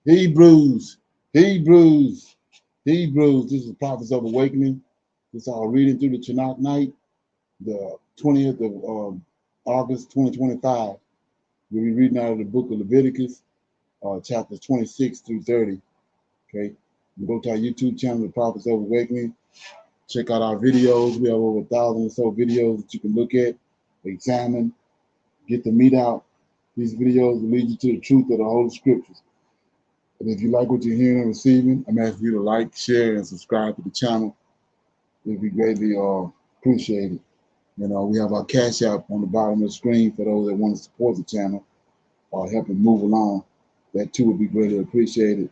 Hebrews, Hebrews, Hebrews. This is the Prophets of Awakening. This is our reading through the Tanak night, the 20th of August 2025. We'll be reading out of the book of Leviticus, chapters 26 through 30. Okay, you go to our YouTube channel, the Prophets of Awakening. Check out our videos. We have over 1,000 or so videos that you can look at, examine, get the meat out. These videos will lead you to the truth of the Holy Scriptures. And if you like what you're hearing and receiving, I'm asking you to like, share, and subscribe to the channel. It'd be greatly appreciated. We have our Cash App on the bottom of the screen for those that want to support the channel or help it move along. That too would be greatly appreciated.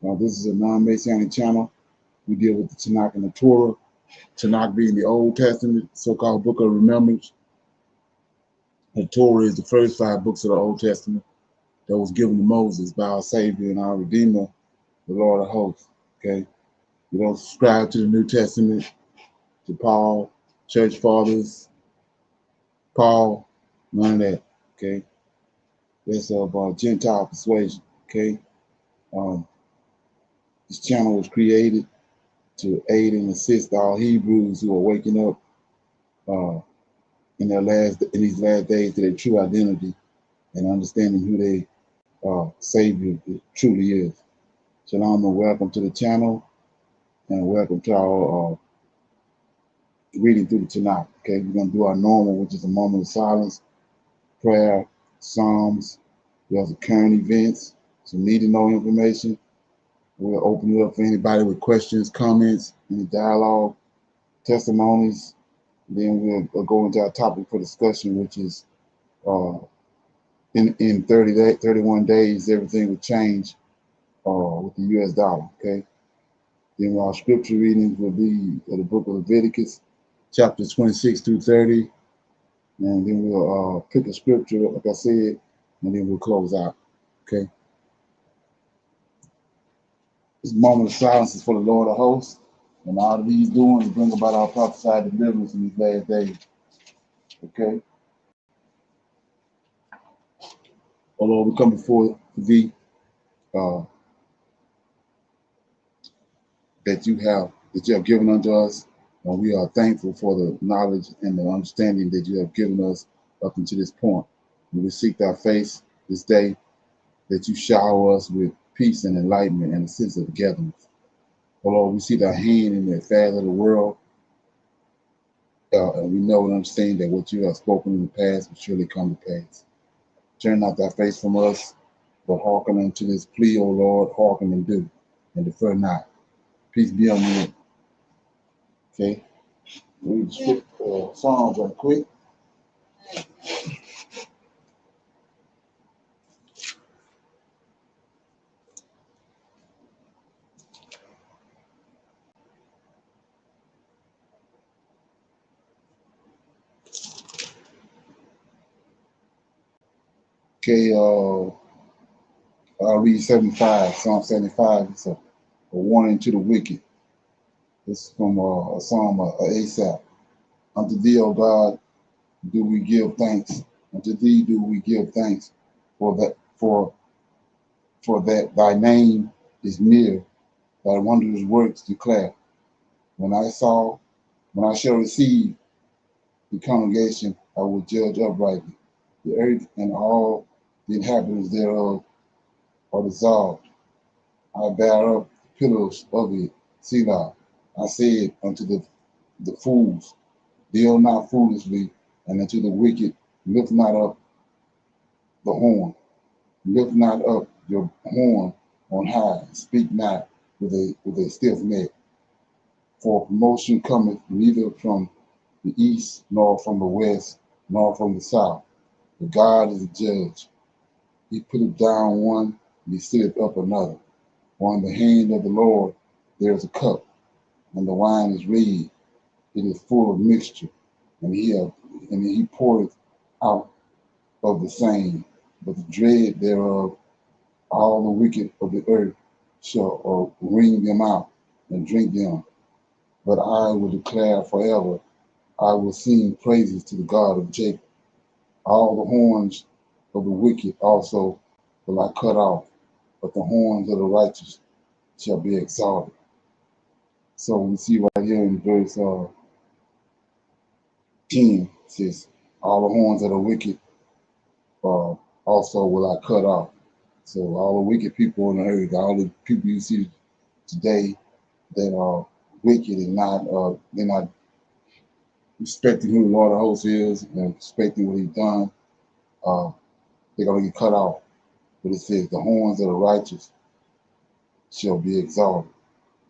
This is a non-Messianic channel. We deal with the Tanak and the Torah. Tanak being the Old Testament, so-called Book of Remembrance. The Torah is the first 5 books of the Old Testament that was given to Moses by our Savior and our Redeemer, the Lord of hosts. Okay, we don't subscribe to the New Testament, to Paul, church fathers, Paul, none of that. Okay, that's of Gentile persuasion. Okay, this channel was created to aid and assist all Hebrews who are waking up in these last days to their true identity and understanding who they Savior truly is. Shalom and welcome to the channel, and welcome to our reading through the Tanakh. Okay, we're going to do our normal, which is a moment of silence, prayer, psalms. We have some current events, some need to know information. We'll open it up for anybody with questions, comments, any dialogue, testimonies. Then we'll go into our topic for discussion, which is in 31 days, everything will change with the U.S. dollar. Okay. Then our scripture readings will be the book of Leviticus, chapters 26 through 30. And then we'll pick a scripture, like I said, and then we'll close out. Okay. This moment of silence is for the Lord of hosts. And all that he's doing is bring about our prophesied deliverance in these last days. Okay. Oh Lord, we come before thee that you have given unto us. And we are thankful for the knowledge and the understanding that you have given us up until this point. And we seek thy face this day, that you shower us with peace and enlightenment and a sense of togetherness. Oh Lord, we see thy hand in the affairs of the world. And we know and understand that what you have spoken in the past will surely come to pass. Turn not thy face from us, but hearken unto this plea, O Lord, hearken and do, and defer not. Peace be on you. Okay. Read the Psalms right quick. Okay, I'll read 75, Psalm 75. It's a warning to the wicked. This is from a psalm of Asaph. Unto thee, O God, do we give thanks. Unto thee do we give thanks for that thy name is near, thy wondrous works declare. When I shall receive the congregation, I will judge uprightly. The earth and all the inhabitants thereof are dissolved. I bear up the pillars of it. Selah. I said unto the fools, deal not foolishly, and unto the wicked, lift not up the horn. Lift not up your horn on high. Speak not with a stiff neck. For promotion cometh neither from the east, nor from the west, nor from the south. But God is a judge. He putteth down one, and he sitteth up another. For in the hand of the Lord there is a cup, and the wine is red. It is full of mixture, and he poureth out of the same. But the dread thereof, all the wicked of the earth shall wring them out and drink them. But I will declare forever, I will sing praises to the God of Jacob. All the horns of the wicked also will I cut off, but the horns of the righteous shall be exalted. So we see right here in verse 10, it says, all the horns of the wicked also will I cut off. So all the wicked people on the earth, all the people you see today that are wicked and they're not respecting who the Lord of hosts is and respecting what he's done, they're going to get cut off. But it says the horns of the righteous shall be exalted.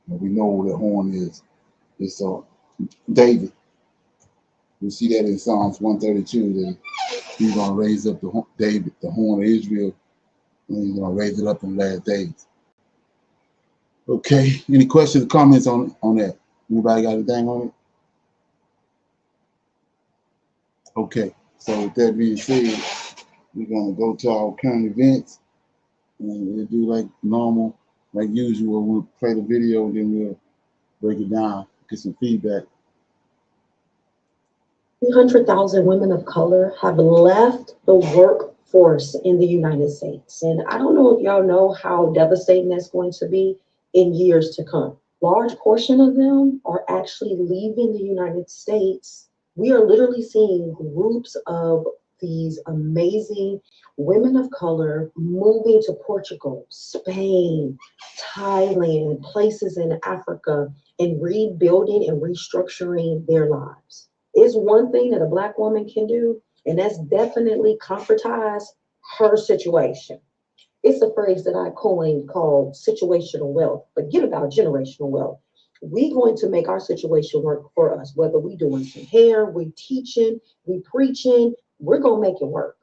And we know what the horn is. It's David. We see that in Psalms 132 that he's going to raise up David, the horn of Israel, and he's going to raise it up in the last days. Okay, any questions or comments on that? Anybody got anything on it? Okay, so with that being said, we're going to go to our current events, and we'll do like normal, like usual. We'll play the video, and then we'll break it down, get some feedback. 300,000 women of color have left the workforce in the United States. And I don't know if y'all know how devastating that's going to be in years to come. Large portion of them are actually leaving the United States. We are literally seeing groups of these amazing women of color moving to Portugal, Spain, Thailand, places in Africa, and rebuilding and restructuring their lives. Is one thing that a Black woman can do, and that's definitely comfortize her situation. It's a phrase that I coined called situational wealth. Forget about generational wealth. We're going to make our situation work for us, whether we doing some hair, we teaching, we preaching, we're going to make it work.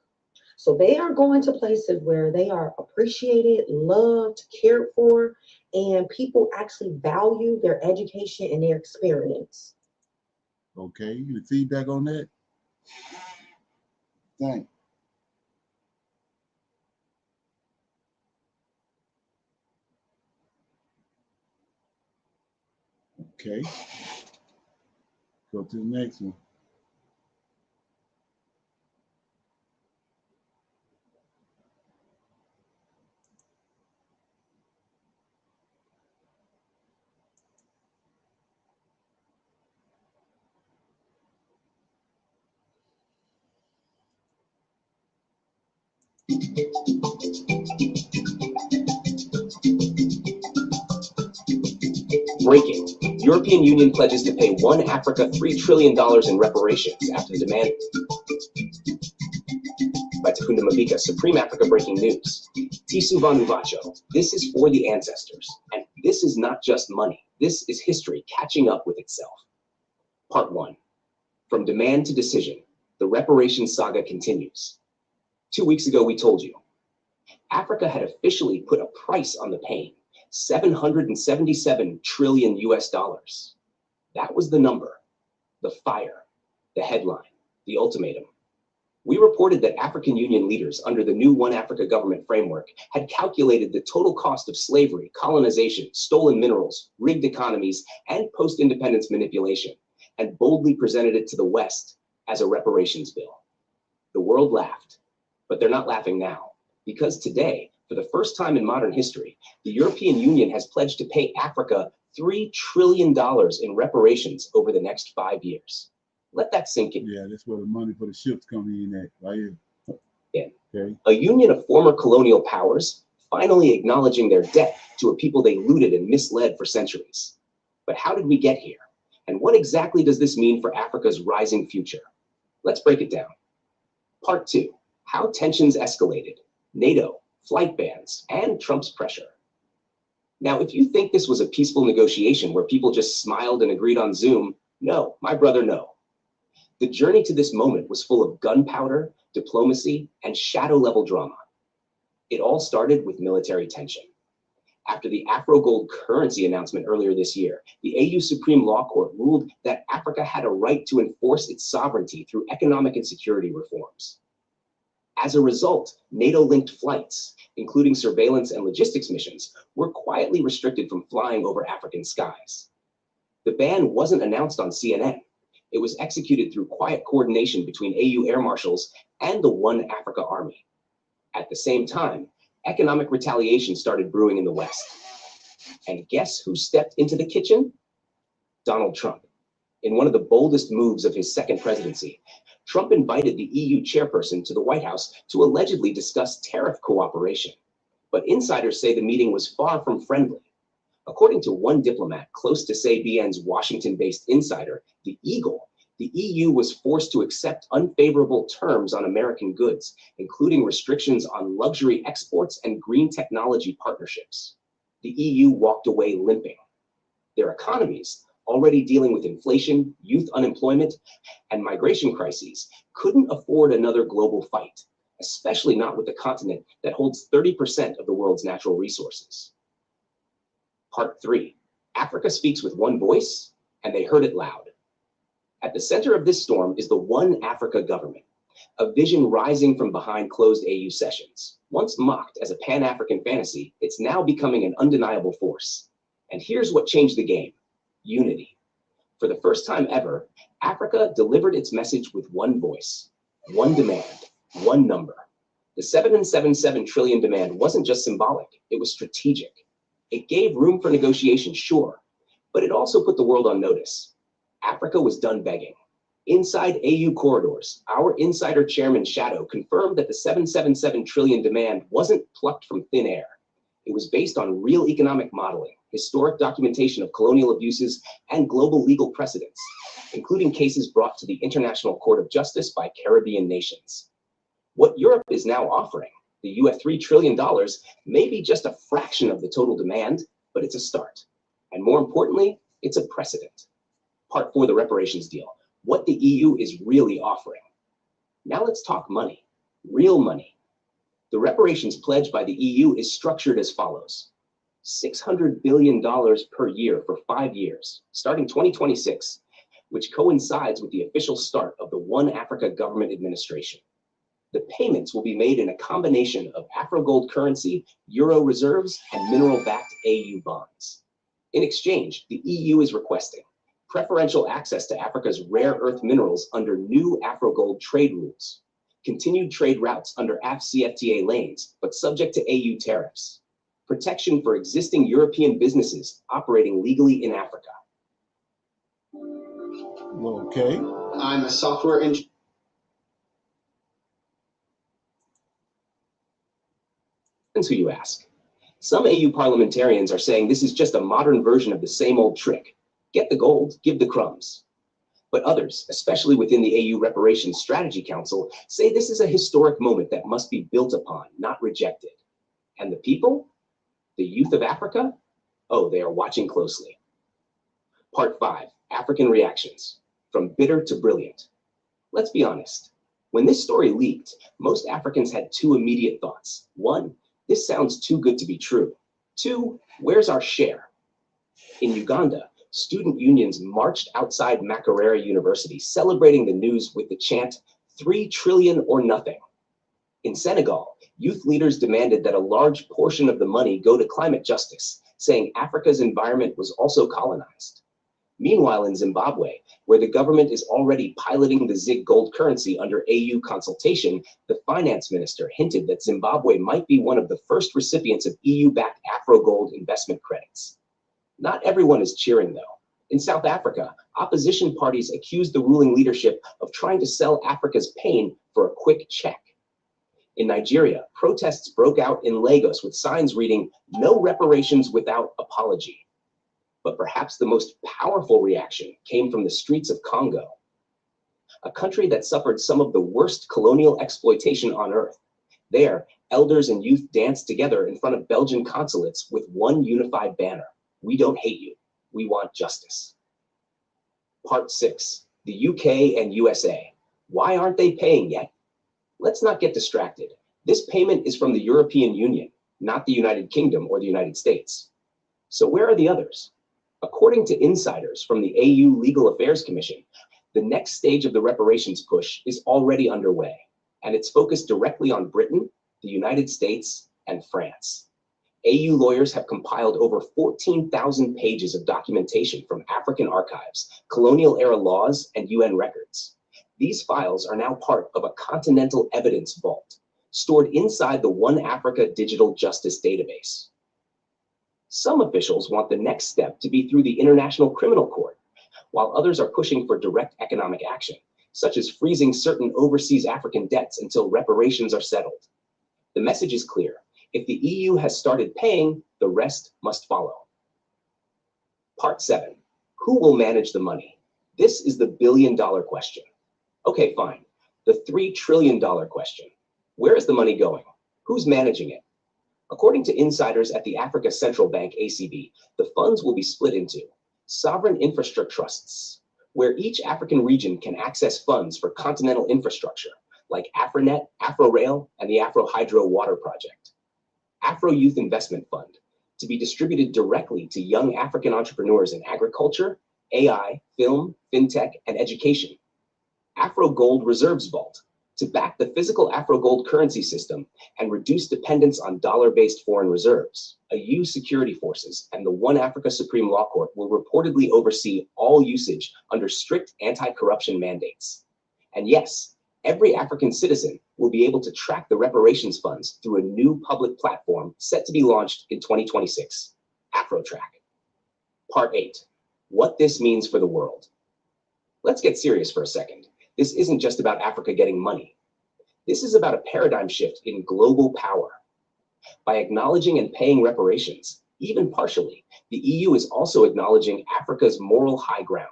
So they are going to places where they are appreciated, loved, cared for, and people actually value their education and their experience. Okay, any feedback on that? Thanks. Okay, go to the next one. Breaking. European Union pledges to pay one Africa $3 trillion in reparations after the demand by Takunda Mabika. Supreme Africa breaking news. Tisu Vanu Vacho. This is for the ancestors. And this is not just money. This is history catching up with itself. Part 1. From demand to decision, the reparations saga continues. 2 weeks ago, we told you. Africa had officially put a price on the pain. $777 trillion US. That was the number, the fire, the headline, the ultimatum. We reported that African Union leaders under the new One Africa government framework had calculated the total cost of slavery, colonization, stolen minerals, rigged economies, and post-independence manipulation, and boldly presented it to the West as a reparations bill. The world laughed, but they're not laughing now, because today, for the first time in modern history, the European Union has pledged to pay Africa $3 trillion in reparations over the next 5 years. Let that sink in. Yeah, that's where the money for the ships come in at, right here. Yeah. Okay. A union of former colonial powers finally acknowledging their debt to a people they looted and misled for centuries. But how did we get here? And what exactly does this mean for Africa's rising future? Let's break it down. Part 2, how tensions escalated, NATO, flight bans, and Trump's pressure. Now, if you think this was a peaceful negotiation where people just smiled and agreed on Zoom, no, my brother, no. The journey to this moment was full of gunpowder, diplomacy, and shadow-level drama. It all started with military tension. After the Afro-Gold currency announcement earlier this year, the AU Supreme Law Court ruled that Africa had a right to enforce its sovereignty through economic and security reforms. As a result, NATO-linked flights, including surveillance and logistics missions, were quietly restricted from flying over African skies. The ban wasn't announced on CNN. It was executed through quiet coordination between AU air marshals and the One Africa Army. At the same time, economic retaliation started brewing in the West. And guess who stepped into the kitchen? Donald Trump. In one of the boldest moves of his second presidency, Trump invited the EU chairperson to the White House to allegedly discuss tariff cooperation. But insiders say the meeting was far from friendly. According to one diplomat close to CBN's Washington-based insider, the Eagle, the EU was forced to accept unfavorable terms on American goods, including restrictions on luxury exports and green technology partnerships. The EU walked away limping. Their economies, already dealing with inflation, youth unemployment, and migration crises, couldn't afford another global fight, especially not with the continent that holds 30% of the world's natural resources. Part 3. Africa speaks with one voice, and they heard it loud. At the center of this storm is the One Africa government, a vision rising from behind closed AU sessions. Once mocked as a Pan-African fantasy, it's now becoming an undeniable force. And here's what changed the game: unity. For the first time ever, Africa delivered its message with one voice, one demand, one number. The 7.77 trillion demand wasn't just symbolic, it was strategic. It gave room for negotiation, sure, but it also put the world on notice. Africa was done begging. Inside AU corridors, our insider chairman Shadow confirmed that the 7.77 trillion demand wasn't plucked from thin air. It was based on real economic modeling, historic documentation of colonial abuses, and global legal precedents, including cases brought to the International Court of Justice by Caribbean nations. What Europe is now offering, the $3 trillion, may be just a fraction of the total demand, but it's a start. And more importantly, it's a precedent. Part 4, the reparations deal, what the EU is really offering. Now let's talk money, real money. The reparations pledged by the EU is structured as follows: $600 billion per year for 5 years, starting 2026, which coincides with the official start of the One Africa Government Administration. The payments will be made in a combination of Afro-gold currency, euro reserves, and mineral-backed AU bonds. In exchange, the EU is requesting preferential access to Africa's rare earth minerals under new Afro-gold trade rules, continued trade routes under AfCFTA lanes, but subject to AU tariffs, protection for existing European businesses operating legally in Africa. Okay. I'm a software engineer. Who you ask. Some AU parliamentarians are saying this is just a modern version of the same old trick. Get the gold, give the crumbs. But others, especially within the AU Reparations Strategy Council, say this is a historic moment that must be built upon, not rejected. And the people? The youth of Africa? Oh, they are watching closely. Part 5, African reactions, from bitter to brilliant. Let's be honest. When this story leaked, most Africans had two immediate thoughts. One, this sounds too good to be true. Two, where's our share? In Uganda, student unions marched outside Makerere University, celebrating the news with the chant, "3 trillion or nothing." In Senegal, youth leaders demanded that a large portion of the money go to climate justice, saying Africa's environment was also colonized. Meanwhile, in Zimbabwe, where the government is already piloting the ZiG gold currency under AU consultation, the finance minister hinted that Zimbabwe might be one of the first recipients of EU-backed Afro-gold investment credits. Not everyone is cheering, though. In South Africa, opposition parties accused the ruling leadership of trying to sell Africa's pain for a quick check. In Nigeria, protests broke out in Lagos with signs reading, "No reparations without apology." But perhaps the most powerful reaction came from the streets of Congo, a country that suffered some of the worst colonial exploitation on earth. There, elders and youth danced together in front of Belgian consulates with one unified banner: "We don't hate you, we want justice." Part 6, the UK and USA. Why aren't they paying yet? Let's not get distracted. This payment is from the European Union, not the United Kingdom or the United States. So where are the others? According to insiders from the AU Legal Affairs Commission, the next stage of the reparations push is already underway, and it's focused directly on Britain, the United States, and France. AU lawyers have compiled over 14,000 pages of documentation from African archives, colonial-era laws, and UN records. These files are now part of a continental evidence vault, stored inside the One Africa Digital Justice Database. Some officials want the next step to be through the International Criminal Court, while others are pushing for direct economic action, such as freezing certain overseas African debts until reparations are settled. The message is clear. If the EU has started paying, the rest must follow. Part 7. Who will manage the money? This is the billion-dollar question. Okay, fine. The $3 trillion question. Where is the money going? Who's managing it? According to insiders at the Africa Central Bank, ACB, the funds will be split into sovereign infrastructure trusts, where each African region can access funds for continental infrastructure, like AfroNet, AfroRail, and the Afro Hydro Water Project. Afro Youth Investment Fund, to be distributed directly to young African entrepreneurs in agriculture, AI, film, fintech, and education. Afro Gold Reserves Vault, to back the physical Afro Gold currency system and reduce dependence on dollar-based foreign reserves. EU security forces and the One Africa Supreme Law Court will reportedly oversee all usage under strict anti-corruption mandates. And yes, every African citizen will be able to track the reparations funds through a new public platform set to be launched in 2026, AfroTrack. Part 8. What this means for the world. Let's get serious for a second. This isn't just about Africa getting money. This is about a paradigm shift in global power. By acknowledging and paying reparations, even partially, the EU is also acknowledging Africa's moral high ground.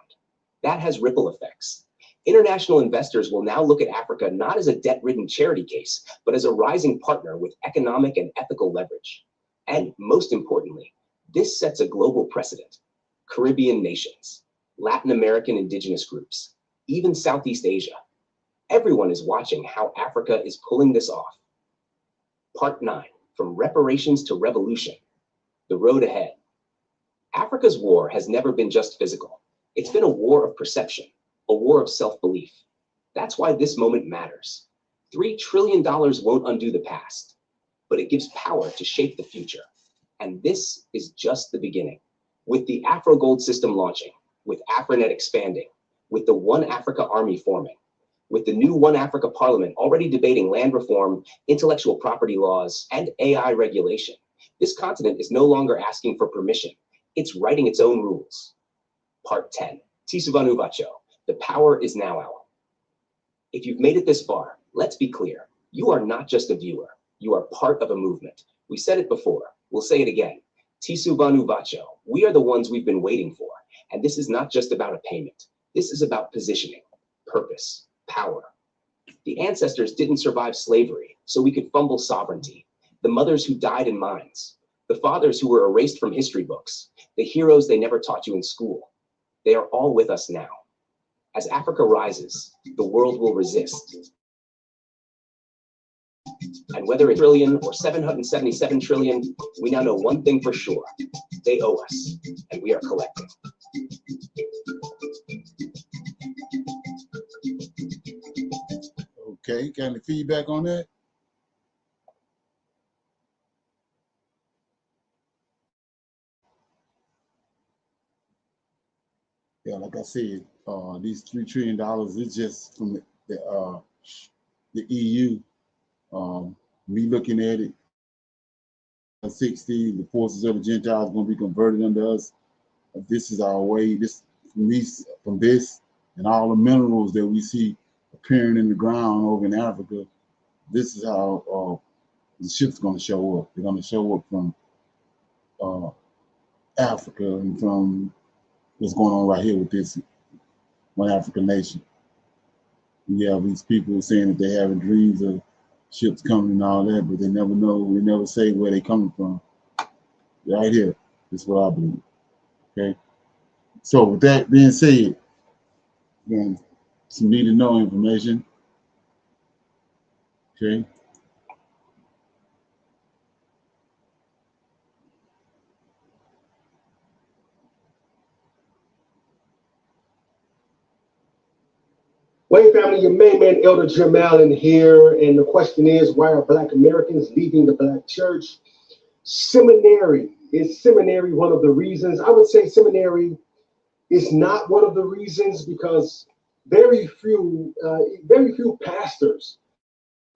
That has ripple effects. International investors will now look at Africa not as a debt-ridden charity case, but as a rising partner with economic and ethical leverage. And most importantly, this sets a global precedent. Caribbean nations, Latin American indigenous groups, even Southeast Asia. Everyone is watching how Africa is pulling this off. Part 9, from reparations to revolution, the road ahead. Africa's war has never been just physical. It's been a war of perception, a war of self-belief. That's why this moment matters. $3 trillion won't undo the past, but it gives power to shape the future. And this is just the beginning. With the Afro Gold system launching, with AfroNet expanding, with the One Africa Army forming, with the new One Africa Parliament already debating land reform, intellectual property laws, and AI regulation, this continent is no longer asking for permission. It's writing its own rules. Part 10, Tisuvanu Vacho, the power is now ours. If you've made it this far, let's be clear. You are not just a viewer. You are part of a movement. We said it before. We'll say it again. Tisuvanu Vacho, we are the ones we've been waiting for. And this is not just about a payment. This is about positioning, purpose, power. The ancestors didn't survive slavery, so we could fumble sovereignty. The mothers who died in mines, the fathers who were erased from history books, the heroes they never taught you in school. They are all with us now. As Africa rises, the world will resist. And whether it's trillion or 777 trillion, we now know one thing for sure. They owe us, and we are collecting. Okay, got any feedback on that? Yeah, like I said, these $3 trillion is just from the EU. Me looking at it, 60, the forces of the Gentiles going to be converted unto us. This is our way. This from this and all the minerals that we see appearing in the ground over in Africa. This is how the ship's going to show up. They're going to show up from Africa and from what's going on right here with this One African nation. You have these people saying that they're having dreams of ships coming and all that, but they never know, they never say where they're coming from. Right here, this is what I believe. Okay. So with that being said, then some need to know information. Okay. Wayne family, your main man, Elder Jim Allen here. And the question is, why are Black Americans leaving the Black church? Seminary. Is seminary one of the reasons? I would say seminary is not one of the reasons, because very few pastors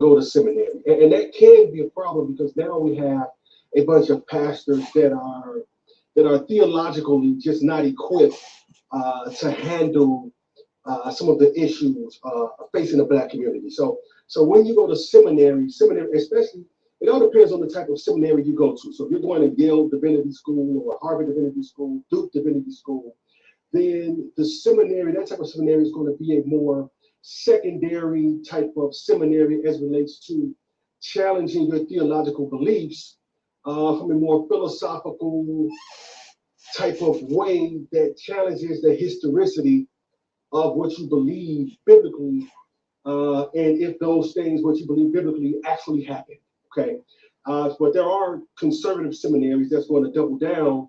go to seminary. And that can be a problem because now we have a bunch of pastors that are theologically just not equipped to handle some of the issues facing the Black community. So when you go to seminary, especially, it all depends on the type of seminary you go to. So if you're going to Yale Divinity School or Harvard Divinity School, Duke Divinity School, then the seminary, that type of seminary is going to be a more secondary type of seminary as relates to challenging your theological beliefs from a more philosophical type of way that challenges the historicity of what you believe biblically, and if those things, what you believe biblically, actually happen. Okay, but there are conservative seminaries that's going to double down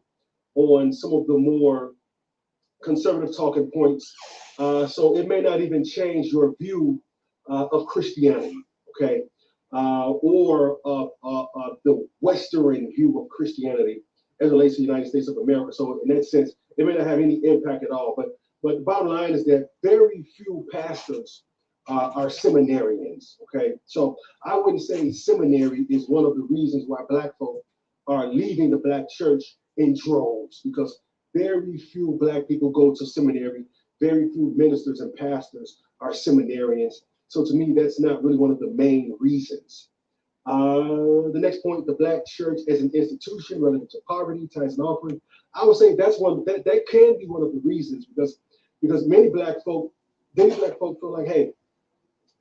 on some of the more conservative talking points. So it may not even change your view of Christianity, okay, or the Western view of Christianity as it relates to the United States of America. So in that sense, it may not have any impact at all. But the bottom line is that very few pastors are seminarians, okay? So I wouldn't say seminary is one of the reasons why Black folk are leaving the Black church in droves, because very few Black people go to seminary. Very few ministers and pastors are seminarians. So to me, that's not really one of the main reasons. The next point, the Black church as an institution relative to poverty, tithes and offering. I would say that's one that can be one of the reasons, because many Black folk feel like, hey,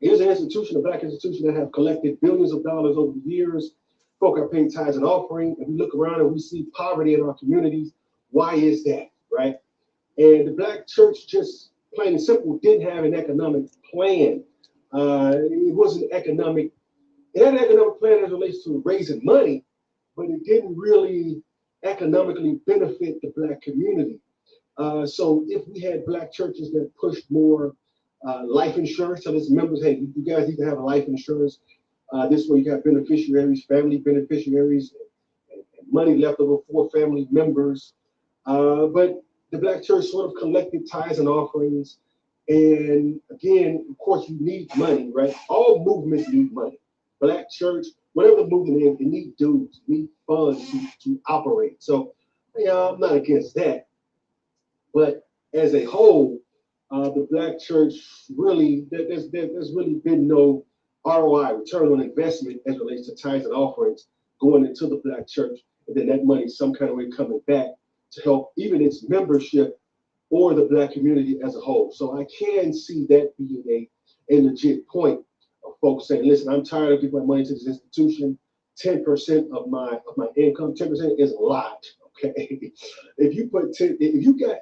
here's an institution, a Black institution that have collected billions of dollars over the years. Folk are paying tithes and offering, and we look around and we see poverty in our communities. Why is that, right? And the Black church, just plain and simple, didn't have an economic plan. It wasn't economic. It had an economic plan as it relates to raising money, but it didn't really economically benefit the Black community. So if we had Black churches that pushed more life insurance, tell its members, hey, you guys need to have a life insurance. This way you have beneficiaries, family beneficiaries, and money left over for family members. But the Black church sort of collected tithes and offerings. And again, of course, you need money, right? All movements need money. Black church, whatever the movement is, it need dues, need funds to operate. So, yeah, I'm not against that. But as a whole, the Black church really, there's really been no ROI, return on investment, as it relates to tithes and offerings going into the Black church, and then that money some kind of way coming back to help even its membership or the Black community as a whole. So I can see that being a legit point of folks saying, listen, I'm tired of giving my money to this institution. 10% of my income, 10% is a lot. Okay, if you got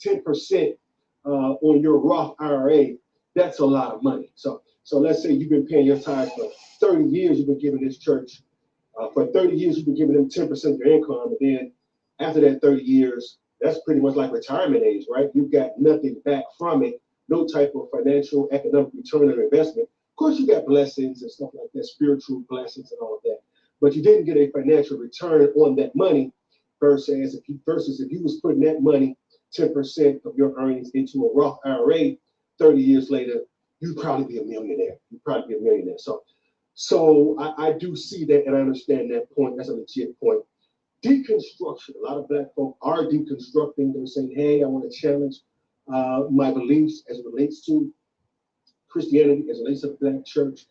10% on your Roth IRA, that's a lot of money. So let's say you've been paying your tithes for 30 years. You've been giving this church for 30 years. You've been giving them 10% of your income, and then after that 30 years, that's pretty much like retirement age, right? You've got nothing back from it, no type of financial, economic return on investment. Of course, you got blessings and stuff like that, spiritual blessings and all of that, but you didn't get a financial return on that money. Versus if you was putting that money, 10% of your earnings into a Roth IRA, 30 years later, you'd probably be a millionaire. So I do see that, and I understand that point. That's a legit point. Deconstruction. A lot of Black folk are deconstructing. They're saying, hey, I want to challenge my beliefs as it relates to Christianity, as it relates to the Black church,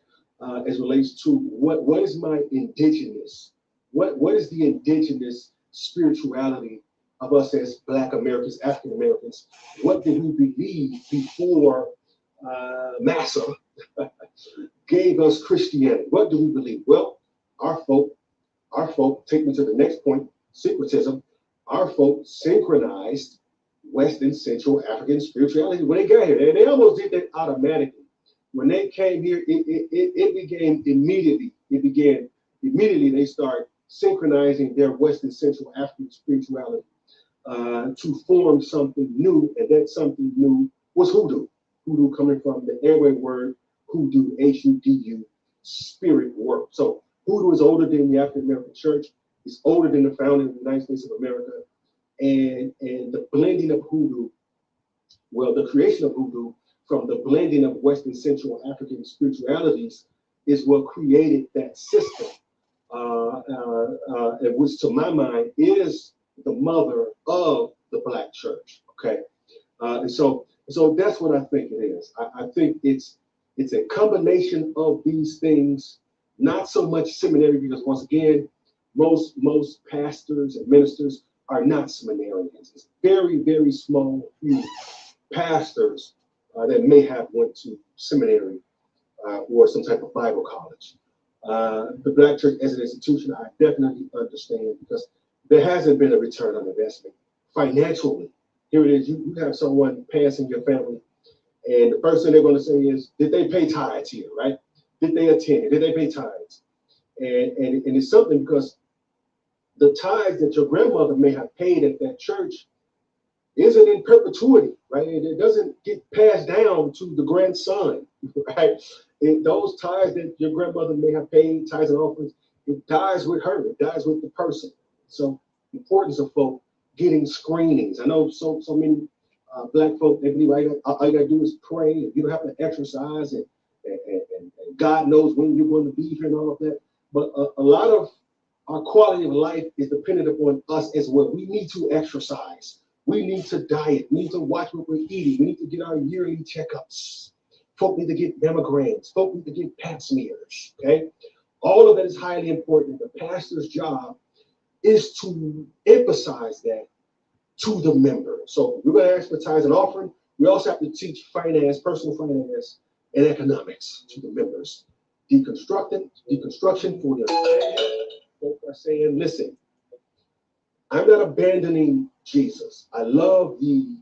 as it relates to what is my indigenous, what is the indigenous spirituality of us as Black Americans, African Americans? What did we believe before Massa gave us Christianity? What do we believe? Well, our folk, take me to the next point, syncretism. Our folk synchronized West and Central African spirituality when they got here. They almost did that automatically. When they came here, it began immediately. They start synchronizing their West and Central African spirituality to form something new, and that something new was hoodoo. Hoodoo coming from the airway word hoodoo, H-U-D-U, spirit work. So hoodoo is older than the African American church. It's older than the founding of the United States of America. And the blending of hoodoo, well, the creation of hoodoo from the blending of West and Central African spiritualities is what created that system, which to my mind is the mother of the Black church. Okay, and so that's what I think it is. I think it's a combination of these things, not so much seminary, because once again, most pastors and ministers are not seminarians. It's very, very small few pastors that may have went to seminary or some type of Bible college. The Black church as an institution, I definitely understand, because there hasn't been a return on investment financially. Here it is, you have someone passing your family, and the first thing they're going to say is, did they pay tithes here, right? Did they attend? Did they pay tithes? And it's something, because the tithes that your grandmother may have paid at that church isn't in perpetuity, right? It doesn't get passed down to the grandson, right? Those tithes that your grandmother may have paid, tithes and offerings, it dies with her, it dies with the person. So the importance of folk getting screenings. I know so many Black folk, they believe all you gotta do is pray, and you don't have to exercise, and God knows when you're going to be here and all of that. But a lot of our quality of life is dependent upon us as well. We need to exercise. We need to diet. We need to watch what we're eating. We need to get our yearly checkups. Folk need to get mammograms. Folk need to get pap smears. Okay, all of that is highly important. The pastor's job is to emphasize that to the member. So we're going to ask for tithes and offering. We also have to teach finance, personal finance, and economics to the members. Deconstruction for the folk are saying, listen, I'm not abandoning Jesus. I love the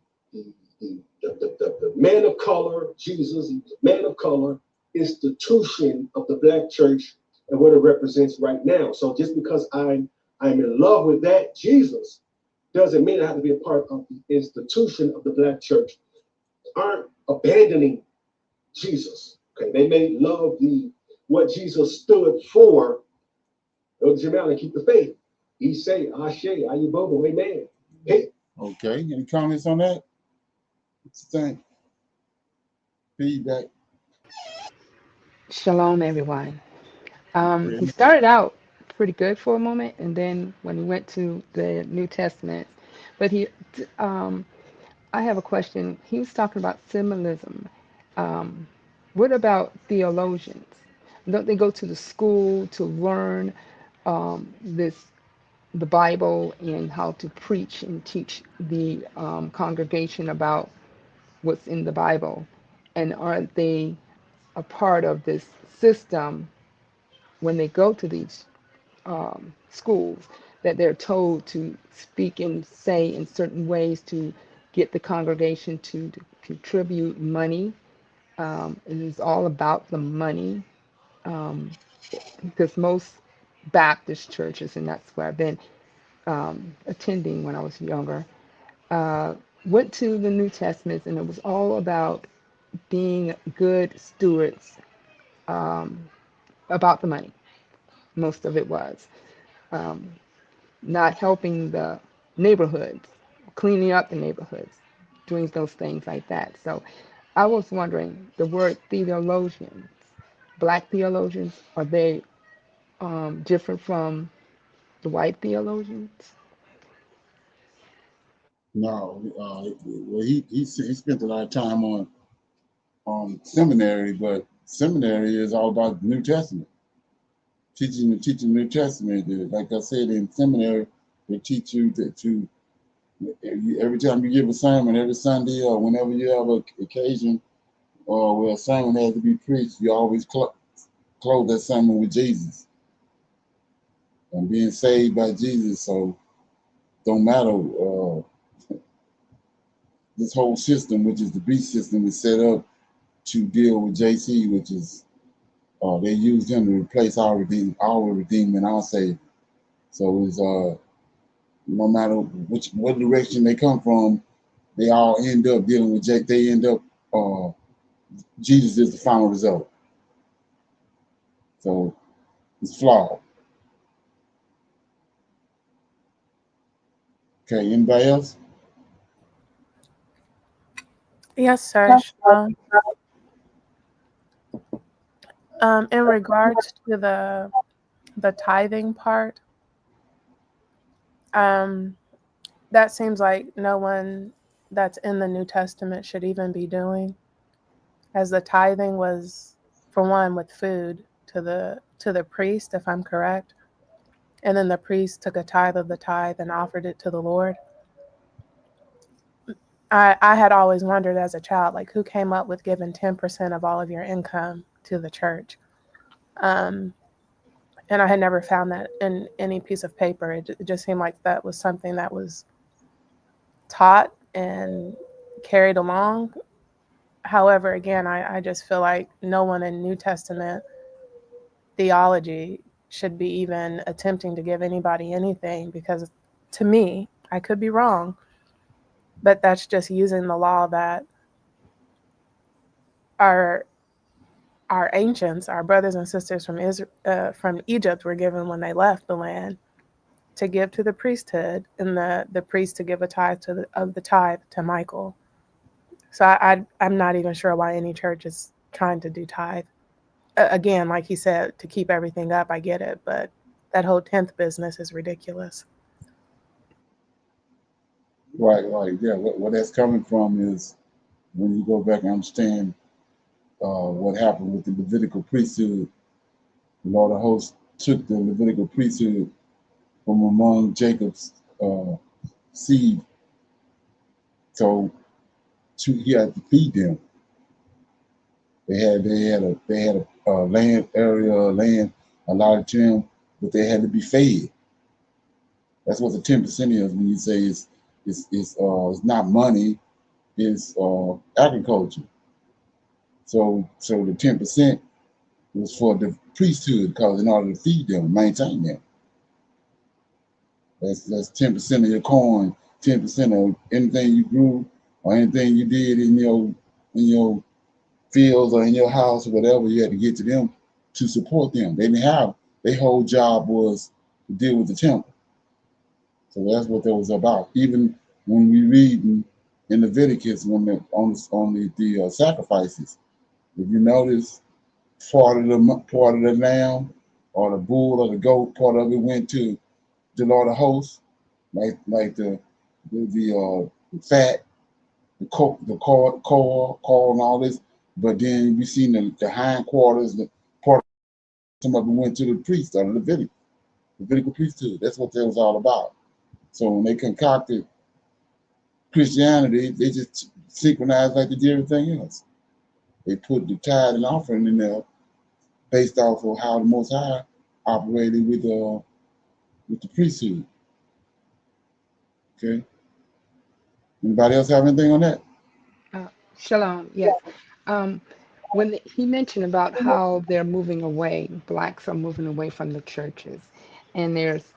man of color, Jesus, the man of color institution of the Black church and what it represents right now. So just because I'm in love with that Jesus doesn't mean I have to be a part of the institution of the Black church. Aren't abandoning Jesus. Okay, they may love what Jesus stood for. Elder Jamal, and keep the faith. He say, Ashe, Ayibobo, amen. Hey. Okay, any comments on that? What you think? Feedback? Shalom, everyone. He Okay. started out pretty good for a moment, and then when he went to the New Testament, but I have a question. He was talking about symbolism. What about theologians? Don't they go to the school to learn the Bible and how to preach and teach the congregation about what's in the Bible? And aren't they a part of this system when they go to these schools, that they're told to speak and say in certain ways to get the congregation to contribute money? It is all about the money, um, because most Baptist churches, and that's where I've been attending when I was younger, uh, went to the New Testament, and it was all about being good stewards, um, about the money. Most of it was. Um, Not helping the neighborhoods, cleaning up the neighborhoods, doing those things like that. So I was wondering, the word theologians, Black theologians, are they different from the white theologians? No, well, he spent a lot of time on seminary, but seminary is all about the New Testament, teaching the New Testament. Like I said, in seminary, they teach you to every time you give a sermon, every Sunday or whenever you have an occasion or where a sermon has to be preached, you always close that sermon with Jesus and being saved by Jesus. So don't matter. This whole system, which is the beast system, is set up to deal with JC, which is they used him to replace our redeemed and our saved. So it's no matter what direction they come from, they all end up dealing with Jake. They end up Jesus is the final result. So it's flawed. Okay, anybody else? Yes, sir. In regards to the tithing part, that seems like no one that's in the New Testament should even be doing, as the tithing was, for one, with food to the priest, if I'm correct, and then the priest took a tithe of the tithe and offered it to the Lord. I had always wondered as a child, like, who came up with giving 10% of all of your income to the church? Um, and I had never found that in any piece of paper. It just seemed like that was something that was taught and carried along. However, again, I just feel like no one in New Testament theology should be even attempting to give anybody anything, because to me, I could be wrong, but that's just using the law that our our ancients, our brothers and sisters from Egypt were given when they left the land, to give to the priesthood, and the priest to give a tithe of the tithe to Michael. So I'm not even sure why any church is trying to do tithe. Again, like he said, to keep everything up, I get it, but that whole tenth business is ridiculous. Right. Yeah. Where that's coming from is when you go back and understand what happened with the Levitical priesthood. The Lord of hosts took the Levitical priesthood from among Jacob's seed, so he had to feed them. They had a land area, land allotted to them, but they had to be fed. That's what the 10% is when you say it's not money, it's agriculture. So the 10% was for the priesthood, because in order to feed them, maintain them. That's 10% of your corn, 10% of anything you grew or anything you did in your fields or in your house or whatever. You had to get to them to support them. They didn't have, their whole job was to deal with the temple. So that's what that was about. Even when we read in Leviticus, on the sacrifices, if you notice, part of the lamb or the bull or the goat, part of it went to the Lord of hosts, like the fat, the core, and all this. But then we seen the hindquarters, the part, some of it went to the priest or the Levitical priesthood. That's what that was all about. So when they concocted Christianity, they just synchronized like they did everything else. They put the tithe and offering in there based off of how the Most High operated with the priesthood. Okay. Anybody else have anything on that? Uh, Shalom, yes. Um, he mentioned about how they're moving away, blacks are moving away from the churches, and it's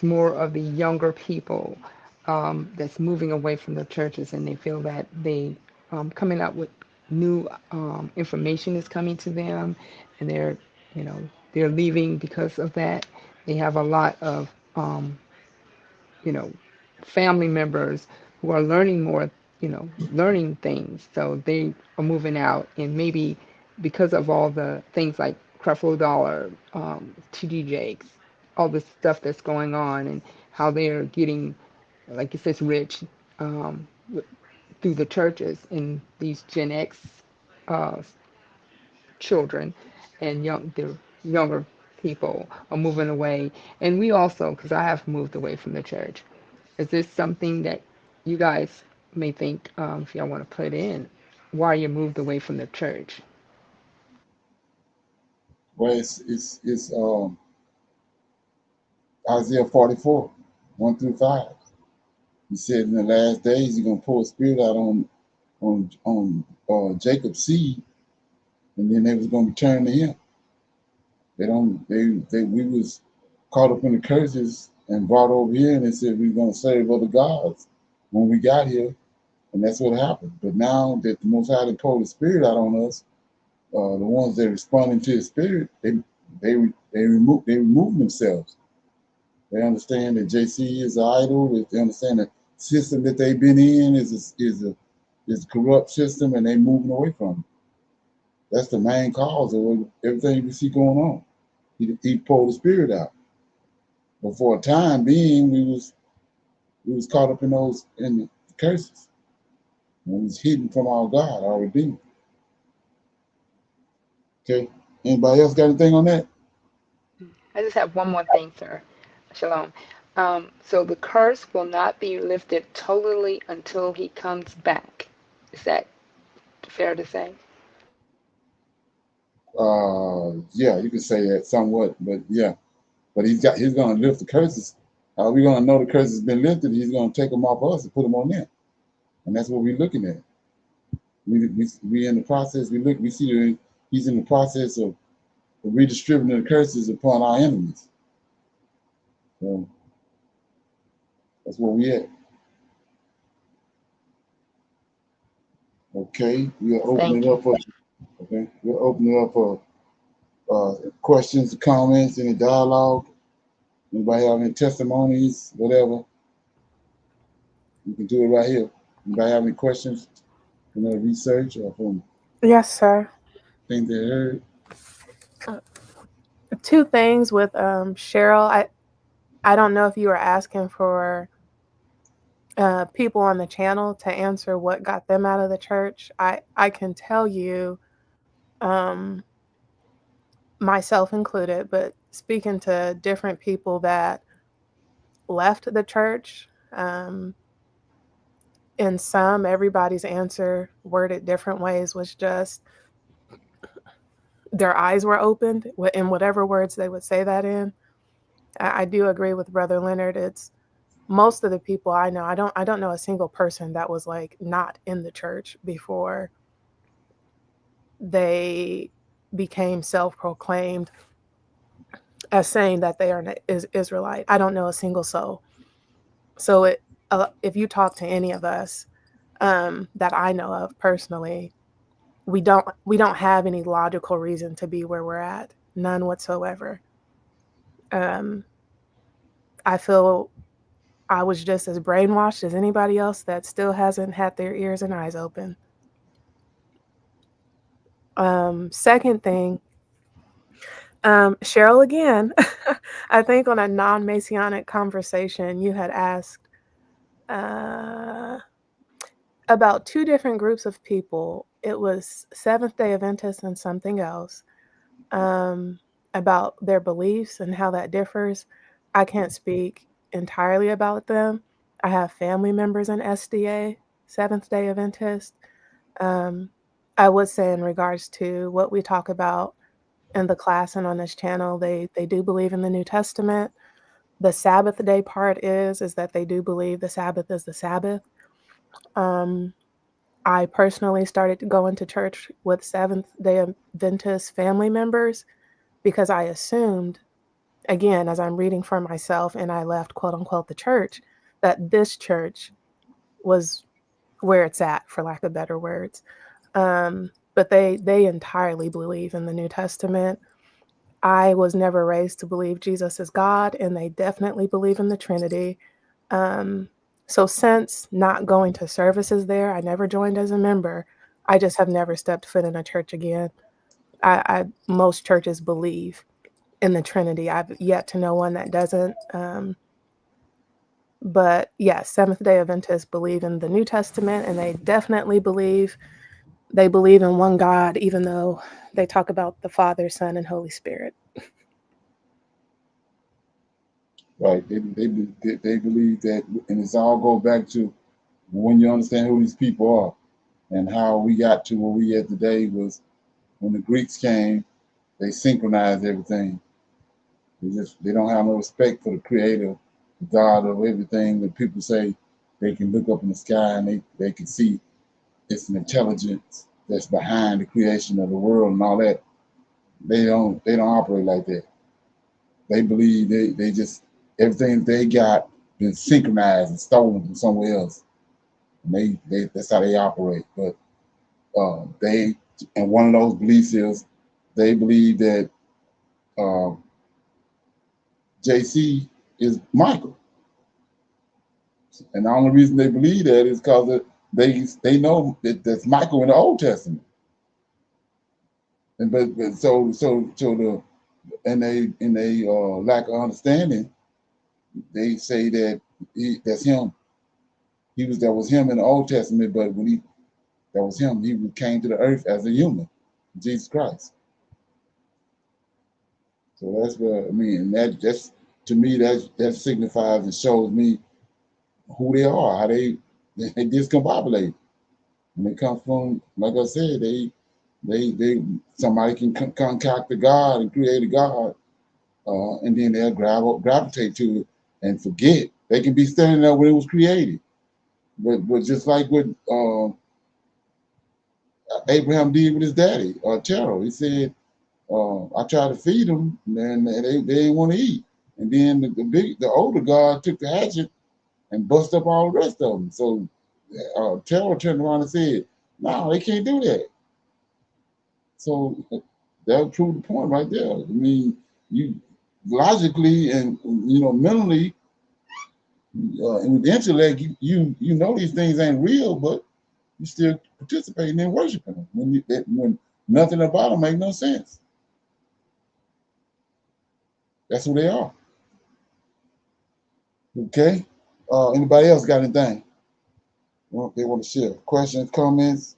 more of the younger people that's moving away from the churches, and they feel that they coming up with new information is coming to them, and you know, they're leaving because of that. They have a lot of you know, family members who are learning more, learning things. So they are moving out, and maybe because of all the things like Creflo Dollar, TD Jakes, all this stuff that's going on, and how they're getting, like it says, rich through the churches, and these Gen X uh, children and the younger people are moving away. And we also, because I have moved away from the church. Is this something that you guys may think, if y'all want to put in, why you moved away from the church? Well, it's Isaiah 44, 1-5. He said in the last days he's gonna pour a spirit out on Jacob's seed, and then they was gonna return to him. They don't they we was caught up in the curses and brought over here, and they said we are gonna serve other gods when we got here, and that's what happened. But now that the Most High poured the spirit out on us, the ones that responding to his spirit, they remove themselves. They understand that JC is an idol. They understand the system that they've been in is a corrupt system, and they moving away from it. That's the main cause of everything we see going on. He pulled the spirit out. But for a time being, we was caught up in the curses. And we was hidden from our God, our Redeemer. Okay. Anybody else got anything on that? I just have one more thing, sir. Shalom. So the curse will not be lifted totally until he comes back. Is that fair to say? Yeah, you could say that somewhat, but yeah. But he's gonna lift the curses. We're gonna know the curse has been lifted. He's gonna take them off us and put them on them, and that's what we're looking at. We in the process. We see that he's in the process of redistributing the curses upon our enemies. So that's where we at. Okay, we'll open Thank it you. up for questions, comments, any dialogue. Anybody have any testimonies, whatever? You can do it right here. Anybody have any questions from their research or from Yes, sir. things they heard? Two things with Cheryl. I don't know if you were asking for people on the channel to answer what got them out of the church. I can tell you, um, myself included, but speaking to different people that left the church, in some, everybody's answer, worded different ways, was just their eyes were opened in whatever words they would say that in. I do agree with Brother Leonard. It's most of the people I know. I don't know a single person that was like not in the church before they became self-proclaimed as saying that they are an Israelite. I don't know a single soul. So if you talk to any of us that I know of personally, we don't have any logical reason to be where we're at, none whatsoever. I feel I was just as brainwashed as anybody else that still hasn't had their ears and eyes open. Second thing, Cheryl, again, I think on a non-Messianic conversation, you had asked about two different groups of people. It was Seventh-day Adventists and something else, about their beliefs and how that differs. I can't speak entirely about them. I have family members in SDA, Seventh-day Adventist. I would say in regards to what we talk about in the class and on this channel, they do believe in the New Testament. The Sabbath day part is that they do believe the Sabbath is the Sabbath. I personally started to go into church with Seventh-day Adventist family members because I assumed, again, as I'm reading for myself, and I left, quote unquote, the church, that this church was where it's at, for lack of better words. But they entirely believe in the New Testament. I was never raised to believe Jesus is God, and they definitely believe in the Trinity. So since not going to services there, I never joined as a member. I just have never stepped foot in a church again. Most churches believe in the Trinity. I've yet to know one that doesn't. But yes, Seventh-day Adventists believe in the New Testament, and they definitely believe in one God, even though they talk about the Father, Son, and Holy Spirit. Right. They believe that, and it's all go back to when you understand who these people are and how we got to where we at today was when the Greeks came, they synchronized everything. They don't have no respect for the creator, the God of everything. That people say they can look up in the sky and they can see it's an intelligence that's behind the creation of the world and all that. They don't operate like that. They believe they just everything they got been synchronized and stolen from somewhere else. And they that's how they operate. But they and one of those beliefs is they believe that uh, JC is Michael. And the only reason they believe that is because they know that that's Michael in the Old Testament. And but so the in they lack of understanding, they say that that's him. That was him in the Old Testament, but that was him. He came to the earth as a human, Jesus Christ. So that's what I mean. And that's to me that signifies and shows me who they are, how they discombobulate. And it comes from, like I said, they somebody can concoct a God and create a God, and then they'll gravitate to it and forget. They can be standing there when it was created, but just like what Abraham did with his daddy, Terah, he said, I tried to feed them, and they didn't want to eat. And then the older God took the hatchet and bust up all the rest of them. So Terah turned around and said, "No, they can't do that." So that would prove the point right there. I mean, you logically and mentally and with the intellect, you know these things ain't real, but you still participating in worshiping them when nothing about them make no sense. That's who they are. Okay. Anybody else got anything they want to share? Questions, comments,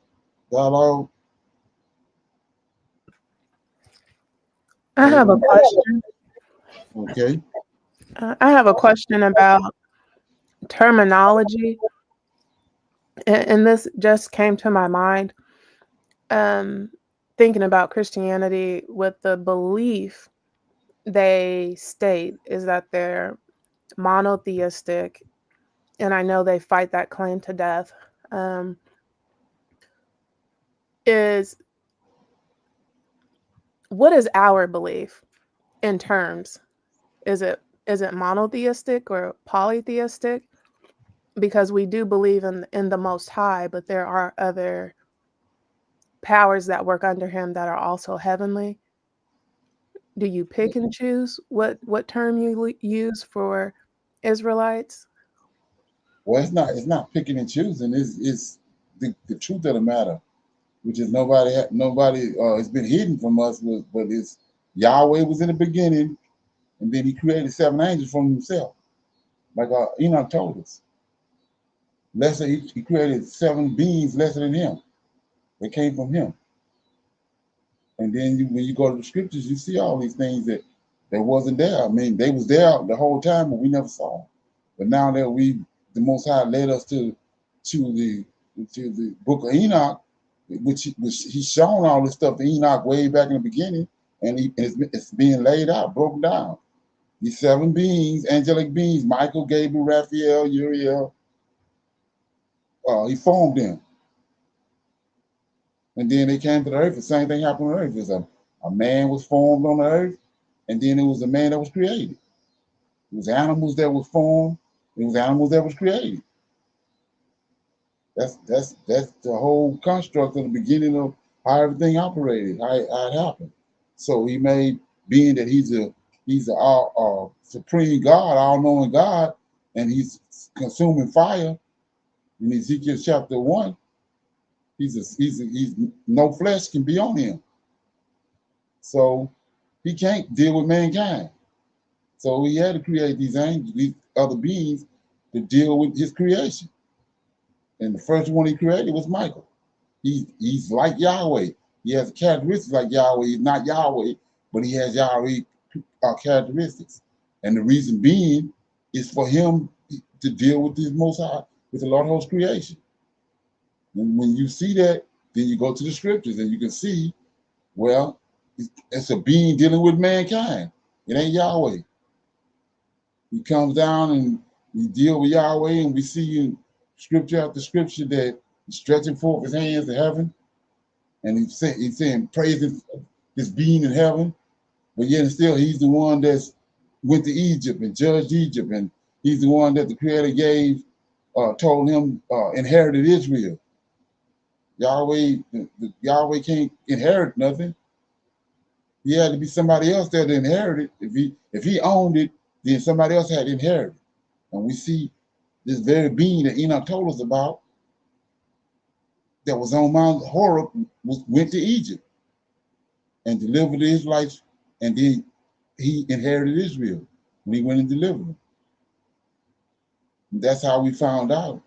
dialogue? I have a question. Okay. I have a question about terminology, and this just came to my mind. Thinking about Christianity with the belief they state is that they're monotheistic, and I know they fight that claim to death. Is what is our belief in terms? Is it monotheistic or polytheistic? Because we do believe in the Most High, but there are other powers that work under him that are also heavenly. Do you pick and choose what term you use for Israelites? Well, it's not picking and choosing. It's the truth of the matter, which is nobody it's been hidden from us, but it's Yahweh was in the beginning, and then he created 7 angels from himself, like Enoch told us. Lesser, he created 7 beings lesser than him. They came from him. And then when you go to the scriptures, you see all these things that wasn't there. I mean, they was there the whole time, but we never saw them. But now that the Most High led us the book of Enoch, which he's shown all this stuff to Enoch way back in the beginning, and it's being laid out, broken down. These 7 beings, angelic beings, Michael, Gabriel, Raphael, Uriel, he formed them. And then they came to the earth. The same thing happened on earth. A man was formed on the earth, and then it was a man that was created. It was animals that was formed. It was animals that was created. That's the whole construct of the beginning of how everything operated, how it happened. So he made, being that he's a supreme God, all-knowing God, and he's consuming fire. In Ezekiel chapter 1, he's no flesh can be on him. So he can't deal with mankind. So he had to create these angels, these other beings, to deal with his creation. And the first one he created was Michael. He's like Yahweh. He has characteristics like Yahweh. He's not Yahweh, but he has Yahweh characteristics. And the reason being is for him to deal with this Most High, with the Lord host creation. And when you see that, then you go to the scriptures and you can see, well, it's a being dealing with mankind. It ain't Yahweh. He comes down and we deal with Yahweh, and we see in scripture after scripture that he's stretching forth his hands to heaven, and he's saying praising this being in heaven, but yet and still he's the one that's went to Egypt and judged Egypt, and he's the one that the Creator told him inherited Israel. Yahweh can't inherit nothing. He had to be somebody else that inherited. If he owned it, then somebody else had inherited. And we see this very being that Enoch told us about that was on Mount Horeb went to Egypt. and delivered the Israelites, and then he inherited Israel when he went and delivered them. And that's how we found out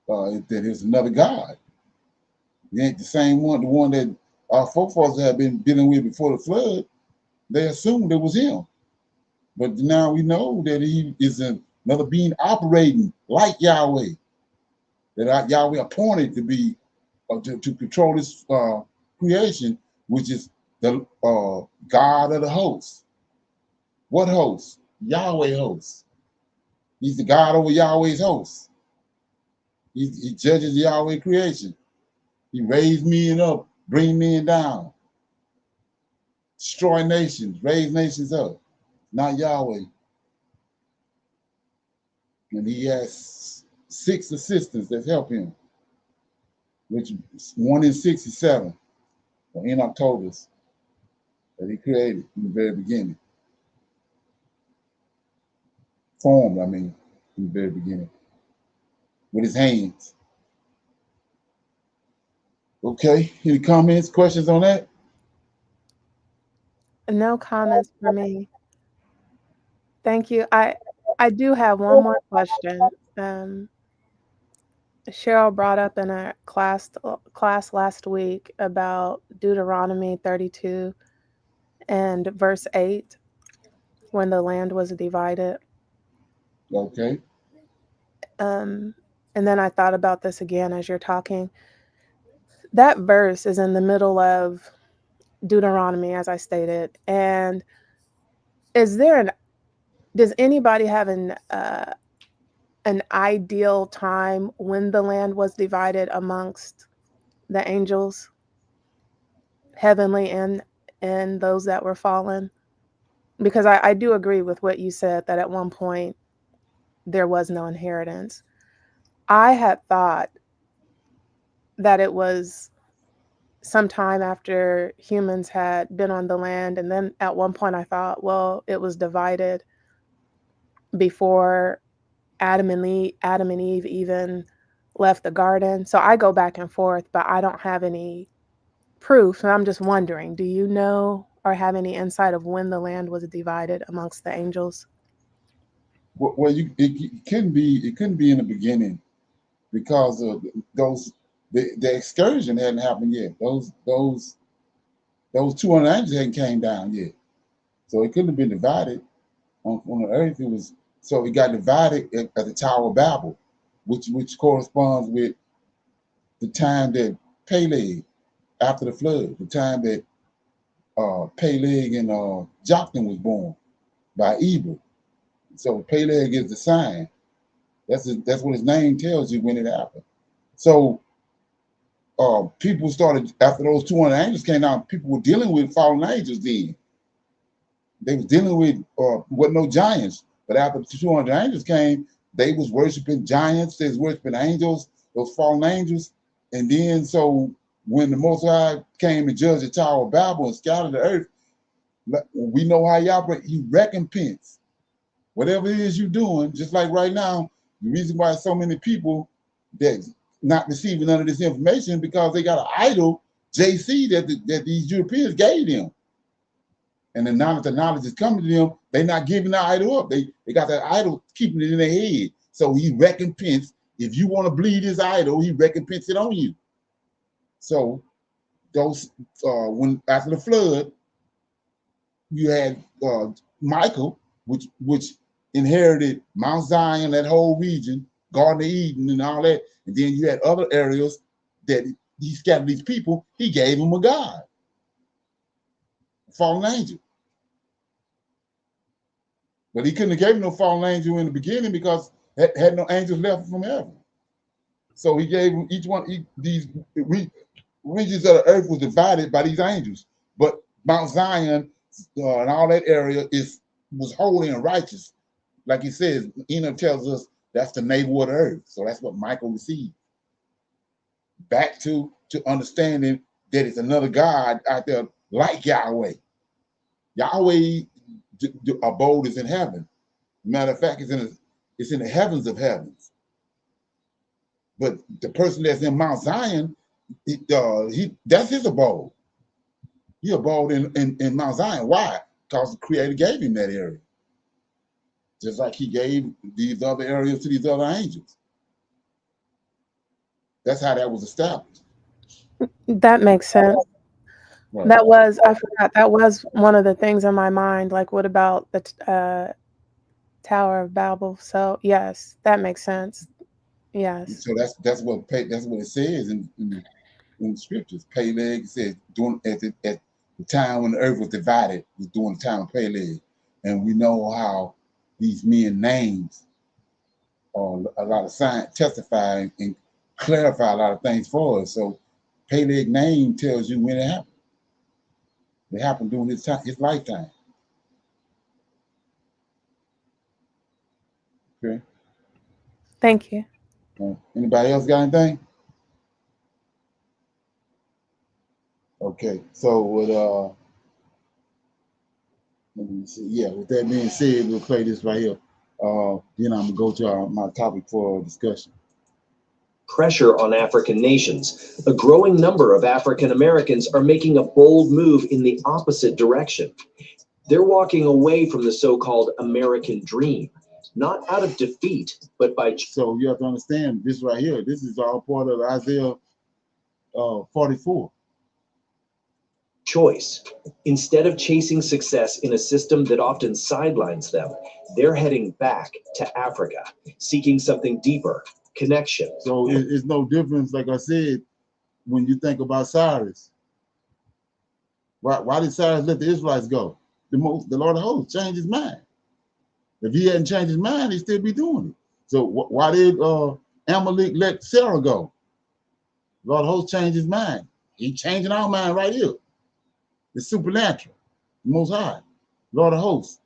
that there's another God. It ain't the same one, the one that our forefathers had been dealing with before the flood. They assumed it was him. But now we know that he is another being operating like Yahweh, that Yahweh appointed to be, to control this creation, which is the God of the hosts. What host? Yahweh hosts. He's the God over Yahweh's hosts. He judges Yahweh creation. He raised men up, bring men down, destroy nations, raise nations up. Not Yahweh. And he has 6 assistants that help him, which 1 in 67. Enoch told us that he created in the very beginning. Formed, I mean, in the very beginning. With his hands. Okay, any comments, questions on that? No comments for me. Thank you. I do have one more question. Cheryl brought up in a class last week about Deuteronomy 32 and verse 8, when the land was divided. Okay. And then I thought about this again as you're talking. That verse is in the middle of Deuteronomy, as I stated. And does anybody have an ideal time when the land was divided amongst the angels, heavenly and those that were fallen? Because I do agree with what you said, that at one point there was no inheritance. I had thought that it was sometime after humans had been on the land, and then at one point I thought, well, it was divided before Adam and Eve even left the garden. So I go back and forth, but I don't have any proof. And I'm just wondering, do you know or have any insight of when the land was divided amongst the angels? Well, it couldn't be in the beginning, because of the excursion hadn't happened yet. Those 200 angels hadn't came down yet, so it couldn't have been divided on the earth. It got divided at the Tower of Babel, which corresponds with the time that Peleg, after the flood, the time that Peleg and Joktan was born by Eber. So Peleg is the sign. That's what his name tells you when it happened. So people started, after those 200 angels came down, people were dealing with fallen angels then. They was dealing with no giants. But after the 200 angels came, they was worshiping giants, they was worshiping angels, those fallen angels. And then so when the Most High came and judged the Tower of Babel and scattered the earth, we know how he operates. He recompense whatever it is you're doing. Just like right now, the reason why so many people that not receiving none of this information, because they got an idol, JC, that these Europeans gave them. And then now that the knowledge is coming to them, they're not giving the idol up. They got that idol keeping it in their head. So he recompense. If you want to bleed his idol, he recompense it on you. So those when after the flood, you had Michael, which inherited Mount Zion, that whole region, Garden of Eden, and all that. And then you had other areas that he scattered these people. He gave them a god, a fallen angel. But he couldn't have given no fallen angel in the beginning, because had no angels left from heaven. So he gave them each one. These regions of the earth was divided by these angels. But Mount Zion and all that area was holy and righteous. Like he says, Enoch tells us that's the navel of the earth. So that's what Michael received. Back to understanding that it's another God out there like Yahweh. Yahweh, the abode is in heaven. Matter of fact, it's in the heavens of heavens. But the person that's in Mount Zion, that's his abode. He abode in Mount Zion. Why? Because the Creator gave him that area. Just like he gave these other areas to these other angels. That's how that was established. That makes sense. Right. That was, I forgot, that was one of the things in my mind. Like, what about the Tower of Babel? So yes, that makes sense. Yes. So that's what it says in the scriptures. Peleg says during at the time when the earth was divided, was during the time of Peleg, and we know how these men names a lot of science testify and clarify a lot of things for us. So Peleg name tells you when it happened. It happened during his lifetime. Okay. Thank you. Anybody else got anything? Okay. So with let me see. Yeah. With that being said, we'll play this right here. Then I'm gonna go to my topic for discussion. Pressure on African nations. A growing number of African Americans are making a bold move in the opposite direction. They're walking away from the so-called American dream, not out of defeat, but by... So you have to understand this right here. This is all part of Isaiah 44. choice. Instead of chasing success in a system that often sidelines them, they're heading back to Africa, seeking something deeper, connection. So it's no difference, like I said, when you think about Cyrus. Why did Cyrus let the Israelites go? The Lord of hosts changed his mind. If he hadn't changed his mind, he'd still be doing it. So why did Amalek let Sarah go? The Lord of hosts changed his mind. He's changing our mind right here. It's supernatural, Most High, Lord of hosts.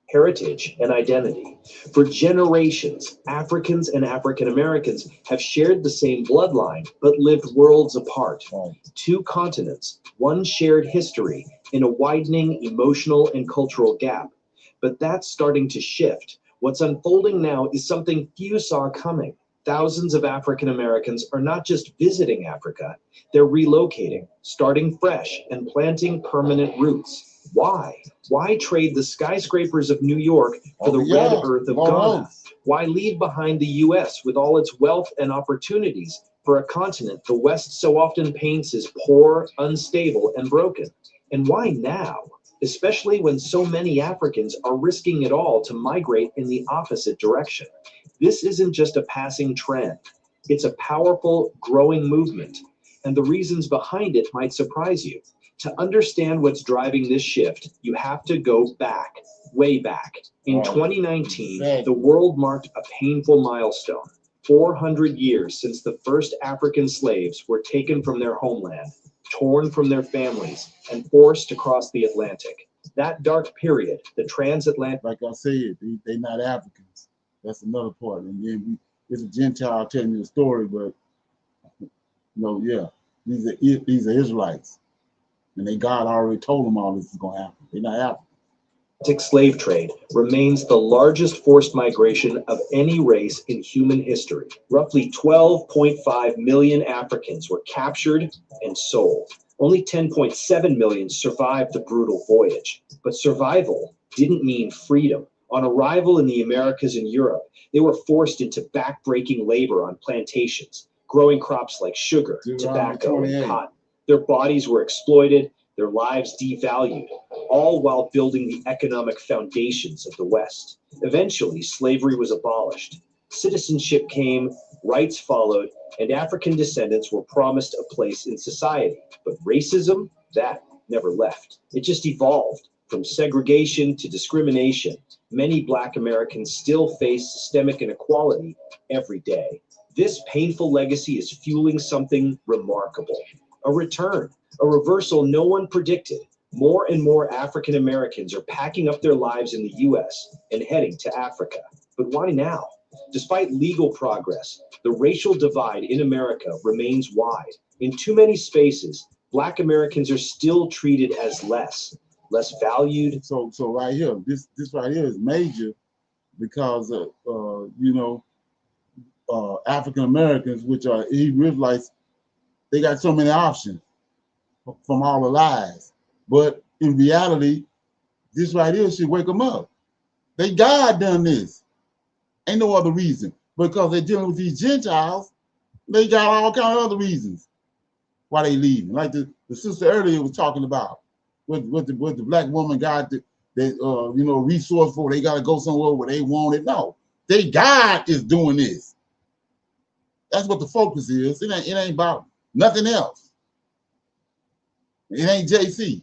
Heritage and identity. For generations, Africans and African Americans have shared the same bloodline, but lived worlds apart. Right. Two continents, one shared history, in a widening emotional and cultural gap. But that's starting to shift. What's unfolding now is something few saw coming. Thousands of African Americans are not just visiting Africa, they're relocating, starting fresh, and planting permanent roots. Why? Why trade the skyscrapers of New York for the red earth of Ghana? Why leave behind the US with all its wealth and opportunities for a continent the West so often paints as poor, unstable, and broken? And why now? Especially when so many Africans are risking it all to migrate in the opposite direction. This isn't just a passing trend. It's a powerful, growing movement. And the reasons behind it might surprise you. To understand what's driving this shift, you have to go back, way back. In 2019, the world marked a painful milestone. 400 years since the first African slaves were taken from their homeland, torn from their families, and forced to cross the Atlantic. That dark period, the transatlantic... Like I said, they're not Africans. That's another part. And then it's a Gentile telling you the story, but these are Israelites. And God already told them all this is going to happen. They're not African. Slave trade remains the largest forced migration of any race in human history. Roughly 12.5 million Africans were captured and sold. Only 10.7 million survived the brutal voyage. But survival didn't mean freedom. On arrival in the Americas and Europe, they were forced into back-breaking labor on plantations, growing crops like sugar, tobacco, and cotton. Their bodies were exploited, their lives devalued, all while building the economic foundations of the West. Eventually, slavery was abolished. Citizenship came, rights followed, and African descendants were promised a place in society. But racism, that never left. It just evolved. From segregation to discrimination, many Black Americans still face systemic inequality every day. This painful legacy is fueling something remarkable. A return, a reversal no one predicted. More and more African Americans are packing up their lives in the US and heading to Africa. But why now? Despite legal progress, the racial divide in America remains wide. In too many spaces, Black Americans are still treated as less valued. So right here, this right here is major because African Americans, which are Hebrew Israelites, they got so many options. from all the lies. But in reality, this right here should wake them up. They God done this. Ain't no other reason. Because they're dealing with these Gentiles, they got all kind of other reasons why they leaving. Like the sister earlier was talking about, what the black woman got that resourceful. They got to go somewhere where they want it. No, God is doing this. That's what the focus is. It ain't about nothing else. It ain't JC.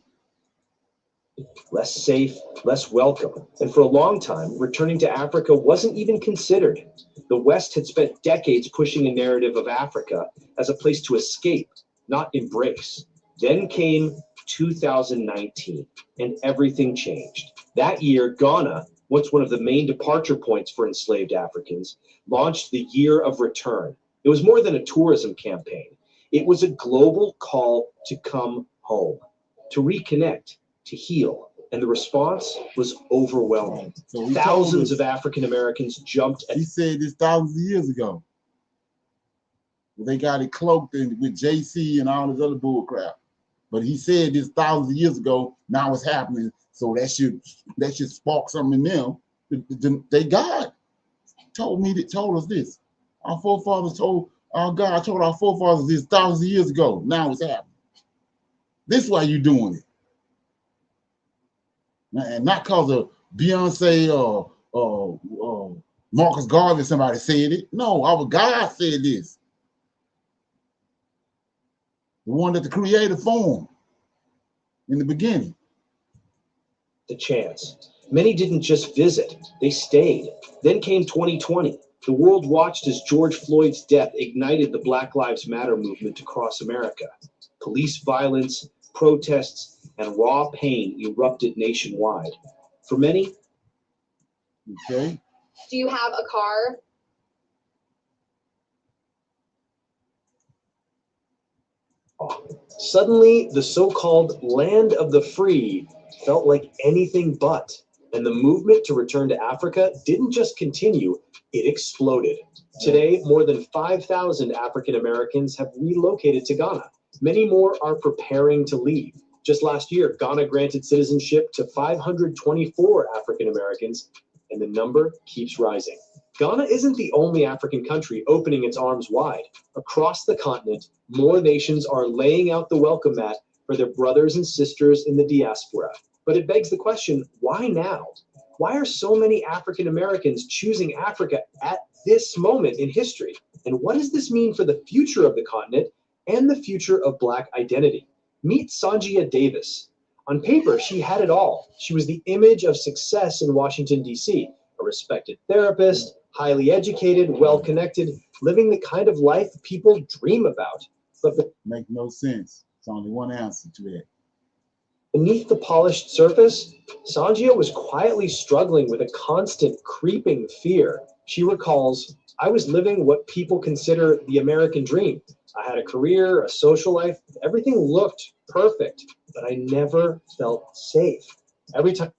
Less safe, less welcome, and for a long time, returning to Africa wasn't even considered. The West had spent decades pushing a narrative of Africa as a place to escape, not embrace. Then came 2019, and everything changed. That year, Ghana, once one of the main departure points for enslaved Africans, launched the Year of Return. It was more than a tourism campaign. It was a global call to come home, to reconnect, to heal, and the response was overwhelming. So thousands of African Americans jumped. He said this thousands of years ago. They got it cloaked with JC and all this other bull crap. But he said this thousands of years ago. Now it's happening. So that should spark something in them. They God told us this. Our forefathers told our God told our forefathers this thousands of years ago. Now it's happening. This is why you're doing it. And not because of Beyonce or Marcus Garvey, somebody said it. No, our God said this. The one that the Creator formed in the beginning. The chance. Many didn't just visit, they stayed. Then came 2020. The world watched as George Floyd's death ignited the Black Lives Matter movement across America. Police violence, protests, and raw pain erupted nationwide. For many, okay. Do you have a car? Suddenly, the so-called land of the free felt like anything but, and the movement to return to Africa didn't just continue, it exploded. Today, more than 5,000 African Americans have relocated to Ghana. Many more are preparing to leave. Just last year, Ghana granted citizenship to 524 African Americans, and the number keeps rising. Ghana isn't the only African country opening its arms wide. Across the continent, more nations are laying out the welcome mat for their brothers and sisters in the diaspora. But it begs the question, why now? Why are so many African Americans choosing Africa at this moment in history? And what does this mean for the future of the continent and the future of Black identity? Meet Sanjia Davis. On paper, she had it all. She was the image of success in Washington, D.C., a respected therapist, highly educated, well-connected, living the kind of life people dream about. But make no sense. It's only one answer to that. Beneath the polished surface, Sanjia was quietly struggling with a constant creeping fear. She recalls, I was living what people consider the American dream. I had a career, a social life, everything looked perfect, but I never felt safe. Every time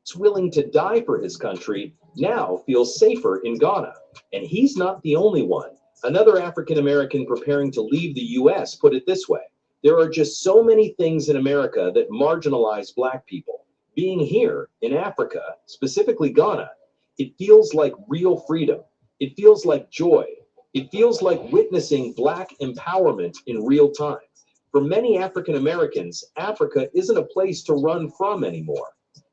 he's willing to die for his country, now feels safer in Ghana. And he's not the only one. Another African American preparing to leave the US put it this way. There are just so many things in America that marginalize Black people. Being here in Africa, specifically Ghana, it feels like real freedom. It feels like joy. It feels like witnessing Black empowerment in real time. For many African Americans, Africa isn't a place to run from anymore.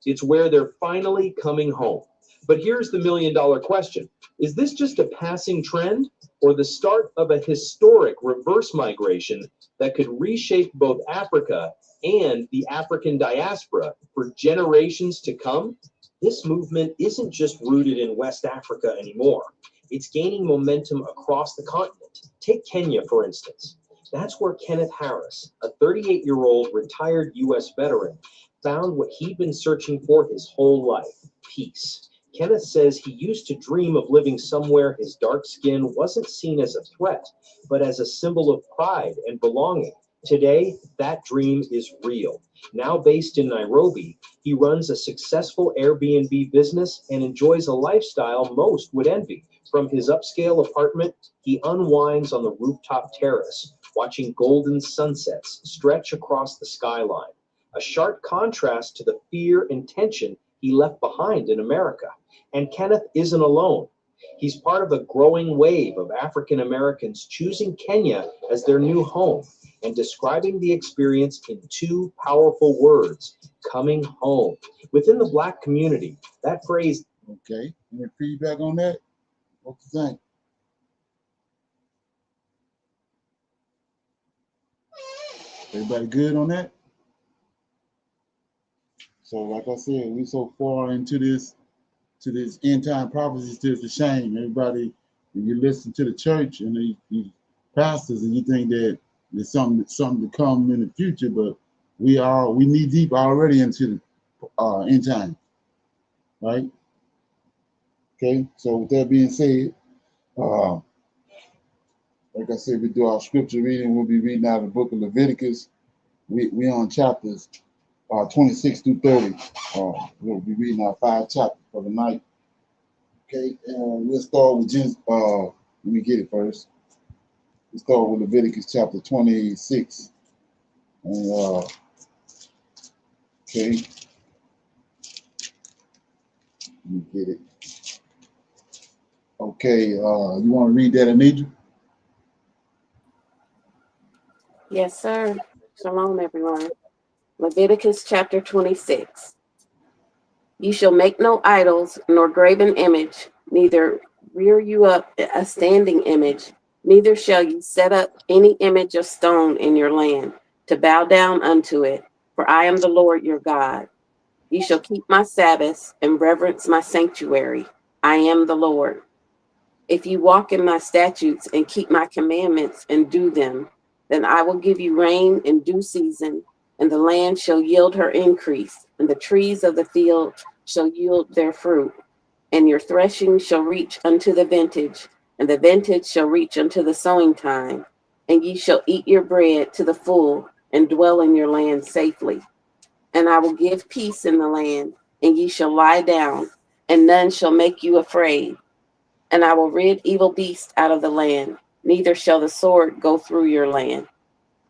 It's where they're finally coming home. But here's the million-dollar question. Is this just a passing trend or the start of a historic reverse migration that could reshape both Africa and the African diaspora for generations to come? This movement isn't just rooted in West Africa anymore. It's gaining momentum across the continent. Take Kenya, for instance. That's where Kenneth Harris, a 38-year-old retired U.S. veteran, found what he'd been searching for his whole life, peace. Kenneth says he used to dream of living somewhere his dark skin wasn't seen as a threat, but as a symbol of pride and belonging. Today, that dream is real. Now based in Nairobi, he runs a successful Airbnb business and enjoys a lifestyle most would envy. From his upscale apartment, he unwinds on the rooftop terrace, watching golden sunsets stretch across the skyline, a sharp contrast to the fear and tension he left behind in America. And Kenneth isn't alone. He's part of a growing wave of African Americans choosing Kenya as their new home and describing the experience in two powerful words: coming home. Within the Black community, that phrase. Okay, any feedback on that? What you think? Everybody good on that? So, like I said, we so far into this end time prophecy, it's a shame. Everybody, if you listen to the church and the pastors, and you think that there's something to come in the future, but we knee deep already into the end time, right? Okay. So with that being said, like I said, we do our scripture reading. We'll be reading out of the book of Leviticus. We on chapters 26 through 30. We'll be reading our 5 chapters for the night. Okay, and we'll start with let me get it first. We'll start with Leviticus chapter 26. And okay, let me get it. Okay, you want to read that, Anitra? Yes, sir. Shalom, everyone. Leviticus chapter 26. You shall make no idols, nor graven image, neither rear you up a standing image, neither shall you set up any image of stone in your land, to bow down unto it, for I am the Lord your God. You shall keep my Sabbaths and reverence my sanctuary. I am the Lord. If you walk in my statutes and keep my commandments and do them, then I will give you rain in due season, and the land shall yield her increase, and the trees of the field shall yield their fruit, and your threshing shall reach unto the vintage, and the vintage shall reach unto the sowing time, and ye shall eat your bread to the full, and dwell in your land safely. And I will give peace in the land, and ye shall lie down, and none shall make you afraid. And I will rid evil beasts out of the land, neither shall the sword go through your land.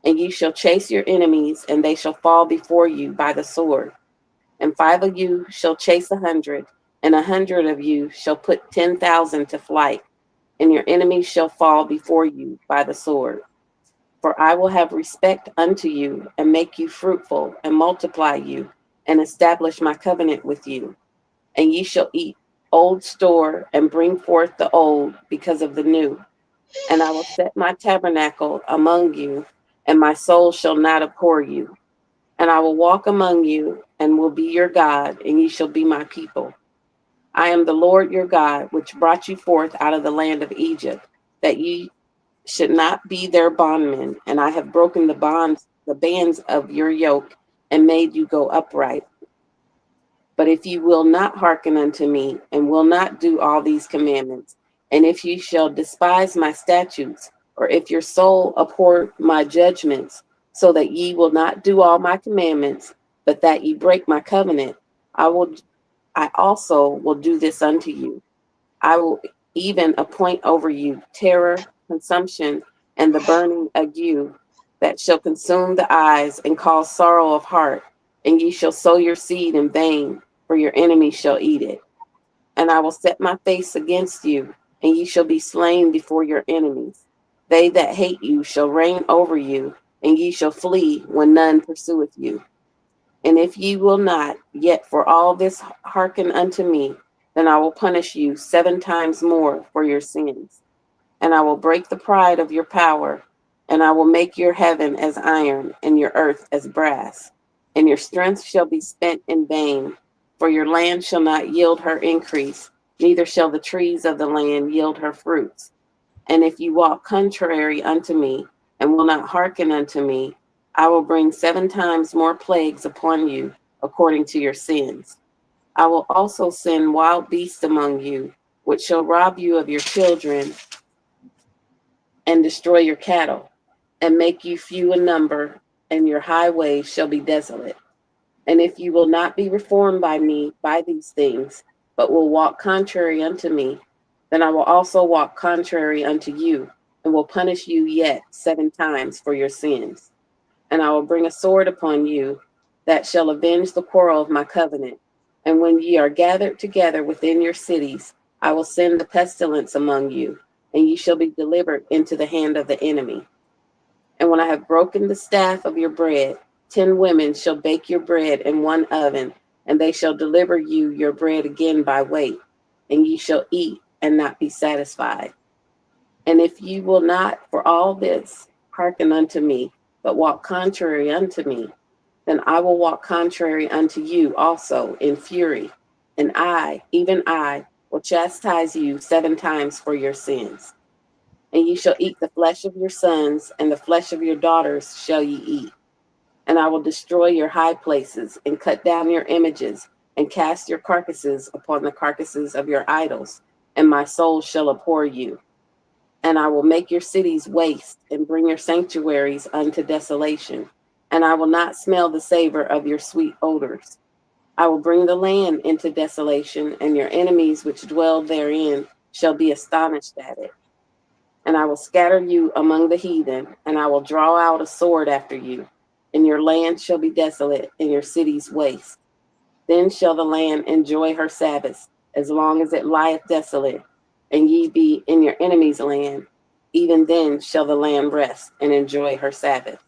And you shall chase your enemies, and they shall fall before you by the sword. And 5 of you shall chase 100, and 100 of you shall put 10,000 to flight, and your enemies shall fall before you by the sword. For I will have respect unto you, and make you fruitful, and multiply you, and establish my covenant with you. And ye shall eat old store, and bring forth the old because of the new. And I will set my tabernacle among you, and my soul shall not abhor you. And I will walk among you, and will be your God, and ye shall be my people. I am the Lord your God, which brought you forth out of the land of Egypt, that ye should not be their bondmen. And I have broken the bands of your yoke, and made you go upright. But if you will not hearken unto me, and will not do all these commandments, and if you shall despise my statutes, or if your soul abhor my judgments, so that ye will not do all my commandments, but that ye break my covenant, I also will do this unto you. I will even appoint over you terror, consumption, and the burning ague that shall consume the eyes and cause sorrow of heart, and ye shall sow your seed in vain, for your enemies shall eat it. And I will set my face against you, and ye shall be slain before your enemies. They that hate you shall reign over you, and ye shall flee when none pursueth you. And if ye will not yet for all this hearken unto me, then I will punish you 7 times more for your sins. And I will break the pride of your power, and I will make your heaven as iron, and your earth as brass. And your strength shall be spent in vain, for your land shall not yield her increase, neither shall the trees of the land yield her fruits. And if you walk contrary unto me, and will not hearken unto me, I will bring 7 times more plagues upon you, according to your sins. I will also send wild beasts among you, which shall rob you of your children, and destroy your cattle, and make you few in number, and your highways shall be desolate. And if you will not be reformed by me by these things, but will walk contrary unto me, then I will also walk contrary unto you, and will punish you yet 7 times for your sins. And I will bring a sword upon you that shall avenge the quarrel of my covenant. And when ye are gathered together within your cities, I will send the pestilence among you, and ye shall be delivered into the hand of the enemy. And when I have broken the staff of your bread, 10 women shall bake your bread in one oven, and they shall deliver you your bread again by weight, and ye shall eat and not be satisfied. And if ye will not for all this hearken unto me, but walk contrary unto me, then I will walk contrary unto you also in fury, and I, even I, will chastise you 7 times for your sins. And ye shall eat the flesh of your sons, and the flesh of your daughters shall ye eat. And I will destroy your high places, and cut down your images, and cast your carcasses upon the carcasses of your idols, and my soul shall abhor you. And I will make your cities waste, and bring your sanctuaries unto desolation. And I will not smell the savor of your sweet odors. I will bring the land into desolation, and your enemies which dwell therein shall be astonished at it. And I will scatter you among the heathen, and I will draw out a sword after you, and your land shall be desolate, and your cities waste. Then shall the land enjoy her Sabbaths, as long as it lieth desolate, and ye be in your enemy's land. Even then shall the land rest and enjoy her Sabbaths.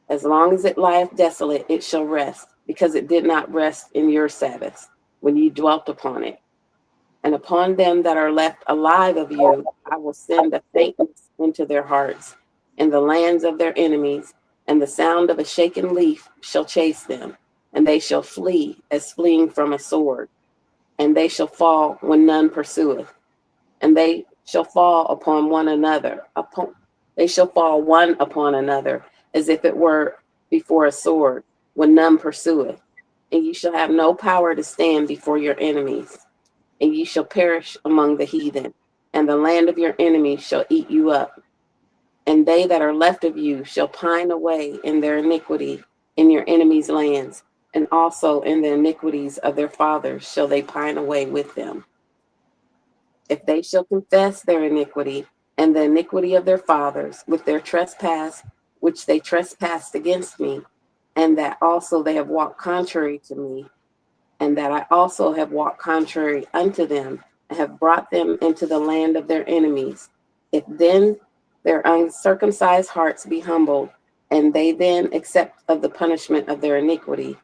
As long as it lieth desolate, it shall rest, because it did not rest in your Sabbaths, when ye dwelt upon it. And upon them that are left alive of you, I will send a faintness into their hearts, in the lands of their enemies, and the sound of a shaken leaf shall chase them, and they shall flee as fleeing from a sword, and they shall fall when none pursueth, and they shall fall upon one another, they shall fall one upon another, as if it were before a sword, when none pursueth, and ye shall have no power to stand before your enemies. And ye shall perish among the heathen, and the land of your enemies shall eat you up. And they that are left of you shall pine away in their iniquity in your enemies' lands, and also in the iniquities of their fathers shall they pine away with them. If they shall confess their iniquity and the iniquity of their fathers with their trespass, which they trespassed against me, and that also they have walked contrary to me, and that I also have walked contrary unto them, and have brought them into the land of their enemies. If then their uncircumcised hearts be humbled, and they then accept of the punishment of their iniquity,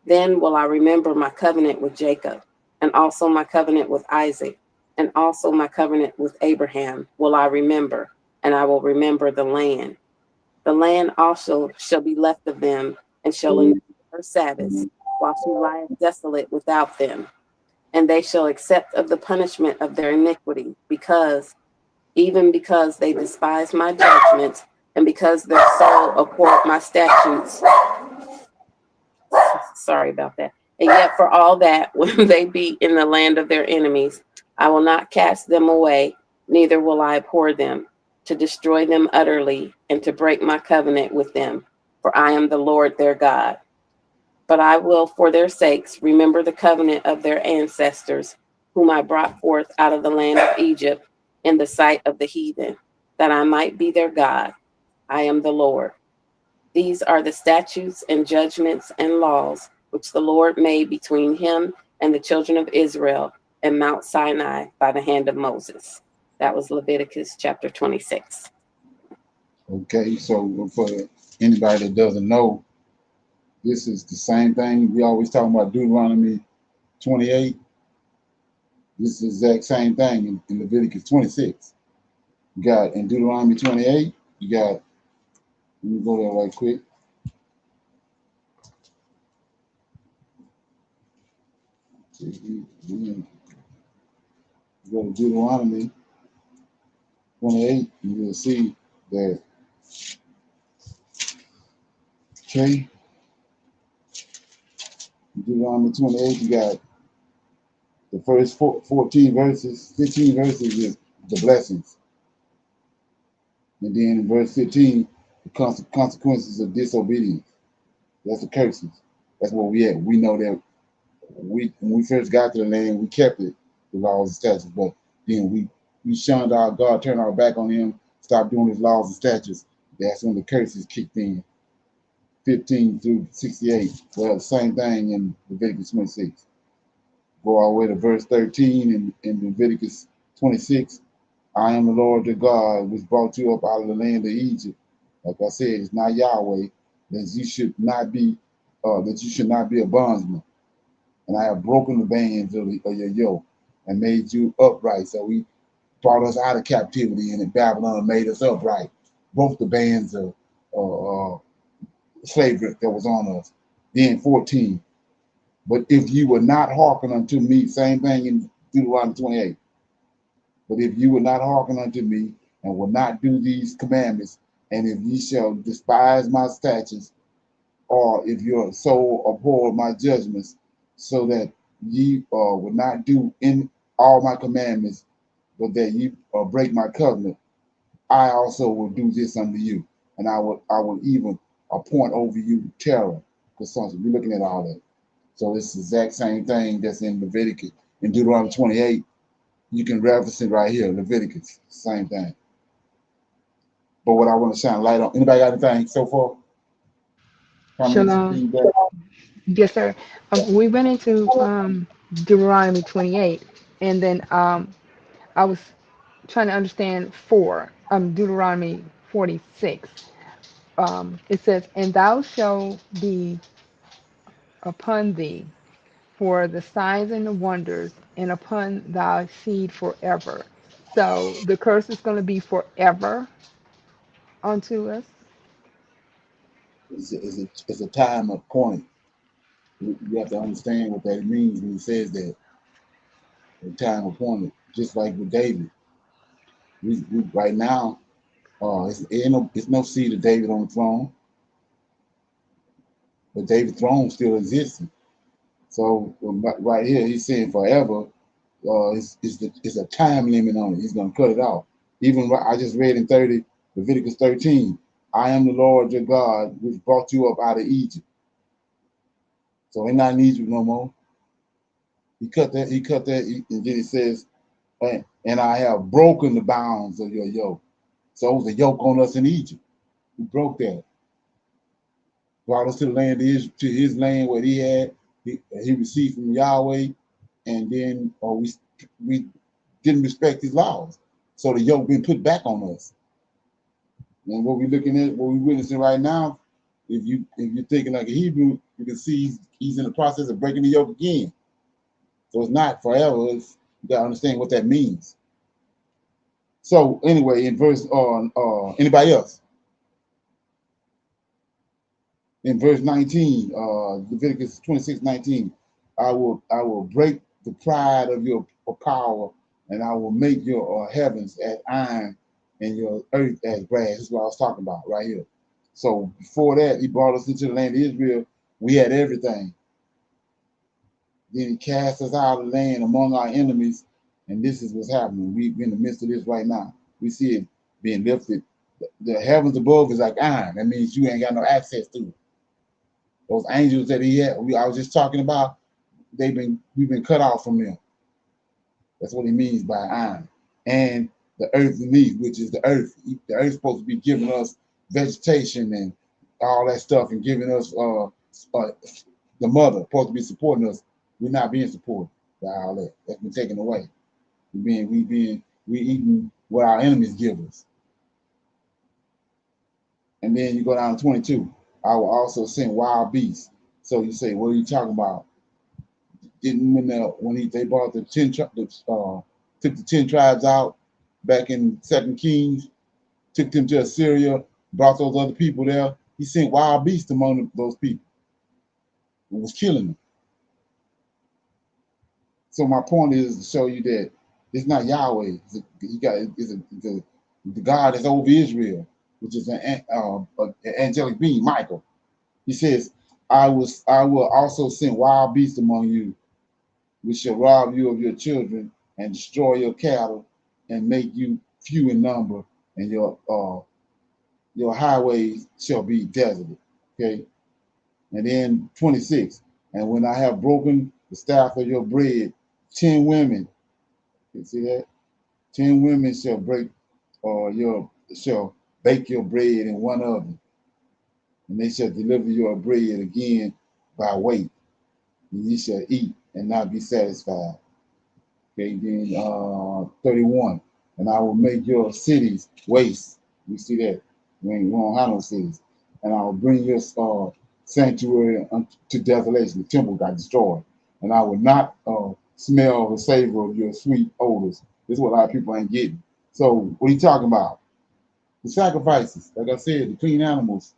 then will I remember my covenant with Jacob, and also my covenant with Isaac, and also my covenant with Abraham will I remember, and I will remember the land. The land also shall be left of them, and shall enjoy her Sabbaths, while she lieth desolate without them. And they shall accept of the punishment of their iniquity, even because they despise my judgments, and because their soul abhorred my statutes. Sorry about that. And yet for all that, when they be in the land of their enemies, I will not cast them away, neither will I abhor them, to destroy them utterly, and to break my covenant with them, for I am the Lord their God. But I will, for their sakes, remember the covenant of their ancestors, whom I brought forth out of the land of Egypt in the sight of the heathen, that I might be their God. I am the Lord. These are the statutes and judgments and laws which the Lord made between him and the children of Israel and Mount Sinai by the hand of Moses. That was Leviticus chapter 26. Okay, so for anybody that doesn't know, this is the same thing. We always talk about Deuteronomy 28. This is the exact same thing in Leviticus 26. You got in Deuteronomy 28, you got, let me go there right quick. Go to Deuteronomy 28, and you'll see that, okay, Deuteronomy 28, you got the first 14 verses, 15 verses is the blessings. And then in verse 15, the consequences of disobedience. That's the curses. That's where we at. We know that when we first got to the land, we kept it, the laws and statutes, but then we shunned our God, turned our back on him, stop doing his laws and statutes, that's when the curses kicked in. 15 through 68. Well, the same thing in Leviticus 26. Go all the way to verse 13 in Leviticus 26. I am the Lord your God, which brought you up out of the land of Egypt. Like I said, it's not Yahweh, that you should not be a bondsman. And I have broken the bands of your yoke and made you upright. So he brought us out of captivity, and in Babylon and made us upright. Broke the bands of slavery that was on us. Then 14. But if you will not hearken unto me, same thing in Deuteronomy 28. But if you will not hearken unto me and will not do these commandments, and if ye shall despise my statutes, or if your soul abhor my judgments, so that ye will not do in all my commandments, but that ye break my covenant, I also will do this unto you, and I will even appoint over you terror. Because we're looking at all that. So it's the exact same thing that's in Leviticus. In Deuteronomy 28, you can reference it right here, Leviticus, same thing. But what I want to shine light on, anybody got anything so far? Comments, Shalom. feedback? Yes, sir. We went into Deuteronomy 28, and then I was trying to understand Deuteronomy 46. It says, "And thou shalt be upon thee for the signs and the wonders, and upon thy seed forever." So the curse is going to be forever unto us. It's a time appointed. You have to understand what that means when he says that. A time appointed, just like with David. We right now, it's no seed of David on the throne, but David's throne still exists. So right here, he's saying forever. It's a time limit on it. He's going to cut it off. Even I just read in Leviticus 13. I am the Lord your God, which brought you up out of Egypt. So he's not in Egypt no more. He cut that. And then it says, and I have broken the bounds of your yoke. So it was a yoke on us in Egypt. We broke that. Brought us to the land of Israel, to his land where he received from Yahweh, and then we didn't respect his laws. So the yoke been put back on us. And what we're looking at, what we're witnessing right now, if you're thinking like a Hebrew, you can see he's in the process of breaking the yoke again. So it's not forever. You gotta understand what that means. So anyway, in verse anybody else? In verse 19, Leviticus 26:19, I will break the pride of your power, and I will make your heavens as iron and your earth as brass. That's what I was talking about right here. So before that, he brought us into the land of Israel. We had everything. Then he cast us out of the land among our enemies, and this is what's happening. We're in the midst of this right now. We see it being lifted. The heavens above is like iron. That means you ain't got no access to it. Those angels that he had, I was just talking about, we've been cut off from them. That's what he means by iron. And the earth beneath, which is the earth. The earth's supposed to be giving us vegetation and all that stuff, and giving us the mother supposed to be supporting us. We're not being supported by all that. That's been taken away. We eating what our enemies give us. And then you go down to 22. I will also send wild beasts. So you say, what are you talking about? When they brought took the 10 tribes out back in 2 Kings, took them to Assyria, brought those other people there. He sent wild beasts among those people. It was killing them. So my point is to show you that it's not Yahweh. It's the God that's over Israel, which is an angelic being, Michael. He says, I will also send wild beasts among you, which shall rob you of your children and destroy your cattle and make you few in number, and your highways shall be desolate. Okay. And then 26, and when I have broken the staff of your bread, 10 women, you see that? 10 women shall break your shall bake your bread in one oven, and they shall deliver your bread again by weight, and ye shall eat and not be satisfied. Okay, then 31, and I will make your cities waste. You see that? We won't have no cities. And I will bring your sanctuary to desolation. The temple got destroyed. And I will not smell the savor of your sweet odors. This is what a lot of people ain't getting. So what are you talking about? The sacrifices, like I said, the clean animals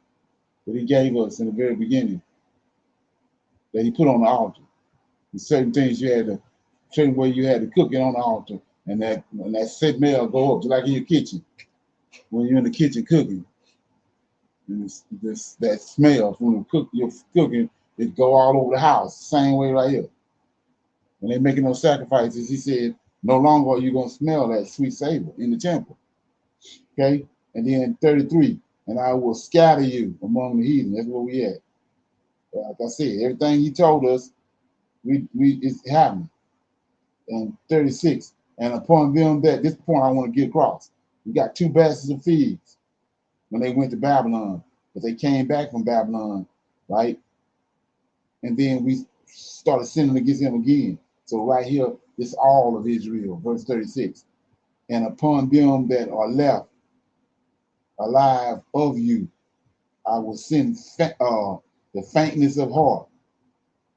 that he gave us in the very beginning, that he put on the altar. And certain things you had to, certain way you had to cook it on the altar, and that smell go up, just like in your kitchen. When you're in the kitchen cooking, and that smell from you're cooking, it go all over the house. Same way right here. When they're making those sacrifices, he said, no longer are you going to smell that sweet savor in the temple. Okay? And then 33, and I will scatter you among the heathen. That's where we at. Like I said, everything he told us, it's happening. And 36, and upon them that, this point I want to get across. We got 2 baskets of figs when they went to Babylon, but they came back from Babylon, right? And then we started sinning against him again. So right here, it's all of Israel, verse 36. And upon them that are left alive of you, I will send the faintness of heart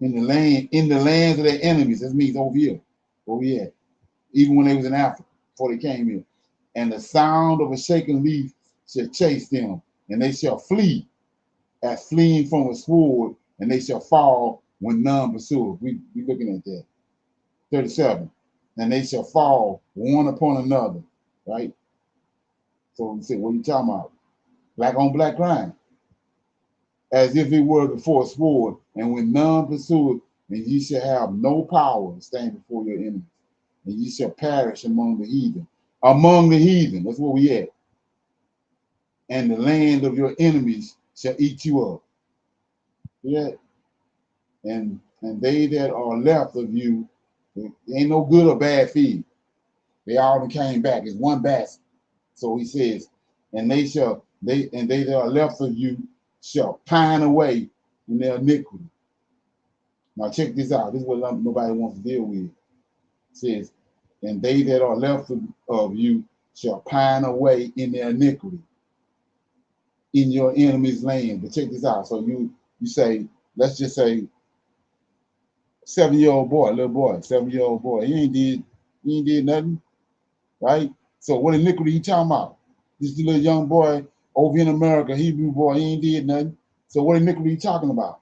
in the lands of their enemies. That means over here, where we at. Even when they was in Africa, before they came here. And the sound of a shaken leaf shall chase them, and they shall flee as fleeing from a sword, and they shall fall when none pursue. We looking at that. 37. And they shall fall one upon another, right? So we say, what are you talking about? Black on black crime. As if it were before a sword, and when none pursue it, and ye shall have no power to stand before your enemies, and ye shall perish among the heathen. Among the heathen, that's where we at. And the land of your enemies shall eat you up. Yeah. And they that are left of you, it ain't no good or bad feed. They all came back. It's one basket. So he says, and they that are left of you shall pine away in their iniquity. Now check this out. This is what nobody wants to deal with. It says, and they that are left of you shall pine away in their iniquity in your enemy's land. But check this out. So you say, let's just say 7-year-old boy, little boy, 7-year-old boy, he ain't did nothing, right? So what iniquity you talking about? This little young boy over in America, Hebrew boy, he ain't did nothing. So what iniquity you talking about?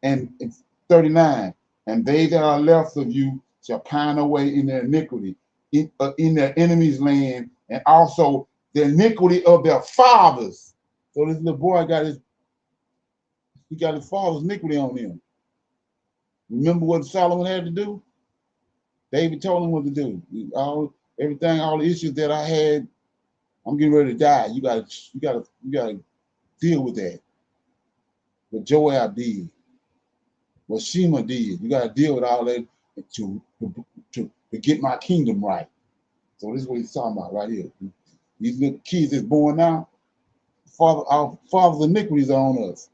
And it's 39, and they that are left of you shall pine away in their iniquity, in their enemy's land, and also the iniquity of their fathers. So this little boy got his father's iniquity on him. Remember what Solomon had to do? David told him what to do. All the issues that I had, I'm getting ready to die. You gotta deal with that. What Joab did, what Shema did. You gotta deal with all that to get my kingdom right. So this is what he's talking about right here. These little kids that's born now, our father's iniquities are on us.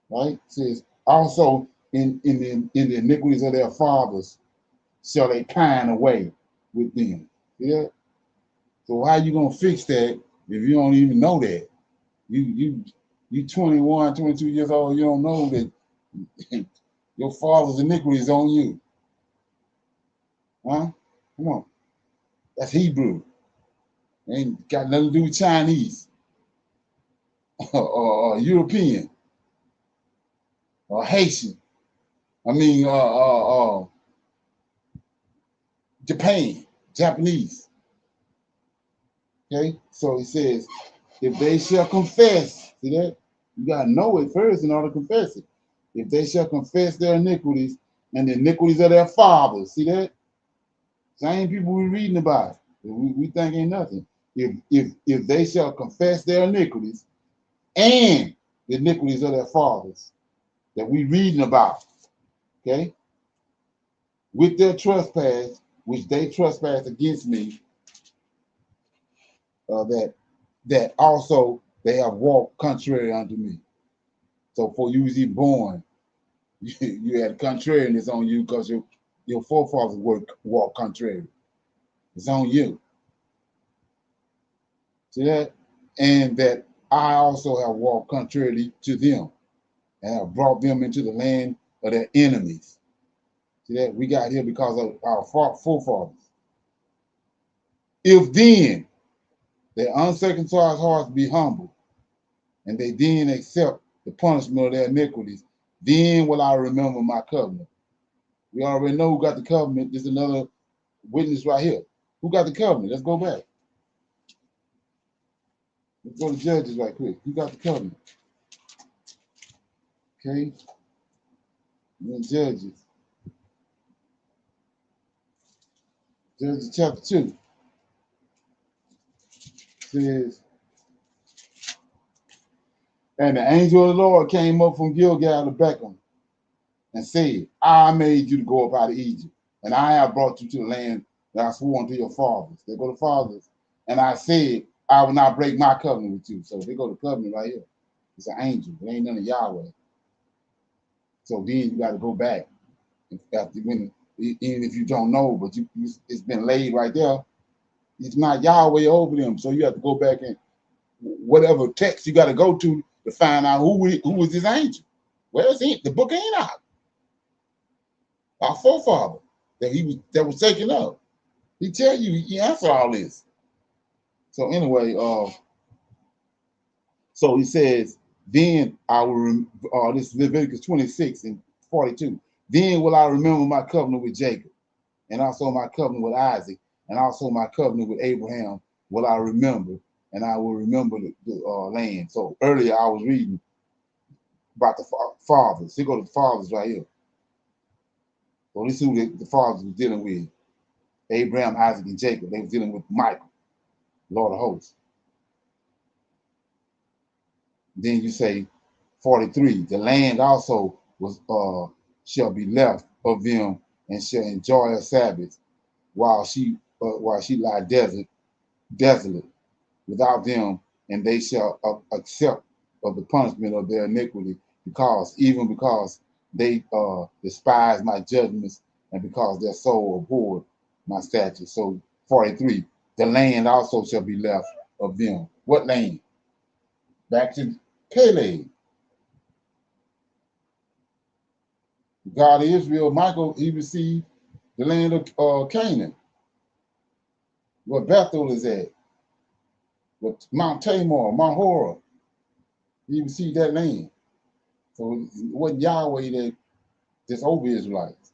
Right? It says also in the iniquities of their fathers shall they pine away with them. Yeah. So how you gonna fix that if you don't even know that? You 21, 22 years old, you don't know that your father's iniquity is on you. Huh? Come on. That's Hebrew. Ain't got nothing to do with Chinese or European or Haitian. I mean Japan, Japanese. Okay, so he says, if they shall confess, see that? You got to know it first in order to confess it. If they shall confess their iniquities and the iniquities of their fathers, see that? Same people we reading about. We think ain't nothing. If they shall confess their iniquities and the iniquities of their fathers that we reading about, okay? With their trespass, which they trespass against me, that also they have walked contrary unto me. So before you was even born, you had contrariness on you because your forefathers walked contrary. It's on you. See that? And that I also have walked contrary to them and have brought them into the land of their enemies. See that? We got here because of our forefathers. If then their uncircumcised hearts be humble, and they then accept the punishment of their iniquities, then will I remember my covenant. We already know who got the covenant. There's another witness right here. Who got the covenant? Let's go back. Let's go to Judges right quick. Who got the covenant? Okay. And then Judges. Judges chapter 2 says, and the angel of the Lord came up from Gilgal to Beckham and said, I made you to go up out of Egypt, and I have brought you to the land that I swore unto your fathers. They go to fathers. And I said, I will not break my covenant with you. So they go to covenant right here. It's an angel. It ain't none of Yahweh. So then you got to go back. After when, even if you don't know, but it's been laid right there. It's not Yahweh over them. So you have to go back and whatever text you got to go to find out who was this angel. Where's he? The book of Enoch. Our forefather that was taken up. He tell you, he answered all this. So anyway, so he says, then I will, this is Leviticus 26 and 42. Then will I remember my covenant with Jacob, and also my covenant with Isaac, and also my covenant with Abraham will I remember, and I will remember the land. So earlier I was reading about the fathers. Here go to the fathers right here. So this is who the fathers were dealing with. Abraham, Isaac, and Jacob. They were dealing with Michael, Lord of hosts. Then you say 43, the land also was shall be left of them and shall enjoy a Sabbath while she lie desolate without them, and they shall accept of the punishment of their iniquity, because they despise my judgments and because their soul abhorred my statutes. So 43, the land also shall be left of them. What land? Back to Caleb. God of Israel, Michael, he received the land of Canaan, where Bethel is at, with Mount Tamar, Mount Horeb. He received that land. So it wasn't Yahweh that just over Israelites.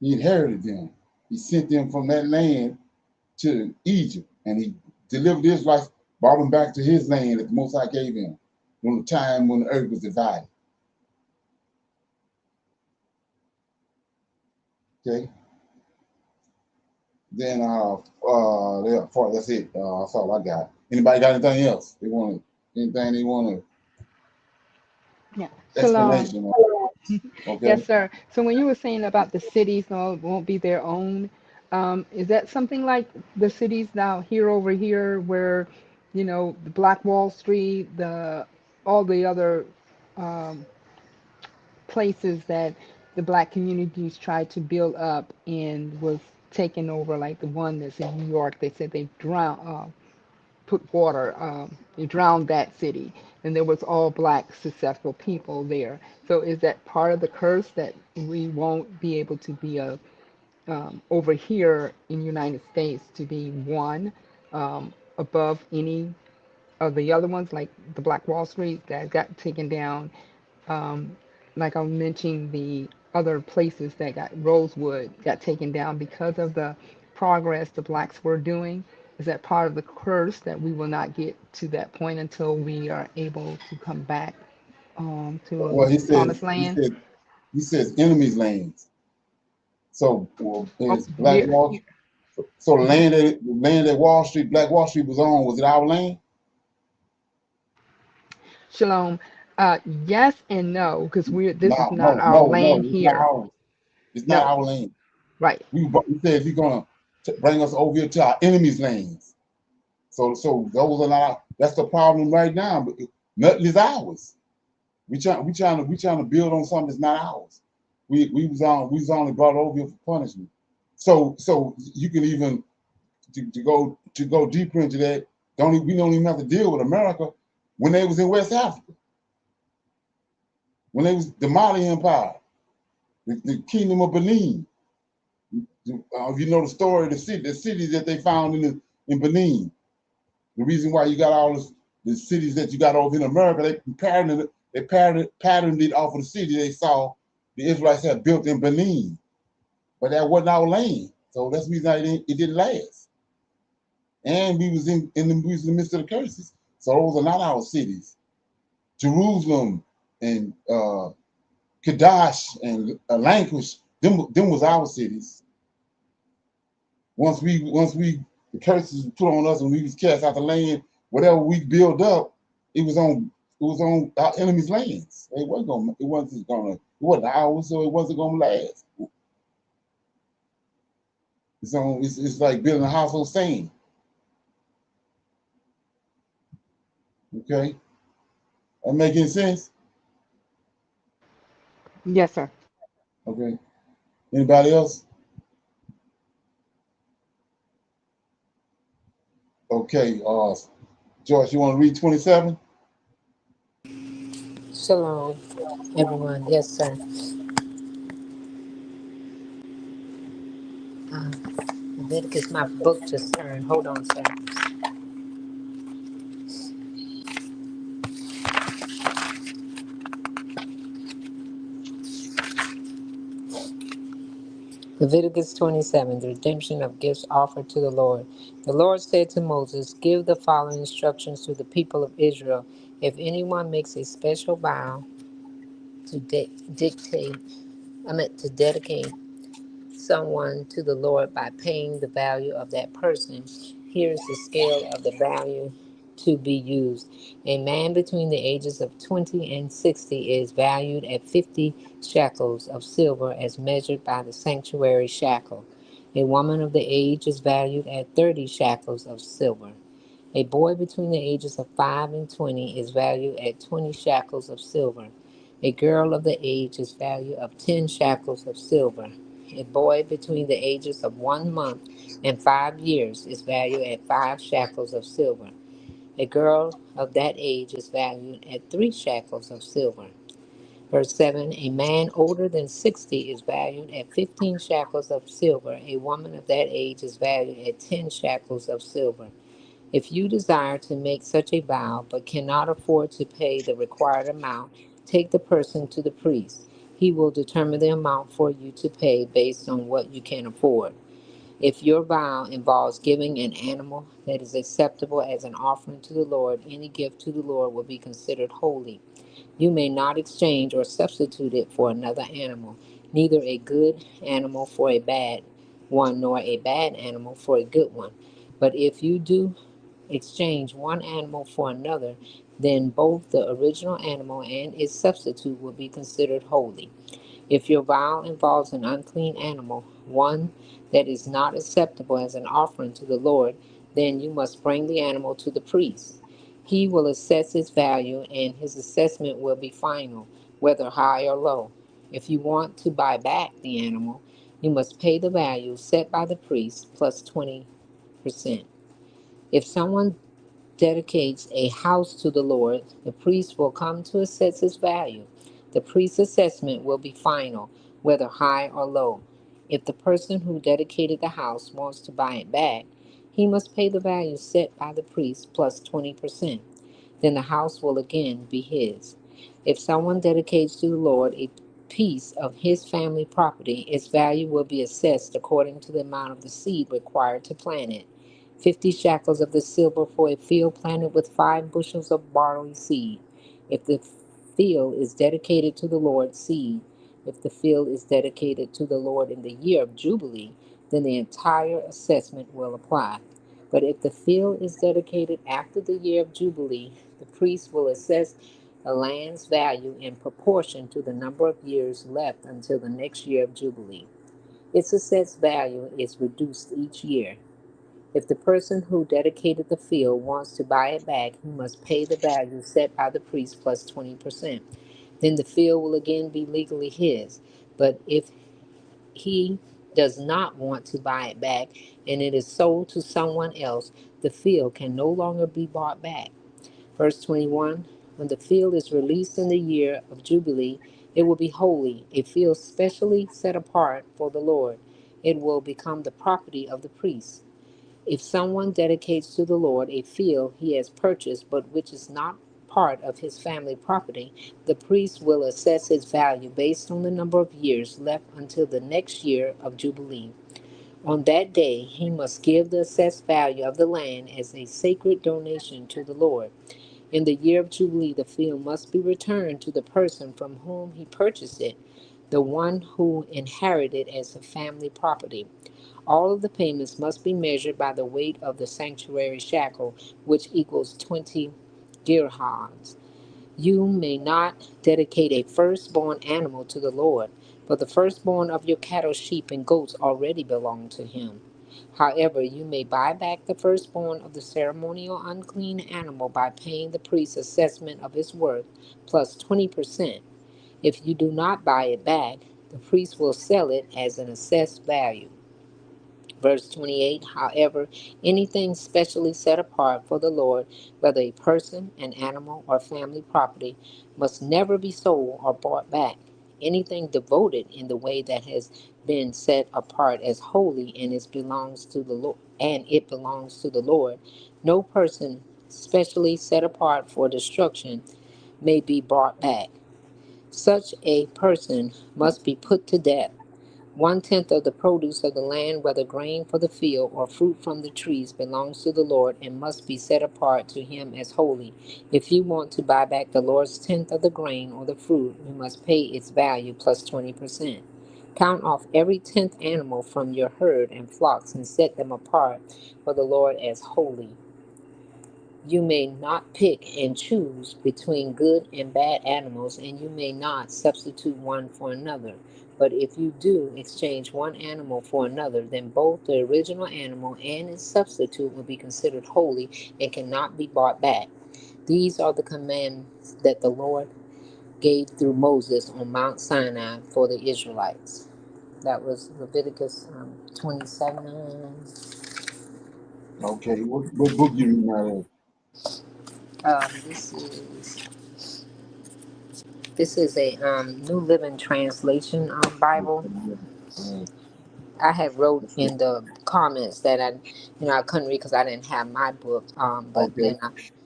He inherited them. He sent them from that land to Egypt, and he delivered the Israelites, brought them back to his land that the Most High gave him during the time when the earth was divided. Okay. Then that's it. That's all I got. Anybody got anything else? Anything they want Yeah. to Shalom. explanation on? Okay. Yes, sir. So when you were saying about the cities, no, it won't be their own. Is that something like the cities now here over here, where, the Black Wall Street, all the other um, places that the black communities tried to build up and was taken over, like the one that's in New York? They said they put water, they drowned that city, and there was all black successful people there. So is that part of the curse that we won't be able to be over here in the United States to be one above any of the other ones, like the Black Wall Street that got taken down? um, like I mentioned, the other places that got Rosewood got taken down because of the progress the blacks were doing. Is that part of the curse that we will not get to that point until we are able to come back to Well, he the promised says land? he says enemies lands. So Oh, is Black here, Wall. here. So the Mhm. land that Black Wall Street was on, was it our land? Shalom. Yes and no, because this is No, not no, our no, no. land It's not here. ours. It's not No, our land. right. He says he's gonna bring us over here to our enemies' lands. So those are not. That's the problem right now. But nothing is ours. We trying to build on something that's not ours. We was only brought over here for punishment. So you can even to go deeper into that. We don't even have to deal with America when they was in West Africa, when they was the Mali Empire, the Kingdom of Benin. If you know the story, the cities that they found in Benin. The reason why you got all the cities that you got over in America, they patterned it off of the city they saw the Israelites had built in Benin, but that wasn't our land. So that's the reason it didn't last. And we was in the midst of the curses. So those are not our cities. Jerusalem and Kadash and Lankush, them was our cities. Once we the curses were put on us and we was cast out the land, whatever we built up, it was on our enemies' lands. It wasn't ours, so it wasn't gonna last. It's like building a house on sand. Okay, that make any sense? Yes, sir. Okay. Anybody else? Okay. George, you want to read 27? Shalom, everyone. Yes, sir. Uh, Leviticus, my book just turned. Hold on, sir. Leviticus 27, the redemption of gifts offered to the Lord. The Lord said to Moses, give the following instructions to the people of Israel. If anyone makes a special vow to to dedicate someone to the Lord by paying the value of that person, here is the scale of the value to be used. A man between the ages of 20 and 60 is valued at 50 shekels of silver as measured by the sanctuary shekel. A woman of the age is valued at 30 shekels of silver. A boy between the ages of 5 and 20 is valued at 20 shekels of silver. A girl of the age is valued of 10 shekels of silver. A boy between the ages of 1 month and 5 years is valued at 5 shekels of silver. A girl of that age is valued at 3 shekels of silver. Verse 7, a man older than 60 is valued at 15 shekels of silver. A woman of that age is valued at 10 shekels of silver. If you desire to make such a vow but cannot afford to pay the required amount, take the person to the priest. He will determine the amount for you to pay based on what you can afford. If your vow involves giving an animal that is acceptable as an offering to the Lord, any gift to the Lord will be considered holy. You may not exchange or substitute it for another animal, neither a good animal for a bad one, nor a bad animal for a good one. But if you do exchange one animal for another, then both the original animal and its substitute will be considered holy. If your vow involves an unclean animal, one that is not acceptable as an offering to the Lord, then you must bring the animal to the priest. He will assess its value, and his assessment will be final, whether high or low. If you want to buy back the animal, you must pay the value set by the priest plus 20%. If someone dedicates a house to the Lord, the priest will come to assess its value. The priest's assessment will be final, whether high or low. If the person who dedicated the house wants to buy it back, he must pay the value set by the priest plus 20%. Then the house will again be his. If someone dedicates to the Lord a piece of his family property, its value will be assessed according to the amount of the seed required to plant it. 50 shekels of the silver for a field planted with 5 bushels of barley seed. If the field is dedicated to the Lord, seed. If the field is dedicated to the Lord in the year of Jubilee, then the entire assessment will apply. But if the field is dedicated after the year of Jubilee, the priest will assess the land's value in proportion to the number of years left until the next year of Jubilee. Its assessed value is reduced each year. If the person who dedicated the field wants to buy it back, he must pay the value set by the priest plus 20%. Then the field will again be legally his. But if he does not want to buy it back and it is sold to someone else, the field can no longer be bought back. Verse 21, when the field is released in the year of Jubilee, it will be holy, a field specially set apart for the Lord. It will become the property of the priests. If someone dedicates to the Lord a field he has purchased but which is not part of his family property, the priest will assess its value based on the number of years left until the next year of Jubilee. On that day, he must give the assessed value of the land as a sacred donation to the Lord. In the year of Jubilee, the field must be returned to the person from whom he purchased it, the one who inherited it as a family property. All of the payments must be measured by the weight of the sanctuary shackle, which equals 20 dirhams. You may not dedicate a firstborn animal to the Lord, but the firstborn of your cattle, sheep, and goats already belong to him. However, you may buy back the firstborn of the ceremonial unclean animal by paying the priest's assessment of its worth plus 20%. If you do not buy it back, the priest will sell it as an assessed value. Verse 28, however, anything specially set apart for the Lord, whether a person, an animal, or family property, must never be sold or bought back. Anything devoted in the way that has been set apart as holy and it belongs to the Lord, no person specially set apart for destruction may be brought back. Such a person must be put to death. 1/10 of the produce of the land, whether grain for the field or fruit from the trees, belongs to the Lord and must be set apart to him as holy. If you want to buy back the Lord's tenth of the grain or the fruit, you must pay its value plus 20%. Count off every 10th animal from your herd and flocks and set them apart for the Lord as holy. You may not pick and choose between good and bad animals, and you may not substitute one for another. But if you do exchange one animal for another, then both the original animal and its substitute will be considered holy and cannot be bought back. These are the commands that the Lord gave through Moses on Mount Sinai for the Israelites. That was Leviticus 27. Okay, what book you reading out of? This is This is a New Living Translation Bible. Uh, I had wrote in the comments that I couldn't read because I didn't have my book. But okay, then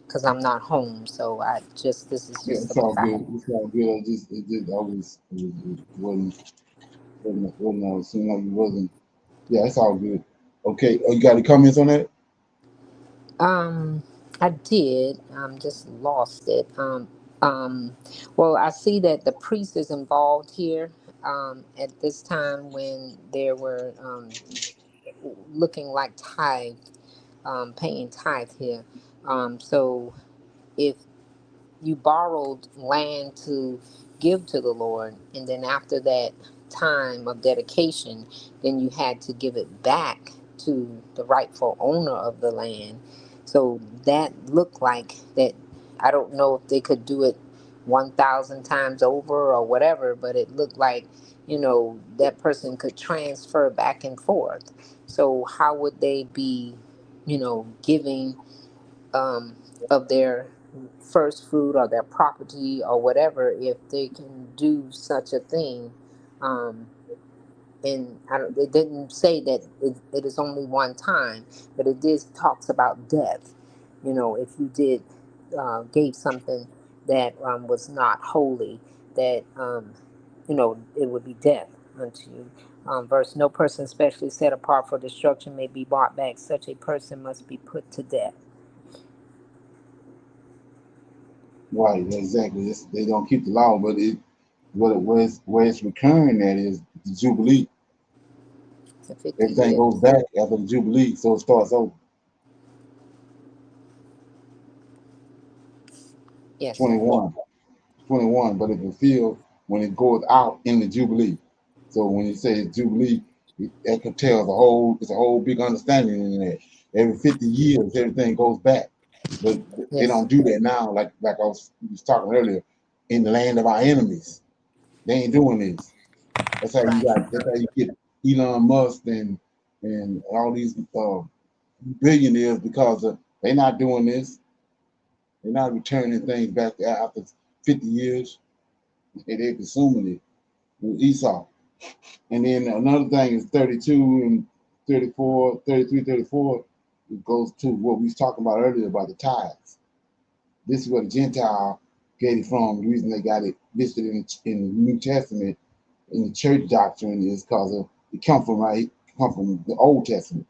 because I'm not home, so this is yeah, just the it's book all I good. have. It's all good. It wasn't. It seemed like it wasn't. Yeah, it's all good. Okay, you got any comments on that? I did. Just lost it. Um, well, I see that the priest is involved here. At this time when there were looking like tithe, paying tithe here. So if you borrowed land to give to the Lord, and then after that time of dedication, then you had to give it back to the rightful owner of the land. So that looked like that. I don't know if they could do it 1,000 times over or whatever, but it looked like, that person could transfer back and forth. So how would they be, giving of their first fruit or their property or whatever if they can do such a thing? Um, and it didn't say that it is only one time, but it did talks about death. If you did gave something that was not holy, that it would be death unto you. Verse: no person specially set apart for destruction may be bought back. Such a person must be put to death. Right, exactly. They don't keep the law, but where it's recurring at is the Jubilee. For 50 Everything years. goes back after the Jubilee, so it starts over. Yes, sir. 21, 21. But it fulfilled when it goes out in the Jubilee. So when you say Jubilee, that could tell it's a whole big understanding in there. every 50 years, everything goes back. But they Yes. don't do that now, like I was talking earlier, in the land of our enemies. They ain't doing this. Right. That's how you get Elon Musk and all these billionaires because they're not doing this. They're not returning things back after 50 years. They're consuming it with Esau. And then another thing is 32 and 34, 33, 34. It goes to what we was talking about earlier about the tithes. This is where the Gentile get it from. The reason they got it listed in the New Testament in the church doctrine is because it come from the Old Testament.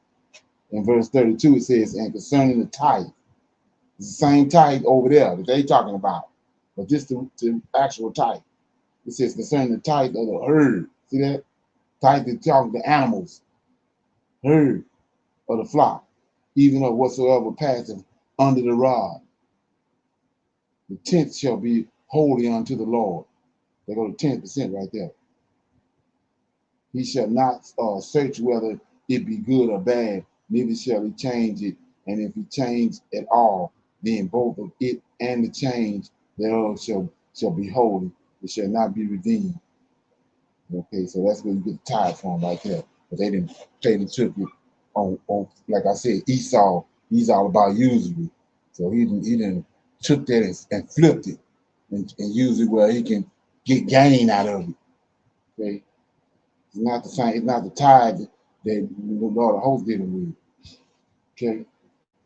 In verse 32, it says, and concerning the tithe, it's the same tithe over there that they talking about, but this the actual tithe. It says concerning the tithe of the herd. See that? Tithe is talking the animals, herd of the flock, even of whatsoever passeth under the rod. The tenth shall be holy unto the Lord. They go to 10% right there. He shall not search whether it be good or bad, neither shall he change it. And if he change at all, then both of it and the change thereof shall be holy. It shall not be redeemed. Okay, so that's where you get the tithe from right there. But they didn't took it on like I said, Esau, he's all about usury. So he didn't took that and flipped it and used it where he can get gain out of it. Okay. It's not the same, it's not the tithe that the Lord of hosts dealing with. Okay.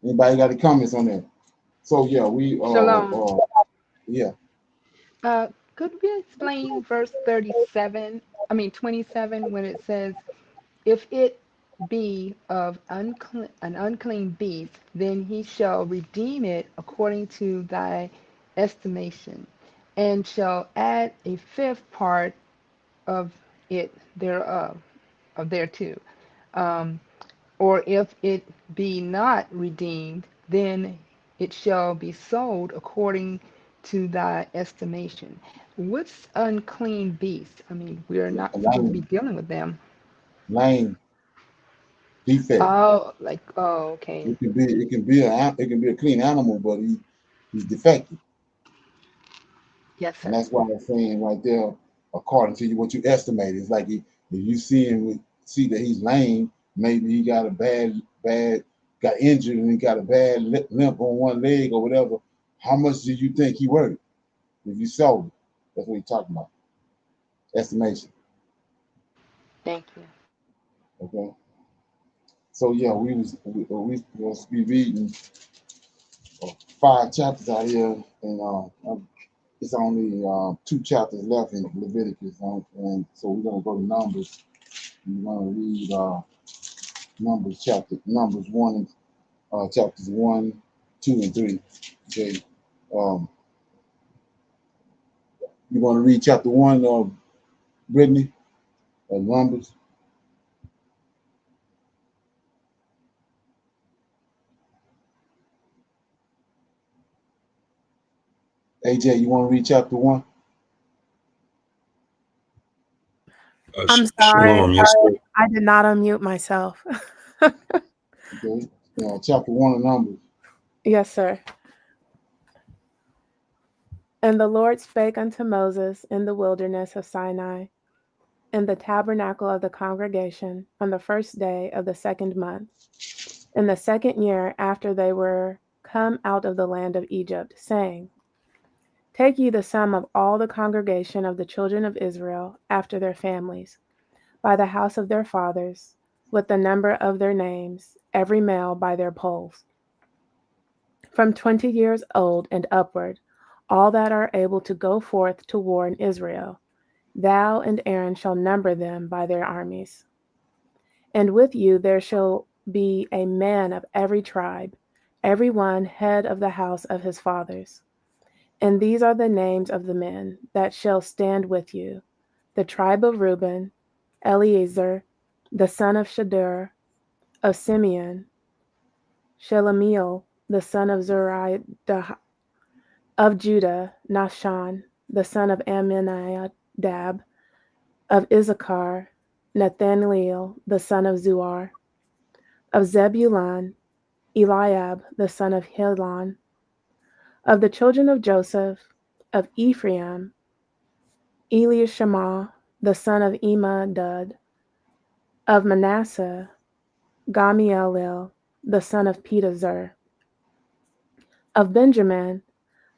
Anybody got any comments on that? So yeah, Shalom. yeah. Uh, could we explain verse 37, I mean 27, when it says, if it be of an unclean beast, then he shall redeem it according to thy estimation, and shall add a fifth part of it thereof, of thereto. Um, or if it be not redeemed, then it shall be sold according to thy estimation. What's unclean beast? I mean, we're not supposed to be Lame, dealing with them. lame, defect. Oh, like, oh, okay. It can be a clean animal, but he's defective. Yes, And sir. that's why I'm saying right there, according to you, what you estimate is like if you see that he's lame, maybe he got a got injured and he got a bad limp on one leg or whatever. How much do you think he worth if you sold it? That's what he's talking about. Estimation. Thank you. Okay. So yeah, we supposed to be reading 5 chapters out here, and it's only 2 chapters left in Leviticus, and so we're gonna go to Numbers. We're gonna read Numbers 1, chapters 1, 2, and 3. Okay. Um, you want to read chapter 1 of Brittany of Numbers? AJ, you want to read chapter 1? I'm sorry. Shalom, yes, sir. I did not unmute myself. Okay. Chapter 1 of Numbers. Yes, sir. And the Lord spake unto Moses in the wilderness of Sinai, in the tabernacle of the congregation, on the first day of the second month, in the second year after they were come out of the land of Egypt, saying, Take ye the sum of all the congregation of the children of Israel after their families, by the house of their fathers, with the number of their names, every male by their polls, from 20 years old and upward, all that are able to go forth to war in Israel. Thou and Aaron shall number them by their armies. And with you there shall be a man of every tribe, every one head of the house of his fathers. And these are the names of the men that shall stand with you: the tribe of Reuben, Eleazar, the son of Shadur; of Simeon, Shelemiel, the son of Zuridah; of Judah, Nahshon, the son of Amminadab; of Issachar, Nathaniel, the son of Zuar; of Zebulun, Eliab the son of Helon. Of the children of Joseph, of Ephraim, Elishama the son of Imadud. Of Manasseh, Gamaliel the son of Pedazur. Of Benjamin,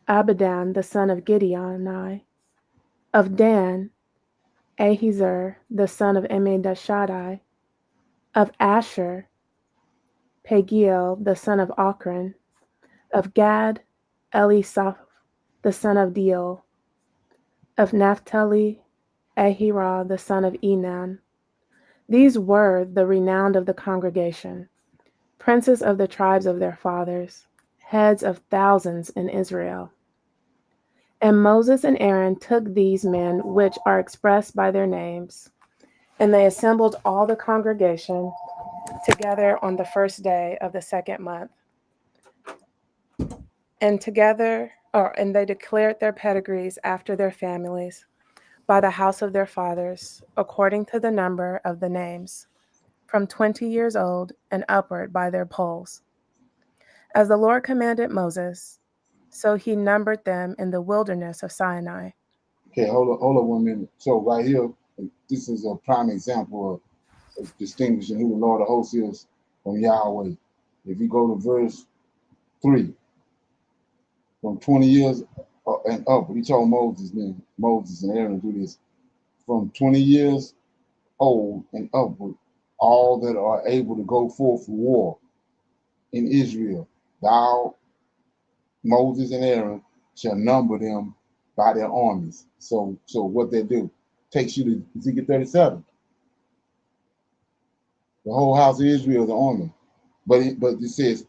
Abidan the son of Gideoni. Of Dan, Ahiezer the son of Amminadab. Of Asher, Pagiel the son of Ochran. Of Gad, Elisaph the son of Deel. Of Naphtali, Ahira the son of Enan. These were the renowned of the congregation, princes of the tribes of their fathers, heads of thousands in Israel. And Moses and Aaron took these men which are expressed by their names, and they assembled all the congregation together on the first day of the second month. And they declared their pedigrees after their families, by the house of their fathers, according to the number of the names, from 20 years old and upward by their polls. As the Lord commanded Moses, so he numbered them in the wilderness of Sinai. Okay, hold on 1 minute. So right here, this is a prime example of distinguishing who the Lord of hosts is from Yahweh. If you go to verse 3, from 20 years and up, he told Moses and Aaron to do this. From 20 years old and upward, all that are able to go forth for war in Israel, thou, Moses and Aaron, shall number them by their armies. So what they do takes you to Ezekiel 37. The whole house of Israel is an army. But it says,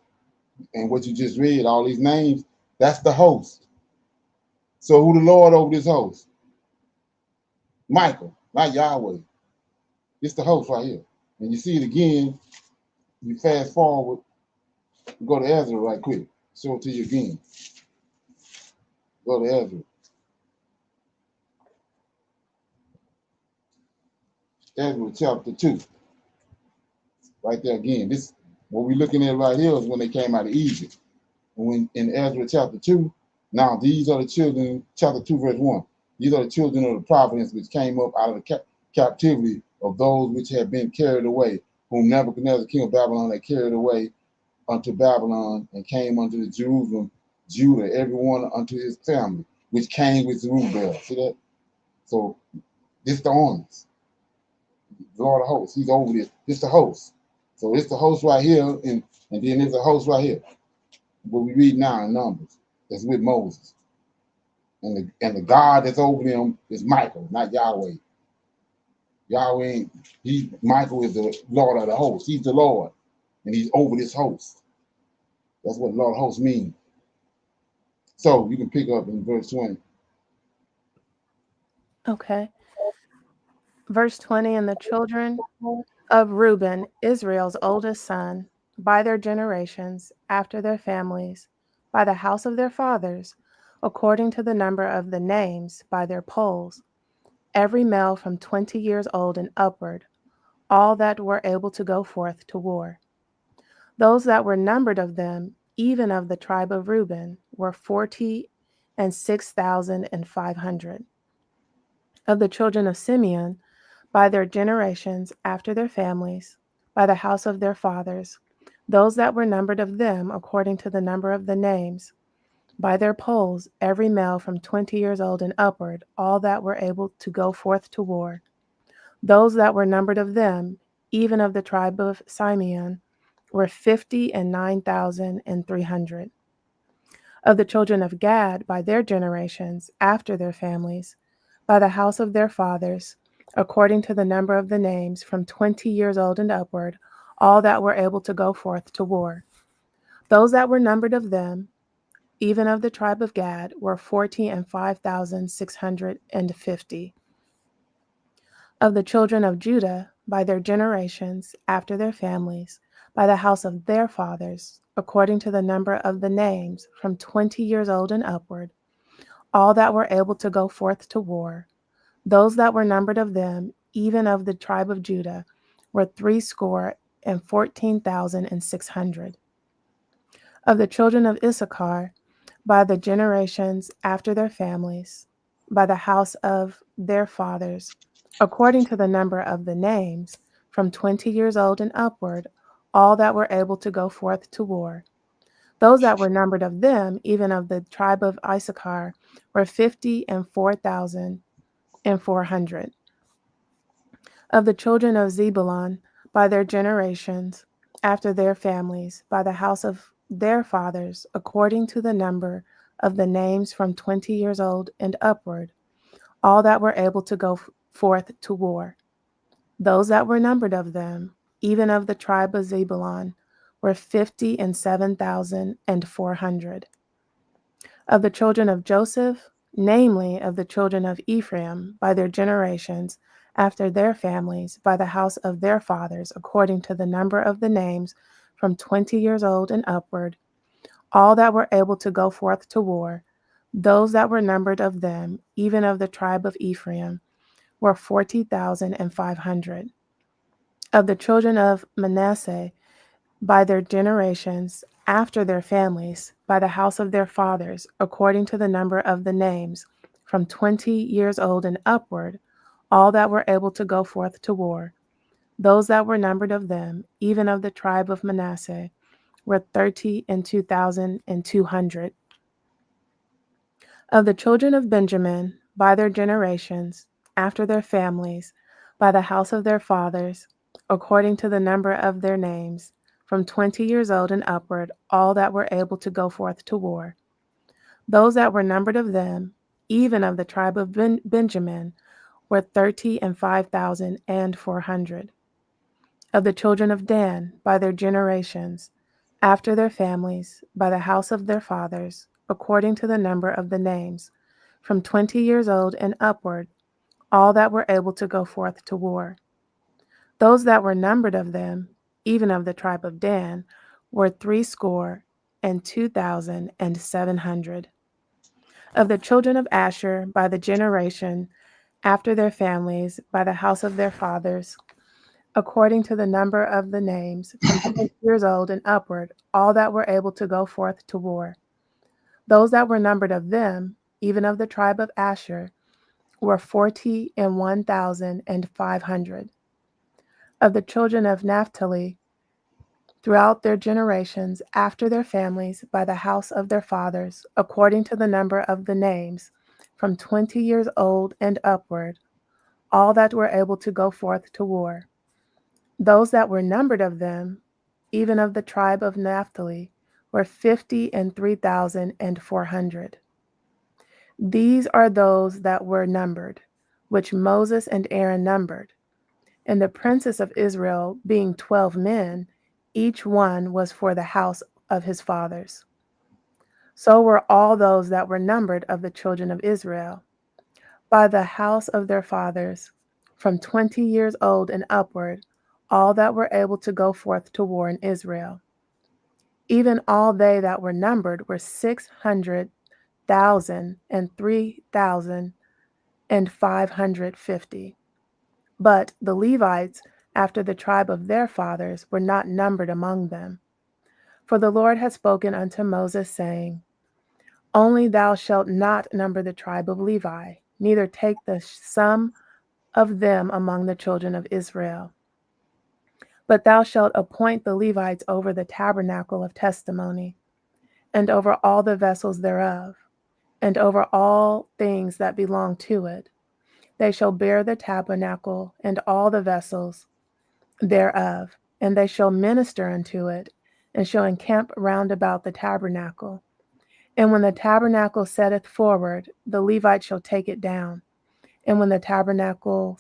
and what you just read, all these names, that's the host. So who the Lord over this host? Michael, not Yahweh. It's the host right here. And you see it again, you fast forward, go to Ezra right quick. Show it to you again. Go to Ezra. Ezra chapter 2. Right there again. This what we're looking at right here is when they came out of Egypt. And when in Ezra chapter 2, now these are the children, chapter 2, verse 1. These are the children of the providence which came up out of the captivity of those which had been carried away, whom Nebuchadnezzar, king of Babylon, had carried away unto Babylon, and came unto the Jerusalem, Judah, everyone unto his family, which came with Zerubbabel. See that? So this the armies. The Lord of hosts, he's over this. This the host. So it's the host right here, and then there's a host right here. What we read now in Numbers, that's with Moses. And the God that's over them is Michael, not Yahweh. Yahweh, Michael is the Lord of the host. He's the Lord, and he's over this host. That's what Lord of hosts means. So you can pick up in verse 20. Okay. Verse 20, and the children of Reuben, Israel's oldest son, by their generations, after their families, by the house of their fathers, according to the number of the names, by their polls, every male from 20 years old and upward, all that were able to go forth to war. Those that were numbered of them, even of the tribe of Reuben, were 46,500. Of the children of Simeon, by their generations, after their families, by the house of their fathers, those that were numbered of them, according to the number of the names, by their polls, every male from 20 years old and upward, all that were able to go forth to war. Those that were numbered of them, even of the tribe of Simeon, were 59,300. Of the children of Gad, by their generations, after their families, by the house of their fathers, according to the number of the names, from 20 years old and upward, all that were able to go forth to war. Those that were numbered of them, even of the tribe of Gad, were 45,650. Of the children of Judah, by their generations, after their families, by the house of their fathers, according to the number of the names, from 20 years old and upward, all that were able to go forth to war. Those that were numbered of them, even of the tribe of Judah, were 314,600. Of the children of Issachar, by the generations after their families, by the house of their fathers, according to the number of the names, from 20 years old and upward, all that were able to go forth to war. Those that were numbered of them, even of the tribe of Issachar, were 50,004,400. Of the children of Zebulun, by their generations, after their families, by the house of their fathers, according to the number of the names from 20 years old and upward, all that were able to go forth to war. Those that were numbered of them, even of the tribe of Zebulun, were 57,400. Of the children of Joseph, namely of the children of Ephraim, by their generations, after their families, by the house of their fathers, according to the number of the names, from 20 years old and upward, all that were able to go forth to war, those that were numbered of them, even of the tribe of Ephraim, were 40,500. Of the children of Manasseh, by their generations, after their families, by the house of their fathers, according to the number of the names, from 20 years old and upward, all that were able to go forth to war, those that were numbered of them, even of the tribe of Manasseh, were 32,200. Of the children of Benjamin, by their generations, after their families, by the house of their fathers, according to the number of their names, from 20 years old and upward, all that were able to go forth to war. Those that were numbered of them, even of the tribe of Benjamin, were 35,400. Of the children of Dan, by their generations, after their families, by the house of their fathers, according to the number of the names, from 20 years old and upward, all that were able to go forth to war. Those that were numbered of them, even of the tribe of Dan, were 62,700. Of the children of Asher, by the generation, after their families, by the house of their fathers, according to the number of the names, from 20 years old and upward, all that were able to go forth to war. Those that were numbered of them, even of the tribe of Asher, were 41,500. Of the children of Naphtali, throughout their generations, after their families, by the house of their fathers, according to the number of the names, from 20 years old and upward, all that were able to go forth to war. Those that were numbered of them, even of the tribe of Naphtali, were 53,400. These are those that were numbered, which Moses and Aaron numbered. And the princes of Israel, being 12 men, each one was for the house of his fathers. So were all those that were numbered of the children of Israel, by the house of their fathers, from 20 years old and upward, all that were able to go forth to war in Israel. Even all they that were numbered were 600,003,550. But the Levites, after the tribe of their fathers, were not numbered among them. For the Lord had spoken unto Moses, saying, Only thou shalt not number the tribe of Levi, neither take the sum of them among the children of Israel. But thou shalt appoint the Levites over the tabernacle of testimony, and over all the vessels thereof, and over all things that belong to it. They shall bear the tabernacle and all the vessels thereof, and they shall minister unto it, and shall encamp round about the tabernacle. And when the tabernacle setteth forward, the Levite shall take it down. And when the tabernacle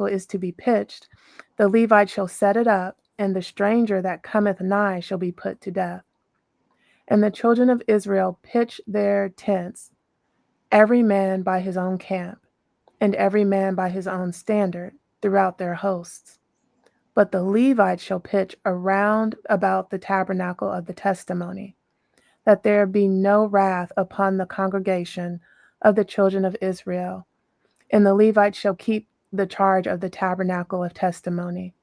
is to be pitched, the Levite shall set it up, and the stranger that cometh nigh shall be put to death. And the children of Israel pitch their tents, every man by his own camp, and every man by his own standard, throughout their hosts. But the Levites shall pitch around about the tabernacle of the testimony, that there be no wrath upon the congregation of the children of Israel. And the Levites shall keep the charge of the tabernacle of testimony.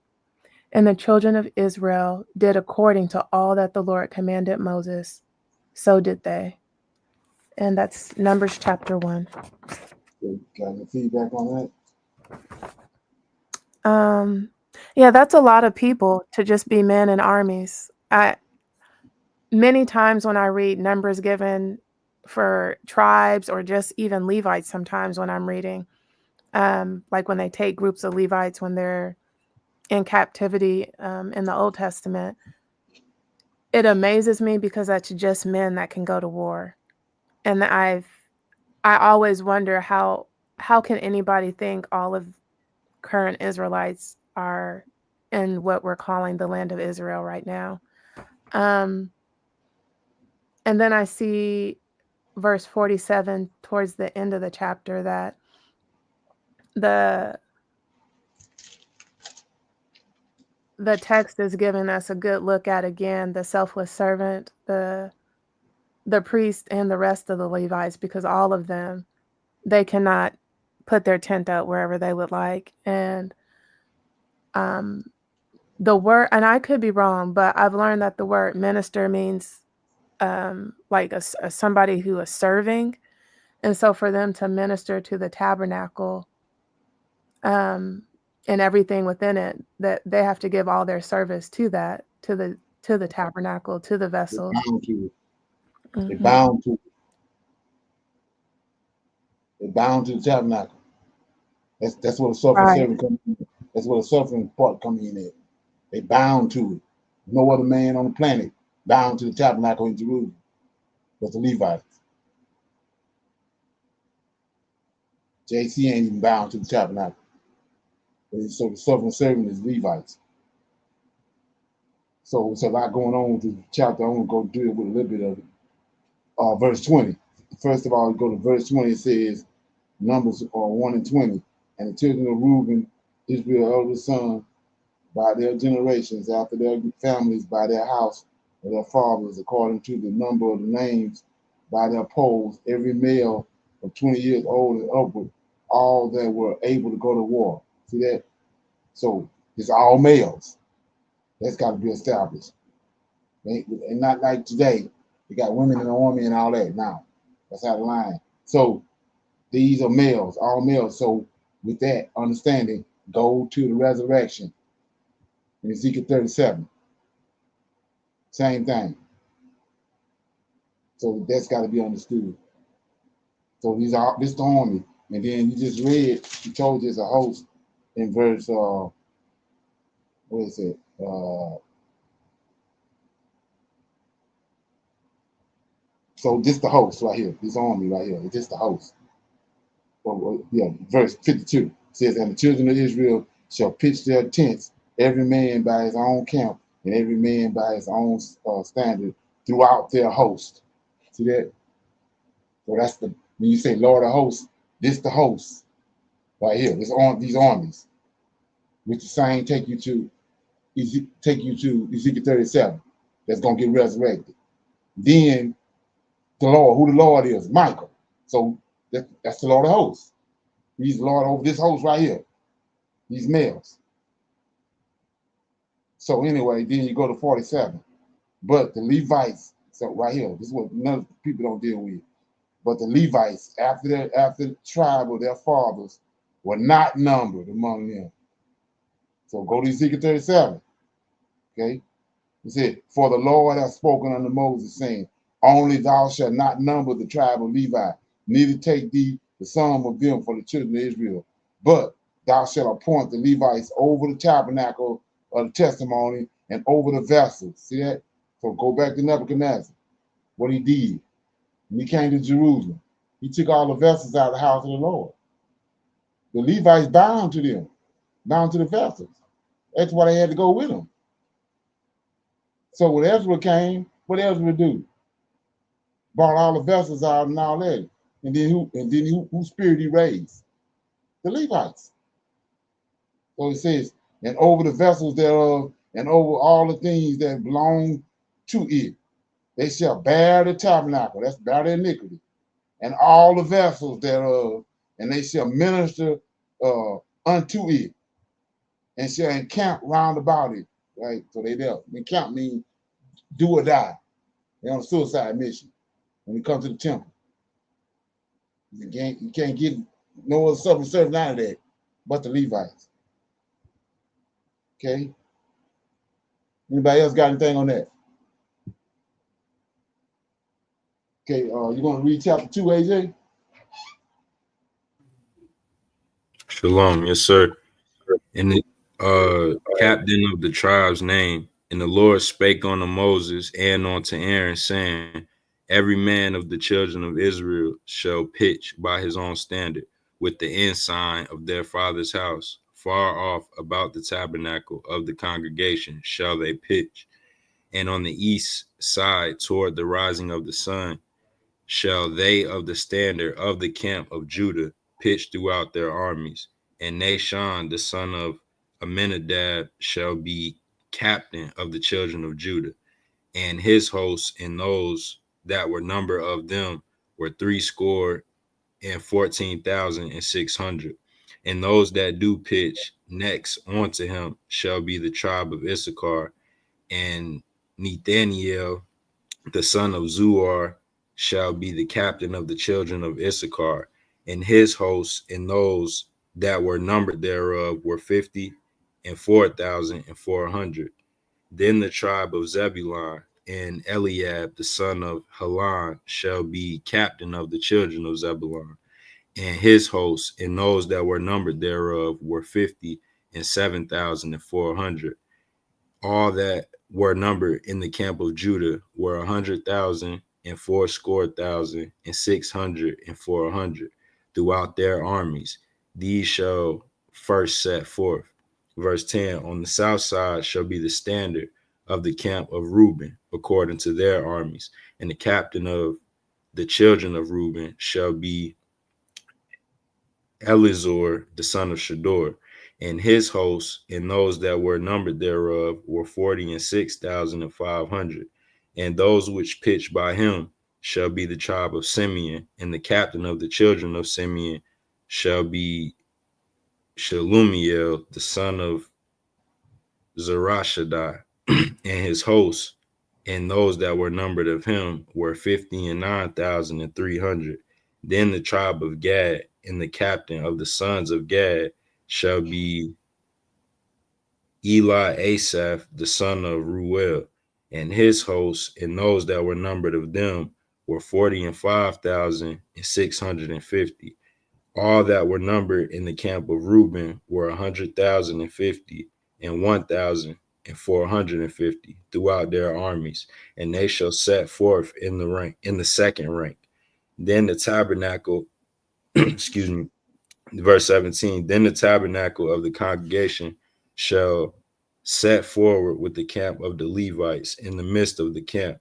And the children of Israel did according to all that the Lord commanded Moses. So did they. And that's Numbers chapter 1. Got any feedback on Yeah, that's a lot of people to just be men in armies. Many times when I read numbers given for tribes or just even Levites, sometimes when I'm reading, like when they take groups of Levites when they're in captivity in the Old Testament, it amazes me because that's just men that can go to war. And I always wonder how can anybody think all of current Israelites are in what we're calling the land of Israel right now. And then I see verse 47 towards the end of the chapter that the text is giving us a good look at, again, the selfless servant, the priest, and the rest of the Levites, because all of them, they cannot put their tent up wherever they would like. And the word, and I could be wrong, but I've learned that the word minister means like a somebody who is serving. And so for them to minister to the tabernacle and everything within it, that they have to give all their service to that, to the tabernacle, to the vessels. They're bound to it. They're Mm-hmm. bound to it. They're bound to the tabernacle. That's what a suffering Right. servant comes in. That's what a suffering part comes in at. They bound to it. No other man on the planet bound to the tabernacle in Jerusalem but the Levites. JC ain't even bound to the tabernacle. So the suffering servant is Levites. So it's a lot going on with the chapter. I'm going to go deal with a little bit of it. Verse 20. First of all, you go to verse 20. It says, Numbers 1 and 20. And the children of Reuben, Israel's eldest son, by their generations, after their families, by their house of their fathers, according to the number of the names, by their polls, every male of 20 years old and upward, all that were able to go to war. See that? So it's all males. That's got to be established. And not like today. You got women in the army and all that now. That's out of line. So these are males, all males. So with that understanding, go to the resurrection in Ezekiel 37. Same thing. So that's got to be understood. So this the army. And then you just read, he told you it's a host in verse, what is it? So this the host right here, this army right here, it's just the host. Verse 52 says, and the children of Israel shall pitch their tents, every man by his own camp, and every man by his own standard throughout their host. See that? So that's when you say Lord of hosts, this the host right here. These armies, which the same take you to Ezekiel 37. That's gonna get resurrected. Then the Lord, who the Lord is, Michael. So that's the Lord of hosts. He's the Lord over this host right here. These males. So anyway, then you go to 47. But the Levites, so right here, this is what none people don't deal with. But the Levites, after the tribe of their fathers, were not numbered among them. So go to Ezekiel 37. Okay. He said, for the Lord hath spoken unto Moses, saying, only thou shalt not number the tribe of Levi, neither take thee the sum of them for the children of Israel. But thou shalt appoint the Levites over the tabernacle of the testimony and over the vessels. See that? So go back to Nebuchadnezzar, what he did. When he came to Jerusalem, he took all the vessels out of the house of the Lord. The Levites bound to them, bound to the vessels. That's why they had to go with them. So when Ezra came, what Ezra do? Brought all the vessels out and all that. And then whose spirit he raised? The Levites. So it says, and over the vessels thereof, and over all the things that belong to it, they shall bear the tabernacle. That's bear the iniquity. And all the vessels thereof, and they shall minister unto it. and shall encamp round about it. Right? So they there. Encamp means do or die. They're on a suicide mission when it comes to the temple. You can't get no other subject service out of that but the Levites. Okay? Anybody else got anything on that? Okay, you want to read chapter 2, AJ? Shalom, yes, sir. And the captain of the tribe's name, and the Lord spake unto Moses and unto Aaron, saying, every man of the children of Israel shall pitch by his own standard with the ensign of their father's house. Far off about the tabernacle of the congregation shall they pitch. And on the east side toward the rising of the sun shall they of the standard of the camp of Judah pitch throughout their armies. And Nahshon, the son of Amminadab, shall be captain of the children of Judah. And his hosts and those that were number of them were 14,600. And those that do pitch next unto him shall be the tribe of Issachar. And Nethaniel, the son of Zuar, shall be the captain of the children of Issachar, and his hosts and those that were numbered thereof were 54,400. Then the tribe of Zebulun, and Eliab, the son of Helon, shall be captain of the children of Zebulun, and his hosts and those that were numbered thereof were 57,400. All that were numbered in the camp of Judah were 100,000 and 600 and 400 throughout their armies. These shall first set forth. Verse 10, on the south side shall be the standard of the camp of Reuben, according to their armies. And the captain of the children of Reuben shall be Elizur, the son of Shador, and his hosts and those that were numbered thereof were 46,500. And those which pitched by him shall be the tribe of Simeon, and the captain of the children of Simeon shall be Shelumiel, the son of Zerashadai, and his hosts and those that were numbered of him were 59,300. Then the tribe of Gad, and the captain of the sons of Gad shall be Eli Asaph, the son of Ruel, and his hosts and those that were numbered of them were 45,650. All that were numbered in the camp of Reuben were 100,050 and 1,450 throughout their armies, and they shall set forth in the second rank. Then the tabernacle, excuse me, verse 17, then the tabernacle of the congregation shall set forward with the camp of the Levites in the midst of the camp.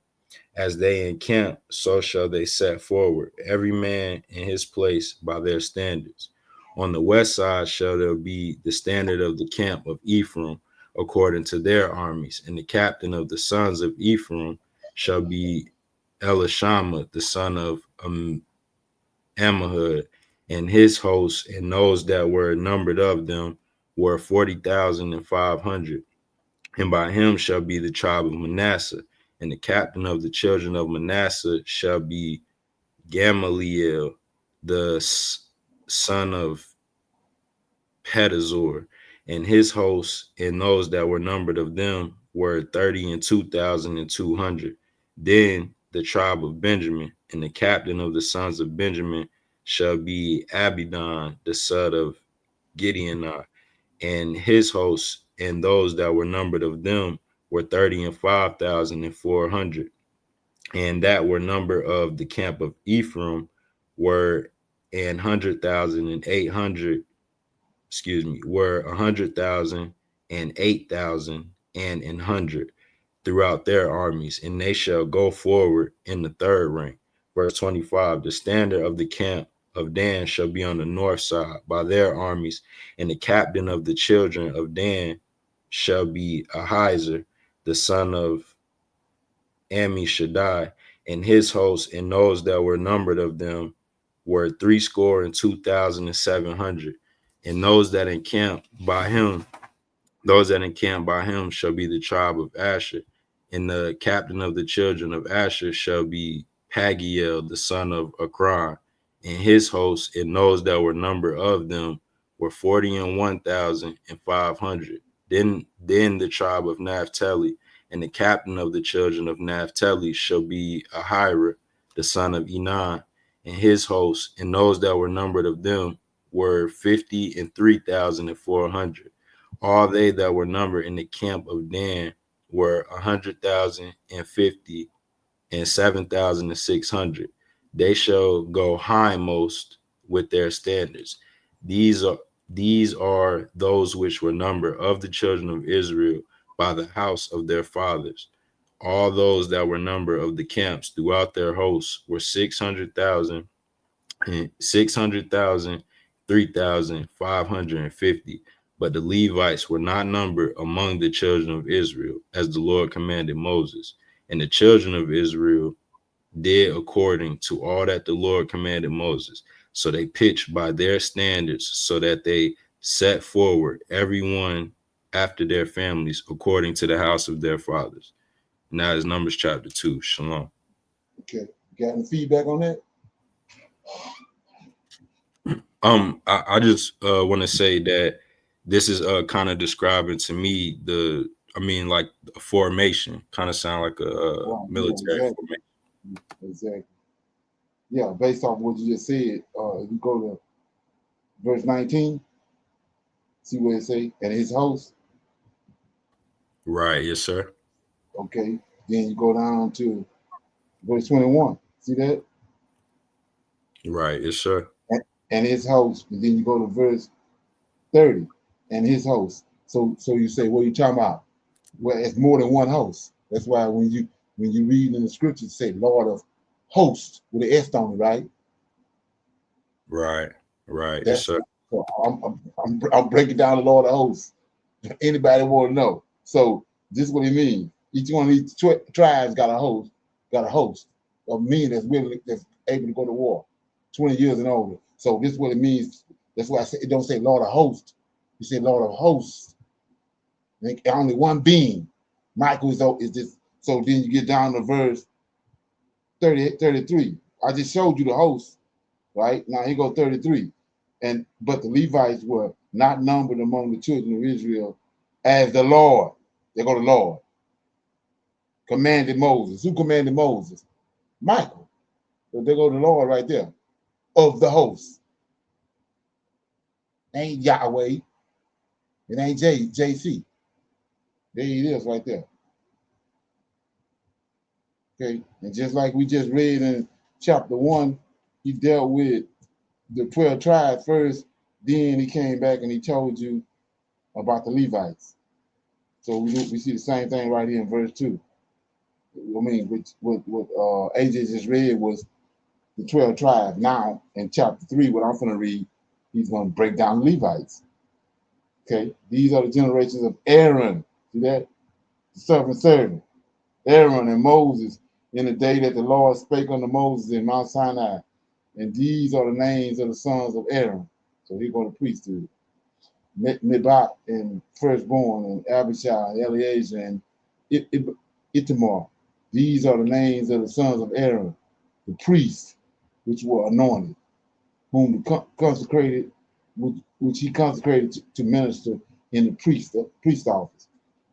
As they encamp, so shall they set forward, every man in his place by their standards. On the west side shall there be the standard of the camp of Ephraim, according to their armies, and the captain of the sons of Ephraim shall be Elishama, the son of Ammihud, and his hosts and those that were numbered of them were 40,500. And by him shall be the tribe of Manasseh, and the captain of the children of Manasseh shall be Gamaliel, the son of Pedazur, and his hosts and those that were numbered of them were 32,200. Then the tribe of Benjamin, and the captain of the sons of Benjamin shall be Abidan, the son of Gideonah, and his hosts and those that were numbered of them were 35,400. And that were number of the camp of Ephraim were 100,800, were 100,000 and 8,000 and 100 throughout their armies, and they shall go forward in the third rank. Verse 25, the standard of the camp of Dan shall be on the north side by their armies, and the captain of the children of Dan shall be Ahiezer, the son of Ammishaddai, and his hosts and those that were numbered of them were 62,700. And those that encamped by him Those that encamp by him shall be the tribe of Asher, and the captain of the children of Asher shall be Pagiel, the son of Akron, and his hosts, and those that were number of them were 41,500. Then the tribe of Naphtali, and the captain of the children of Naphtali shall be Ahira, the son of Enan, and his hosts, and those that were numbered of them were 53,400. All they that were numbered in the camp of Dan were 100,050 and 7,600. They shall go hindmost with their standards. These are these are those which were numbered of the children of Israel by the house of their fathers. All those that were numbered of the camps throughout their hosts were 600,000 and 600,000, 3,550. But the Levites were not numbered among the children of Israel, as the Lord commanded Moses. And the children of Israel did according to all that the Lord commanded Moses. So they pitched by their standards, so that they set forward everyone after their families according to the house of their fathers. And that is Numbers chapter 2. Shalom. Okay. Got any feedback on that? I just want to say that this is kind of describing to me like a formation, kind of sound like a military formation. Exactly. Yeah, based off what you just said, if you go to verse 19, see what it say, and his host. Right, yes, sir. Okay. Then you go down to verse 21. See that? Right, yes, sir. And his host. And then you go to verse 30, and his host. So you say, what are you talking about? Well, it's more than one host. That's why when you read in the scriptures, say Lord of hosts with an S on it, right? Right, yes, sir. So I'm breaking down the Lord of hosts. Anybody want to know? So this is what it means. Each one of these tribes got a host of men that's able to go to war, 20 years and older. So this is what it means. That's why I say it don't say Lord of hosts. You say Lord of hosts. Only one being. Michael is this. So then you get down to verse 33. I just showed you the host, right? Now here go 33. But the Levites were not numbered among the children of Israel as the Lord. They go to Lord. Commanded Moses. Who commanded Moses? Michael. So they go to the Lord right there. Of the host. It ain't Yahweh. It ain't JC. There it is right there. Okay. And just like we just read in chapter 1, he dealt with the 12 tribes first. Then he came back and he told you about the Levites. So we see the same thing right here in verse 2. I mean, what AJ just read was the 12 tribes. Now, in chapter 3, what I'm going to read, he's going to break down the Levites. Okay? These are the generations of Aaron. See that? The servant. Aaron and Moses in the day that the Lord spake unto Moses in Mount Sinai. And these are the names of the sons of Aaron. So he's going to preach to Nebat and firstborn, and Abishai, and Eleazar, and Ithamar. These are the names of the sons of Aaron, the priests, which were anointed, whom consecrated, which he consecrated to minister in the priest office.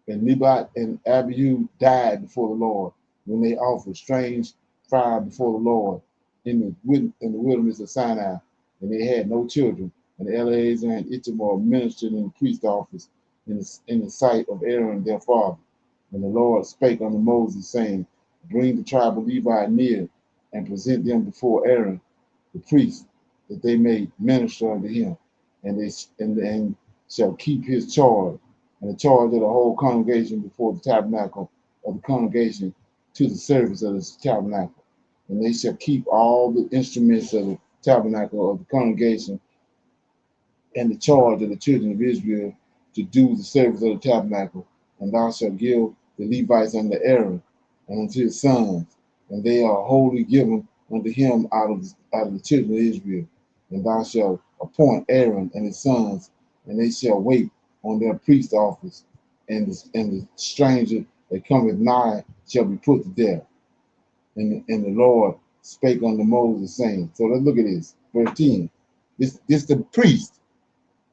And Nebat and Abihu died before the Lord when they offered strange fire before the Lord in the wilderness of Sinai, and they had no children. And Eleazar and Ithamar ministered in the priest office in the sight of Aaron their father. And the Lord spake unto Moses, saying, bring the tribe of Levi near, and present them before Aaron the priest, that they may minister unto him, and they shall keep his charge, and the charge of the whole congregation before the tabernacle of the congregation to the service of the tabernacle. And they shall keep all the instruments of the tabernacle of the congregation, and the charge of the children of Israel to do the service of the tabernacle. And thou shalt give the Levites unto Aaron and unto his sons, and they are wholly given unto him out of the children of Israel. And thou shalt appoint Aaron and his sons, and they shall wait on their priest office, and the stranger that cometh nigh shall be put to death. And the Lord spake unto Moses, saying, so let's look at this, verse 10. This the priest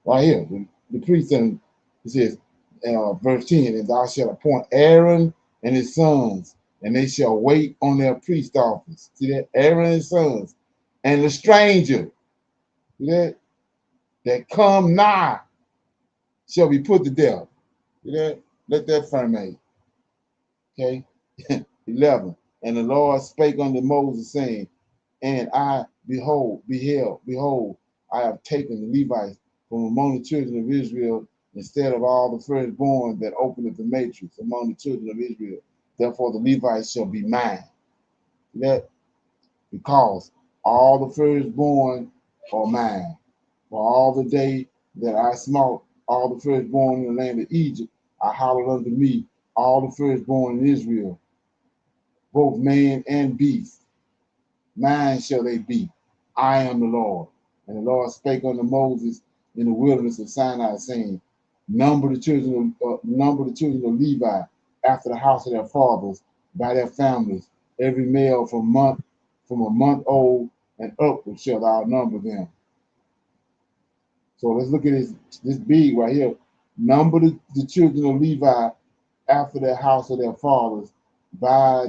right here, the priest, and it says, verse 10, and thou shalt appoint Aaron and his sons, and they shall wait on their priest office. See that? Aaron and his sons, and the stranger, see that come nigh shall be put to death. See that? Let that ferment. Okay. 11. And the Lord spake unto Moses, saying, and I beheld, I have taken the Levites from among the children of Israel, instead of all the firstborn that openeth the matrix among the children of Israel. Therefore the Levites shall be mine. That because all the firstborn are mine. For all the day that I smote all the firstborn in the land of Egypt, I hallowed unto me all the firstborn in Israel, both man and beast. Mine shall they be. I am the Lord. And the Lord spake unto Moses in the wilderness of Sinai, saying, number the children of Levi after the house of their fathers by their families, every male from a month old and upward shall thou number them. So let's look at this big right here. Number the children of Levi after the house of their fathers by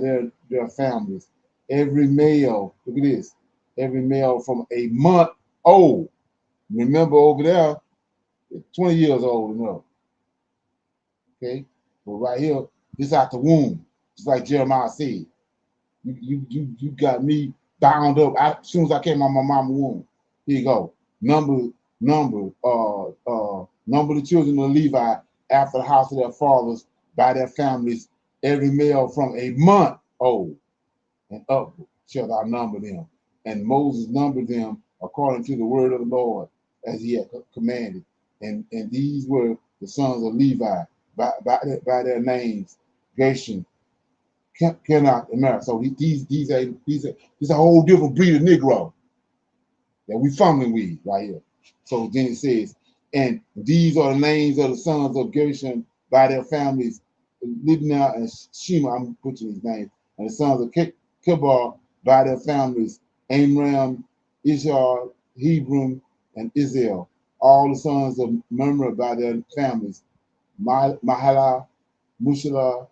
their families. Every male, look at this, every male from a month old. Remember over there, 20 years old and up. Okay? But right here, this out the womb, just like Jeremiah said. You got me bound up as soon as I came out my mama's womb. Here you go. Number the children of Levi after the house of their fathers by their families, every male from a month old and upward shall thou number them. And Moses numbered them according to the word of the Lord as he had commanded. And these were the sons of Levi by their names, Gershon, Tanak, and Merah. So these are a whole different breed of Negro that we fumbling with right here. So then it says, and these are the names of the sons of Gershon by their families, Libnah and Shema, I'm putting his name, and the sons of Kibar by their families, Amram, Ishar, Hebron, and Israel. All the sons of Merah by their families, Mahalah, Mushalah.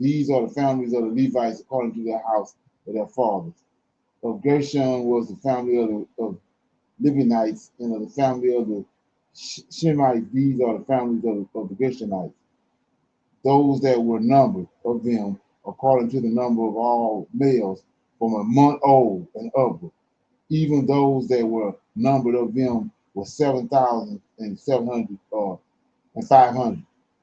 These are the families of the Levites according to their house of their fathers. Of Gershon was the family of Libanites, and of the family of the Shemites. These are the families of the Gershonites. Those that were numbered of them according to the number of all males from a month old and upward. Even those that were numbered of them were 7,700 and 500.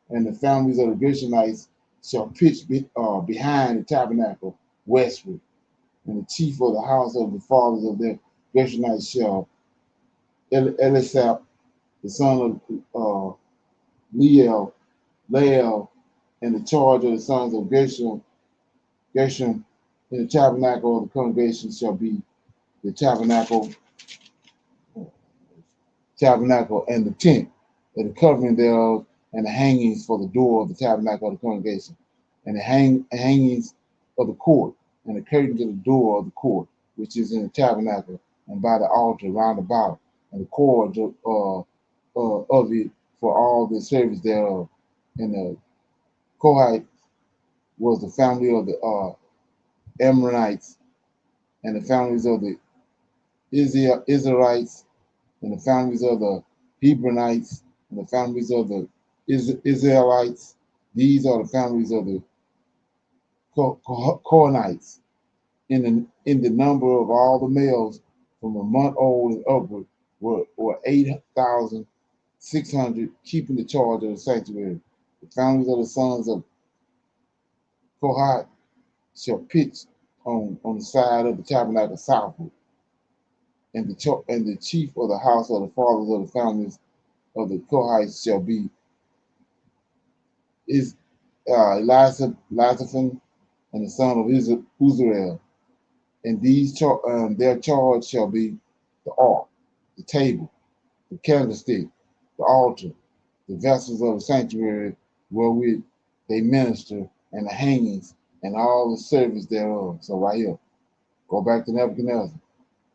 And the families of the Gershonites shall pitch behind the tabernacle westward. And the chief of the house of the fathers of their Gershonites shall Elisab, the son of Leel, and the charge of the sons of Gershon in the tabernacle of the congregation shall be the tabernacle and the tent, and the covering thereof, and the hangings for the door of the tabernacle of the congregation, and the hangings of the court, and the curtains of the door of the court, which is in the tabernacle, and by the altar round about, and the cords of it for all the service thereof. And the Kohite was the family of the Amorites, and the families of the Israelites, and the families of the Hebronites, and the families of the Israelites. These are the families of the Kornites. In the number of all the males from a month old and upward were 8,600, keeping the charge of the sanctuary. The families of the sons of Kohath shall pitch on the side of the tabernacle southward. And the chief of the house of the fathers of the families of the Kohites shall be Elizaphan and the son of Uzziel. And their charge shall be the ark, the table, the candlestick, the altar, the vessels of the sanctuary wherewith they minister, and the hangings, and all the service thereof. So right here, go back to Nebuchadnezzar.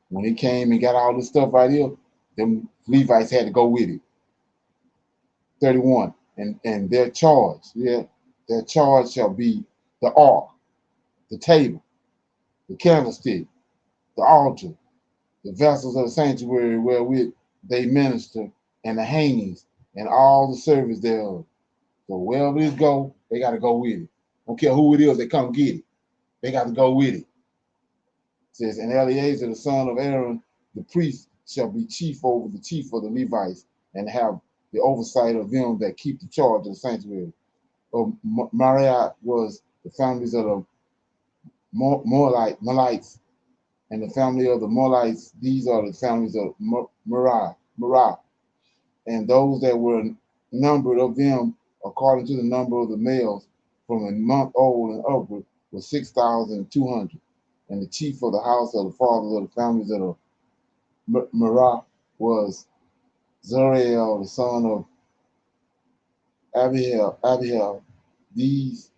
When he came and got all this stuff right here, them Levites had to go with it. 31. And their charge, their charge shall be the ark, the table, the candlestick, the altar, the vessels of the sanctuary wherewith they minister, and the hangings, and all the service thereof. So wherever it go, they got to go with it. Don't care who it is, they come get it. They got to go with it. It says, and Eleazar, the son of Aaron, the priest, shall be chief over the chief of the Levites, and have the oversight of them that keep the charge of the sanctuary. Mariah was the families of the Molites, and the family of the Molites, these are the families of Merah. And those that were numbered of them, according to the number of the males, from a month old and upward, was 6,200. And the chief of the house of the fathers of the families of the Merah was Zuriel, the son of Abihail. These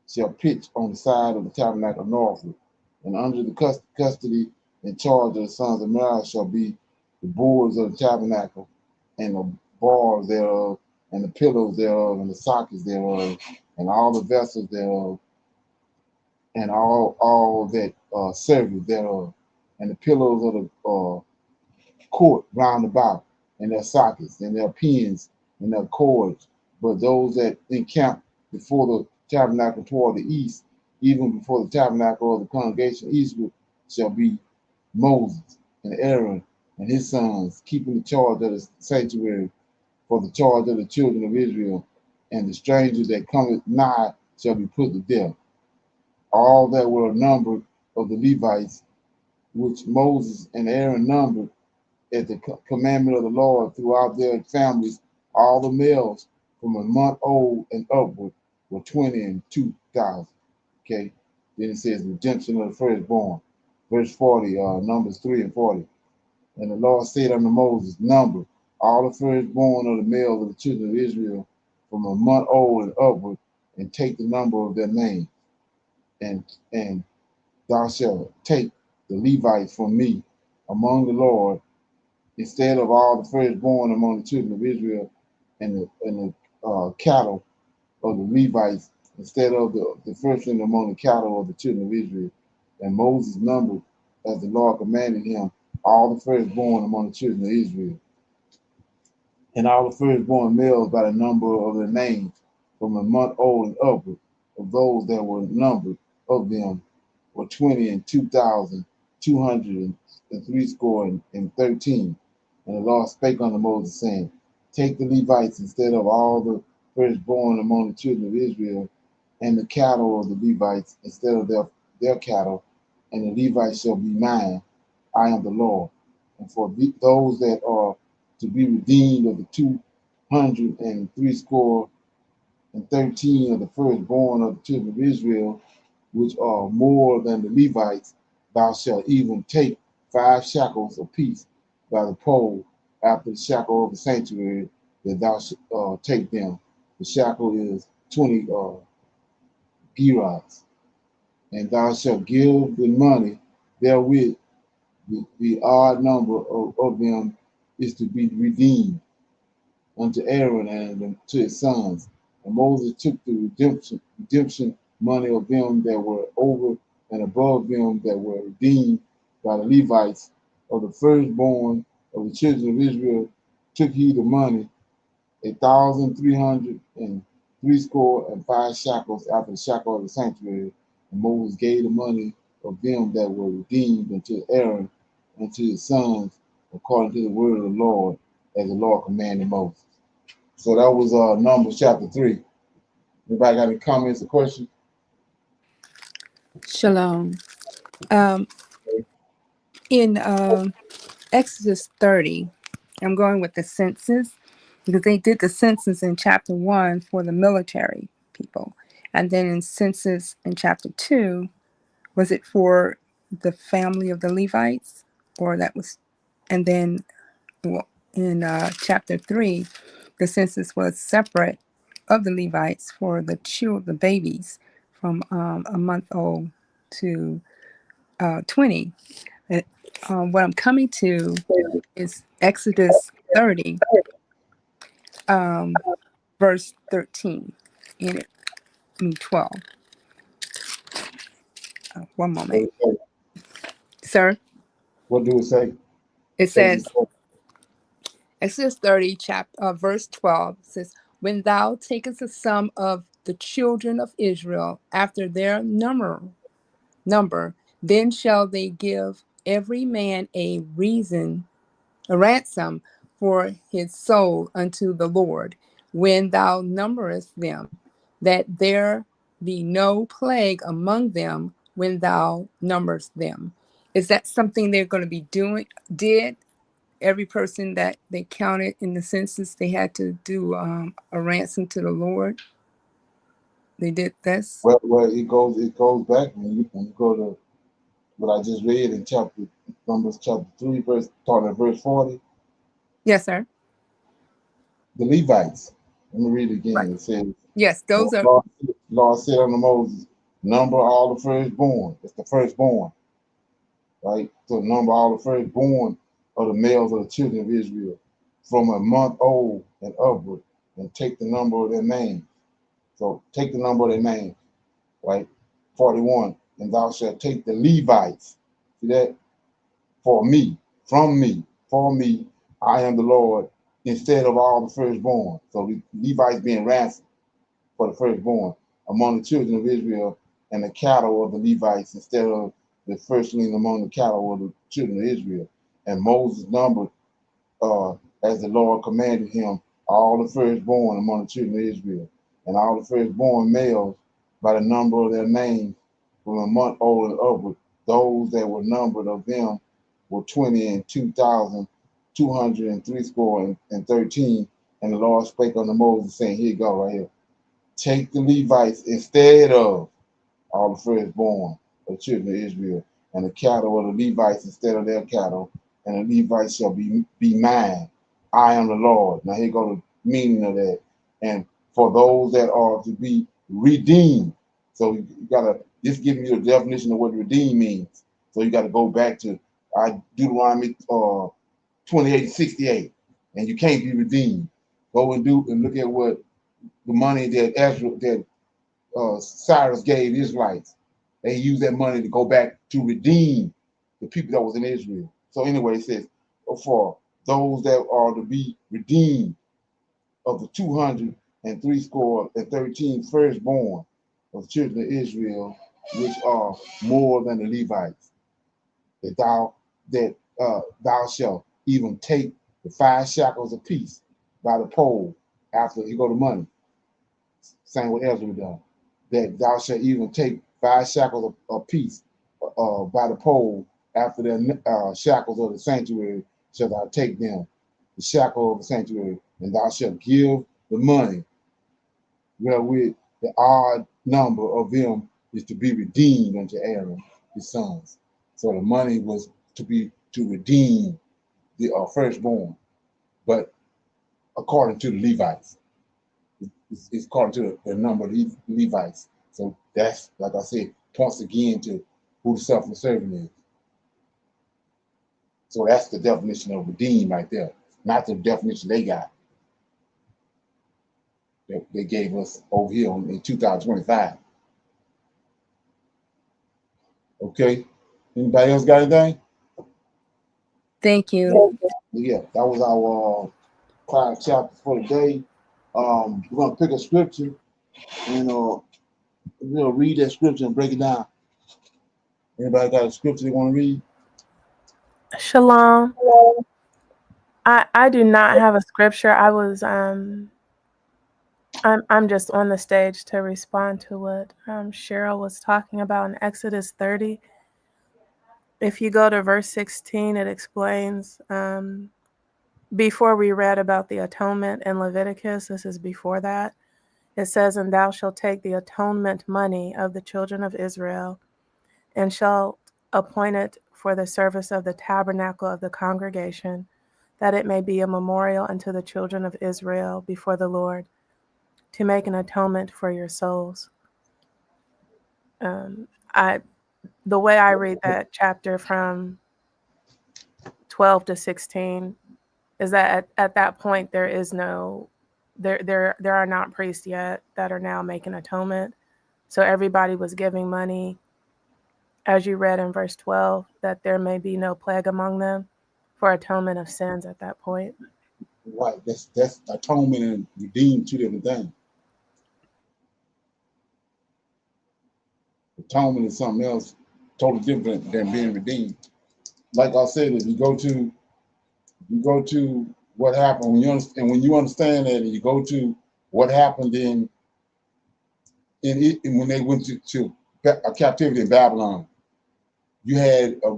shall pitch on the side of the tabernacle northward, and under the custody and charge of the sons of Merah shall be the boards of the tabernacle, and the bars thereof, and the pillows thereof, and the sockets thereof, and all the vessels thereof, and all that service thereof, and the pillows of the court round about, and their sockets, and their pins, and their cords. But those that encamp before the tabernacle toward the east, even before the tabernacle of the congregation eastward, shall be Moses and Aaron and his sons, keeping the charge of the sanctuary for the charge of the children of Israel, and the stranger that cometh nigh shall be put to death. All that were numbered of the Levites, which Moses and Aaron numbered at the commandment of the Lord throughout their families, all the males from a month old and upward were 22,000. Okay. Then it says redemption of the firstborn. Verse 40, Numbers 3 and 40. And the Lord said unto Moses, number all the firstborn of the males of the children of Israel from a month old and upward, and take the number of their names. And thou shalt take the Levites from me among the Lord, instead of all the firstborn among the children of Israel, and the cattle of the Levites, instead of the firstling among the cattle of the children of Israel. And Moses numbered, as the Lord commanded him, all the firstborn among the children of Israel, and all the firstborn males by the number of their names, from a month old and upward, of those that were numbered of them, were 22,213. And the Lord spake unto Moses, saying, take the Levites instead of all the firstborn among the children of Israel, and the cattle of the Levites instead of their cattle, and the Levites shall be mine. I am the Lord. And for those that are to be redeemed of the 213 of the firstborn of the children of Israel, which are more than the Levites, thou shalt even take 5 shekels apiece by the pole after the shekel of the sanctuary, that thou shalt take them. The shekel is 20 gerahs. And thou shalt give the money therewith. The odd number of them is to be redeemed unto Aaron and to his sons. And Moses took the redemption money of them that were over and above them that were redeemed by the Levites of the firstborn of the children of Israel. Took he the money, 1,365 shekels after the shekel of the sanctuary. And Moses gave the money of them that were redeemed unto Aaron and to his sons, according to the word of the Lord, as the Lord commanded Moses. So that was Numbers chapter 3. Anybody got any comments or questions? Shalom. In Exodus 30, I'm going with the census, because they did the census in chapter 1 for the military people. And then in census in chapter 2, was it for the family of the Levites? Or that was, and then in chapter 3, the census was separate of the Levites for the babies from a month old to 20. What I'm coming to is Exodus 30, verse 13. 12. One moment, sir. What do it say? It says, Exodus 30, verse 12 says, when thou takest the sum of the children of Israel after their number, then shall they give every man a ransom for his soul unto the Lord, when thou numberest them, that there be no plague among them when thou numberest them. Is that something they're going to be did every person that they counted in the census, they had to do a ransom to the Lord? They did this? Well, it goes back when you go to what I just read in Numbers chapter 3, starting at verse 40. Yes, sir. The Levites. Let me read it again. Right. It says, yes, those are. Lord said unto Moses, number all the firstborn. It's the firstborn, right? So number all the firstborn of the males of the children of Israel from a month old and upward, and take the number of their names. So take the number of their names, right? 41. And thou shalt take the Levites. See that? For me, from me, for me, I am the Lord, instead of all the firstborn. So the Levites being ransomed for the firstborn among the children of Israel, and the cattle of the Levites instead of the firstling among the cattle of the children of Israel. And Moses numbered, as the Lord commanded him, all the firstborn among the children of Israel, and all the firstborn males by the number of their names from a month old and upward. Those that were numbered of them were 22,203 score and 13. And the Lord spake unto Moses, saying, here you go, right here. Take the Levites instead of all the firstborn of the children of Israel, and the cattle of the Levites instead of their cattle, and the Levites shall be mine. I am the Lord. Now here go the meaning of that. And for those that are to be redeemed. So you gotta, this giving you the definition of what redeem means. So you gotta go back to Deuteronomy 28:68, and you can't be redeemed. Go and look at what the money that Cyrus gave Israelites. They used that money to go back to redeem the people that was in Israel. So anyway, it says, for those that are to be redeemed of the 203 score and 13 firstborn of the children of Israel, which are more than the Levites, that thou shalt even take the 5 shekels apiece by the pole after you go to money. Same with Ezra done. That thou shalt even take 5 shekels apiece by the pole after the shackles of the sanctuary shall thou take them, the shackle of the sanctuary, and thou shalt give the money wherewith the odd number of them is to be redeemed unto Aaron, his sons. So the money was to redeem the firstborn, but according to the Levites. It's according to the number of Levites. So that's, like I said, points again to who the suffering servant is. So that's the definition of redeem right there, not the definition they got. That they gave us over here in 2025. Okay. Anybody else got anything? Thank you. Yeah, that was our 5 chapters for today. We're gonna pick a scripture and we'll read that scripture and break it down. Anybody got a scripture they want to read? Shalom. I do not have a scripture. I'm just on the stage to respond to what Cheryl was talking about in Exodus 30. If you go to verse 16, it explains, before we read about the atonement in Leviticus, this is before that. It says, and thou shalt take the atonement money of the children of Israel, and shalt appoint it for the service of the tabernacle of the congregation, that it may be a memorial unto the children of Israel before the Lord, to make an atonement for your souls. The way I read that chapter from 12 to 16 is that at that point there is no, there are not priests yet that are now making atonement. So everybody was giving money, as you read in verse 12, that there may be no plague among them for atonement of sins at that point. Right. That's atonement and redeemed, two different things. Atonement is something else totally different than being redeemed. Like I said, if you go to what happened when you understand that, and you go to what happened in when they went to a captivity in Babylon, you had a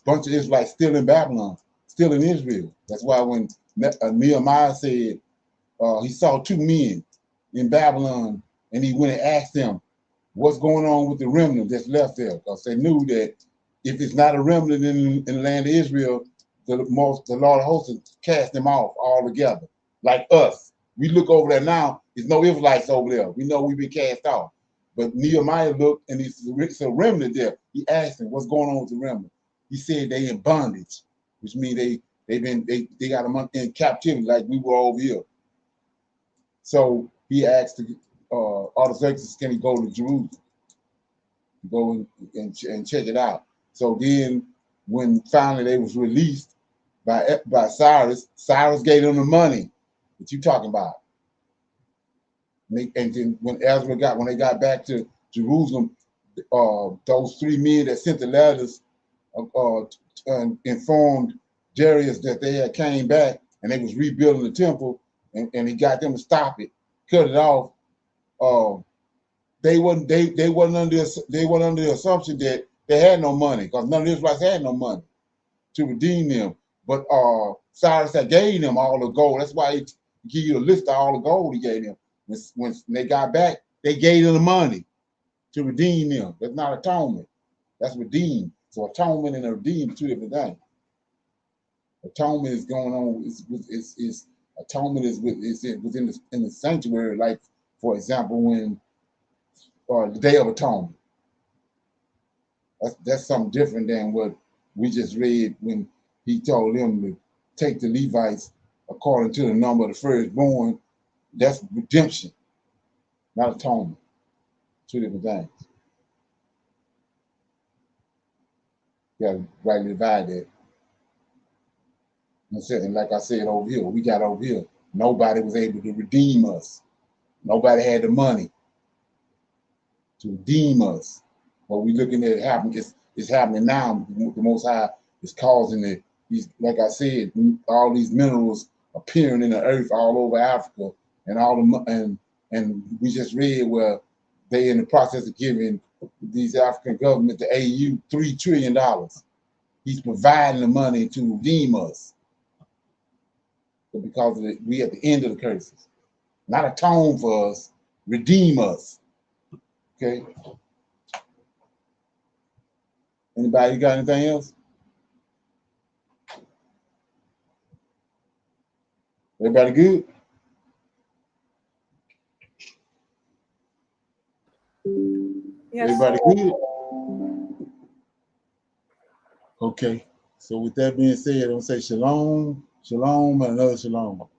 bunch of Israelites still in Babylon, still in Israel. That's why when Nehemiah said he saw two men in Babylon, and he went and asked them what's going on with the remnant that's left there, because they knew that if it's not a remnant in the land of Israel, the Lord of hosts will cast them off altogether. Like us, we look over there now, there's no Israelites over there. We know we've been cast off. But Nehemiah looked, and it's a remnant there. He asked him, what's going on with the remnant? He said they in bondage, which means they got them in captivity like we were over here. So he asked Artaxerxes, can he go to Jerusalem? Go and check it out. So then when finally they was released by Cyrus gave them the money that you talking about. And then when they got back to Jerusalem, those three men that sent the letters informed Darius that they had came back and they was rebuilding the temple, and he got them to stop it, cut it off. They wasn't under the assumption that they had no money, because none of the Israelites had no money to redeem them. But Cyrus had gave them all the gold. That's why he give you a list of all the gold he gave them. When they got back, they gave them the money to redeem them. That's not atonement. That's redeemed. So atonement and redeemed are two different things. Atonement is going on. Atonement is within the sanctuary. Like, for example, when the Day of Atonement. That's something different than what we just read when he told them to take the Levites according to the number of the firstborn. That's redemption, not atonement. Two different things. You got to rightly divide that. And like I said over here, we got over here, nobody was able to redeem us. Nobody had the money to redeem us. What we looking at happen, it's happening now. The Most High is causing these, like I said, all these minerals appearing in the earth all over Africa, and we just read where they in the process of giving these African government, the AU, $3 trillion. He's providing the money to redeem us. But because we at the end of the curses, not atone for us, redeem us. Okay. Anybody got anything else? Everybody good? Yes. Everybody good? Okay. So with that being said, I'm gonna say shalom, shalom, and another shalom.